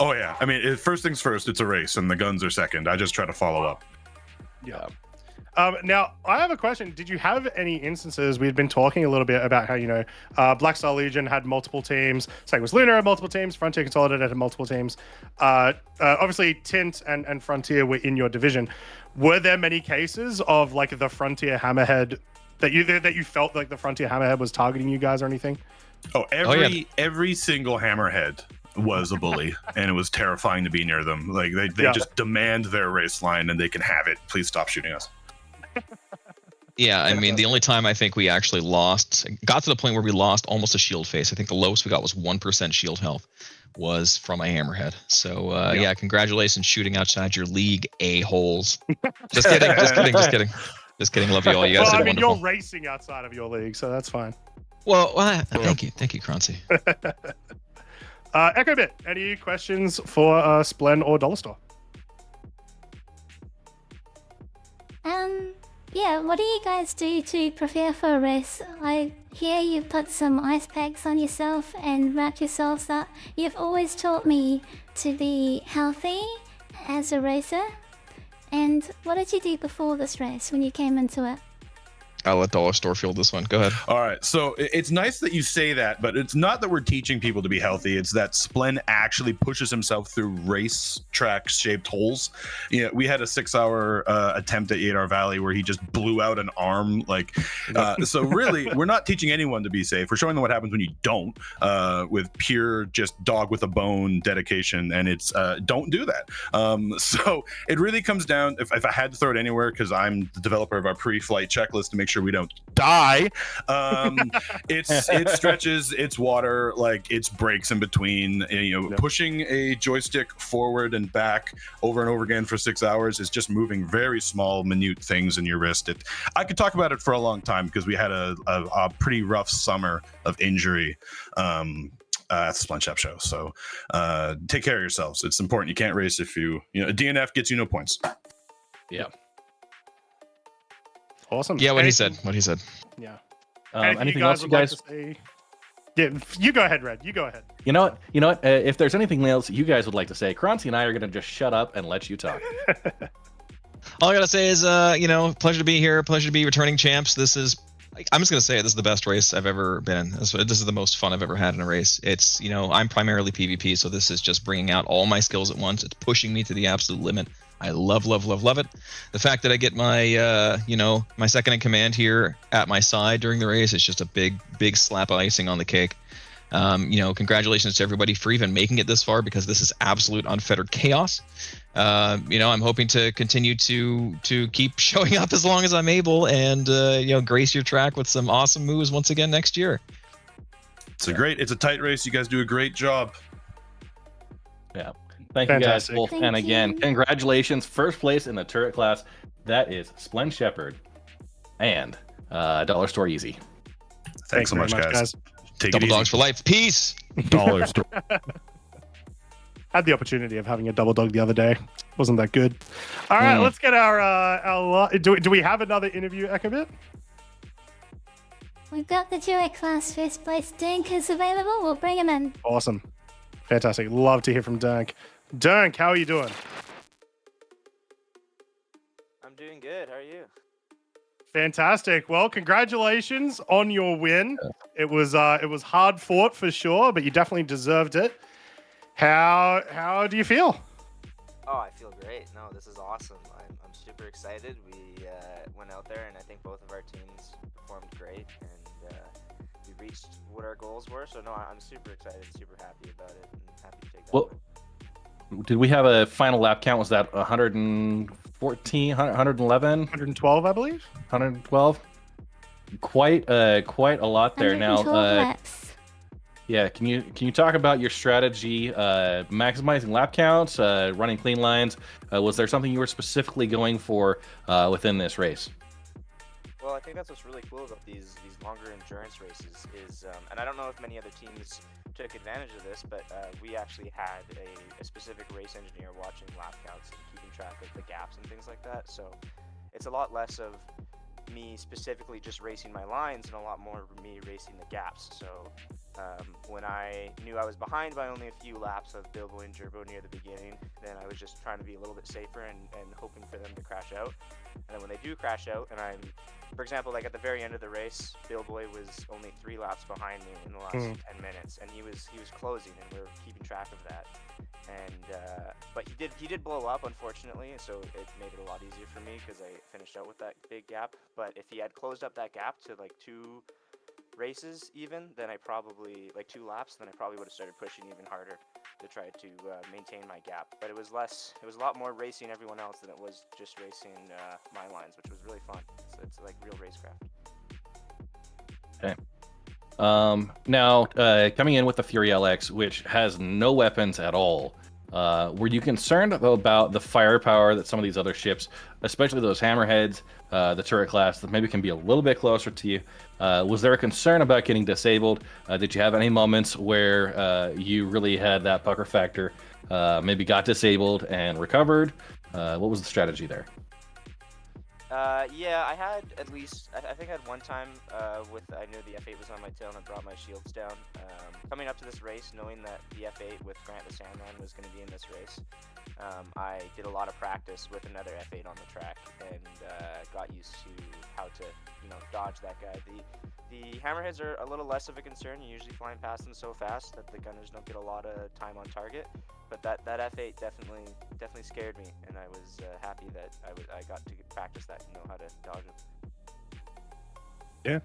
Oh yeah, I mean, first things first. It's a race, and the guns are second. I just try to follow up. Yeah. Now, I have a question. Did you have any instances? We've been talking a little bit about how, Black Star Legion had multiple teams. Same was Lunar had multiple teams. Frontier Consolidated had multiple teams. Obviously, Tint and Frontier were in your division. Were there many cases of like the Frontier Hammerhead that you felt like the Frontier Hammerhead was targeting you guys or anything? Oh, every single Hammerhead was a bully, and it was terrifying to be near them. Like they just demand their race line, and they can have it. Please stop shooting us. Yeah, I mean, the only time I think we actually got to the point where we lost almost a shield face. I think the lowest we got was 1% shield health was from a Hammerhead. So, yeah, congratulations shooting outside your league, a-holes. Just kidding. Just kidding. Love you all. You guys Well, did I mean, wonderful. you're racing outside of your league, so that's fine. Well, thank you, Croncy. Echo Bit, any questions for Splen or Dollar Store? Yeah, what do you guys do to prepare for a race? I hear you put some ice packs on yourself and wrap yourselves up. You've always taught me to be healthy as a racer. And what did you do before this race when you came into it? I'll let Dollar Store field this one. Go ahead. All right, so it's nice that you say that, but it's not that we're teaching people to be healthy. It's that Splen actually pushes himself through racetrack-shaped holes. You know, we had a 6-hour attempt at Yadar Valley where he just blew out an arm. So really, we're not teaching anyone to be safe. We're showing them what happens when you don't, with pure just dog with a bone dedication, and it's don't do that. So it really comes down. If I had to throw it anywhere, because I'm the developer of our pre-flight checklist to make sure we don't die, it's stretches, it's water, like it's breaks in between. Pushing a joystick forward and back over and over again for 6 hours is just moving very small, minute things in your wrist. I could talk about it for a long time because we had a pretty rough summer of injury at the SplenShepard show. So take care of yourselves. It's important. You can't race if a DNF gets you no points. Yeah. Awesome. Yeah, what he said. Yeah. Anything else, you guys? Like to say? Yeah, you go ahead, Red. You go ahead. You know what? If there's anything else you guys would like to say, Croncy and I are going to just shut up and let you talk. All I gotta say is, pleasure to be here. Pleasure to be returning champs. I'm just gonna say it. This is the best race I've ever been in. This is the most fun I've ever had in a race. It's, I'm primarily PvP, so this is just bringing out all my skills at once. It's pushing me to the absolute limit. I love it. The fact that I get my, my second in command here at my side during the race is just a big slap of icing on the cake. Congratulations to everybody for even making it this far, because this is absolute unfettered chaos. I'm hoping to continue to keep showing up as long as I'm able and, grace your track with some awesome moves once again next year. It's a tight race. You guys do a great job. Yeah. Thank Fantastic. you guys both. Thank And again, you. Congratulations. First place in the turret class. That is SplenShepard and Dollar Store Easy. Thanks so much, very guys. Take Double it easy. dogs for life. Peace. Dollar Store. Had the opportunity of having a double dog the other day. Wasn't that good? All right, let's get our do we have another interview, Ekabit? We've got the duet class first place. Durnk is available. We'll bring him in. Awesome. Fantastic. Love to hear from Durnk. Durnk, how are you doing? I'm doing good. How are you? Fantastic. Well, congratulations on your win. It was hard fought for sure, but you definitely deserved it. How do you feel? Oh, I feel great. No, this is awesome. I'm super excited. We went out there, and I think both of our teams performed great, and we reached what our goals were. So no, I'm super excited, super happy about it, and happy to take that. Well, did we have a final lap count? Was that 114, 111, 112, I believe. 112? Quite a lot there. Now, 112 laps. yeah, can you talk about your strategy, maximizing lap counts, running clean lines? Was there something you were specifically going for within this race? Well, I think that's what's really cool about these longer endurance races is, and I don't know if many other teams took advantage of this, but we actually had a specific race engineer watching lap counts and keeping track of the gaps and things like that. So it's a lot less of me specifically just racing my lines and a lot more of me racing the gaps. So when I knew I was behind by only a few laps of Bilbo and Gerbo near the beginning, then I was just trying to be a little bit safer and hoping for them to crash out. And then when they do crash out, and for example, like at the very end of the race, Bilbo was only 3 laps behind me in the last 10 minutes, and he was closing, and we were keeping track of that. And but he did blow up, unfortunately, so it made it a lot easier for me because I finished out with that big gap. But if he had closed up that gap to like 2 races even, then I probably, like 2 laps, then I probably would have started pushing even harder to try to maintain my gap. But it was a lot more racing everyone else than it was just racing my lines, which was really fun. So it's like real racecraft. Okay. Now, coming in with the Fury LX, which has no weapons at all, Were you concerned about the firepower that some of these other ships, especially those Hammerheads, the turret class, that maybe can be a little bit closer to you? Was there a concern about getting disabled? Did you have any moments where you really had that pucker factor, maybe got disabled and recovered? What was the strategy there? Yeah, I had at least, I think I had one time I knew the F8 was on my tail and I brought my shields down. Coming up to this race, knowing that the F8 with Grant the Sandman was going to be in this race, I did a lot of practice with another F8 on the track and got used to how to, dodge that guy. The Hammerheads are a little less of a concern. You're usually flying past them so fast that the gunners don't get a lot of time on target. But that F8 definitely scared me, and I was happy that I got to practice that and know how to dodge it. Yeah,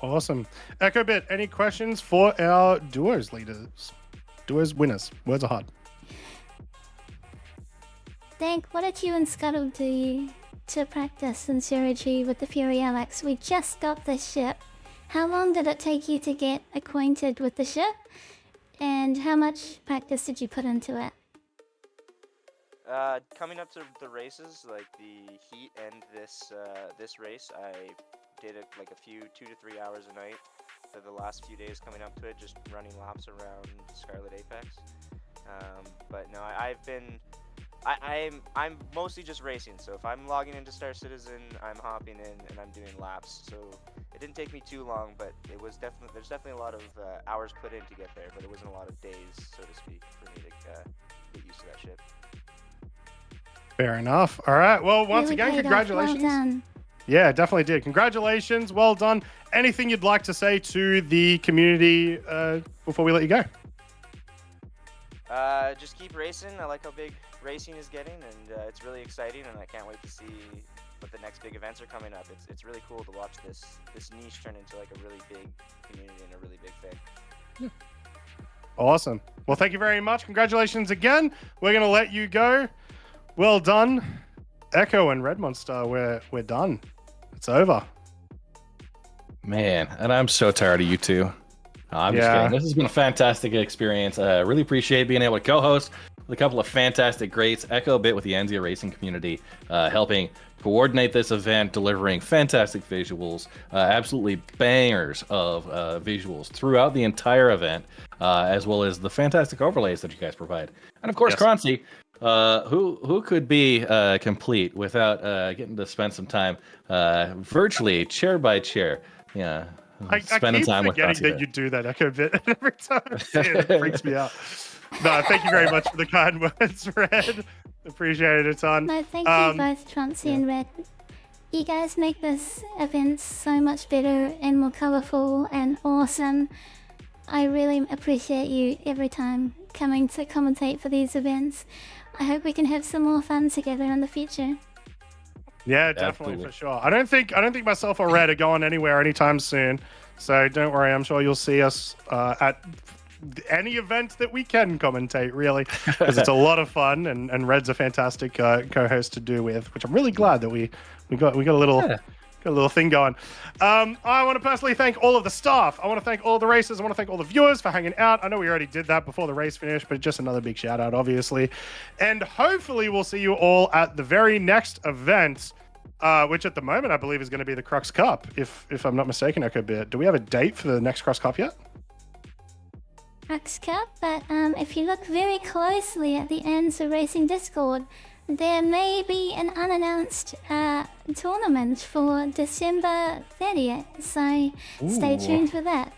awesome. Echo Bit, any questions for our duos leaders? Duos winners. Words are hard. Durnk, what did you and Scuttle do to practice in Surgery with the Fury Alex? We just got this ship. How long did it take you to get acquainted with the ship? And how much practice did you put into it? Coming up to the races, like the heat and this race, I did it like a few 2 to 3 hours a night for the last few days coming up to it, just running laps around Scarlet Apex. But no, I'm mostly just racing. So if I'm logging into Star Citizen, I'm hopping in and I'm doing laps. So it didn't take me too long, but there's definitely a lot of hours put in to get there, but it wasn't a lot of days, so to speak, for me to get used to that ship. Fair enough. All right. Well, once Really again, paid off. congratulations. Well done. Yeah, definitely did. Congratulations. Well done. Anything you'd like to say to the community before we let you go? Just keep racing. I like how big racing is getting, and it's really exciting, and I can't wait to see what the next big events are coming up. It's really cool to watch this niche turn into like a really big community and a really big thing. Yeah. Awesome. Well, thank you very much. Congratulations again. We're going to let you go. Well done. Echo and Red Monster, we're done. It's over. Man, and I'm so tired of you two. I'm just kidding. This has been a fantastic experience. I really appreciate being able to co-host with a couple of fantastic greats. Echo a bit with the Anzia racing community, helping coordinate this event, delivering fantastic visuals, absolutely bangers of visuals throughout the entire event, as well as the fantastic overlays that you guys provide. And of course, Kronzi, who could be complete without getting to spend some time virtually, chair by chair. Yeah. Spending time with forgetting that you do that Echo Bit every time I see it. It freaks me out. No, thank you very much for the kind words, Red. Appreciate it a ton. No, thank you both, Chauncey and Red. You guys make this event so much better and more colourful and awesome. I really appreciate you every time coming to commentate for these events. I hope we can have some more fun together in the future. Yeah, definitely, for sure. I don't think myself or Red are going anywhere anytime soon. So don't worry. I'm sure you'll see us at any event that we can commentate, really, because it's a lot of fun. And Red's a fantastic co-host to do with, which I'm really glad that we got a little. Got a little thing going. I want to personally thank all of the staff. I want to thank all the racers. I want to thank all the viewers for hanging out. I know we already did that before the race finished, but just another big shout out, obviously. And hopefully we'll see you all at the very next event, which at the moment I believe is going to be the Crux Cup, if I'm not mistaken, Echo Bit. Do we have a date for the next Crux Cup yet? Crux Cup, but if you look very closely at the Anzia Racing Discord, there may be an unannounced tournament for December 30th, so stay tuned for that.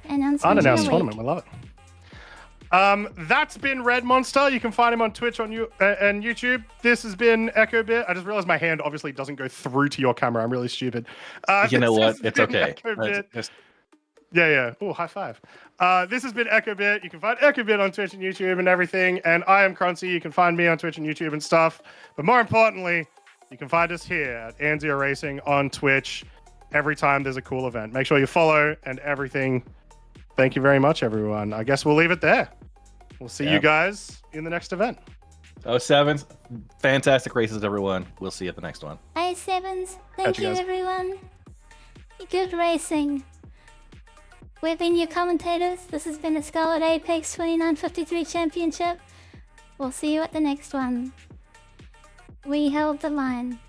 Unannounced tournament, we love it. That's been Red Monster. You can find him on Twitch and YouTube. This has been Echo Bit. I just realized my hand obviously doesn't go through to your camera. I'm really stupid. You know what? It's okay. Yeah. Oh, high five. This has been Echo Bit. You can find Echo Bit on Twitch and YouTube and everything. And I am Kronzi. You can find me on Twitch and YouTube and stuff. But more importantly, you can find us here at Anzia Racing on Twitch every time there's a cool event. Make sure you follow and everything. Thank you very much, everyone. I guess we'll leave it there. We'll see you guys in the next event. 07s, fantastic races, everyone. We'll see you at the next one. A7s, thank you, everyone. Good racing. We've been your commentators. This has been the Scarlet Apex 2953 Championship. We'll see you at the next one. We held the line.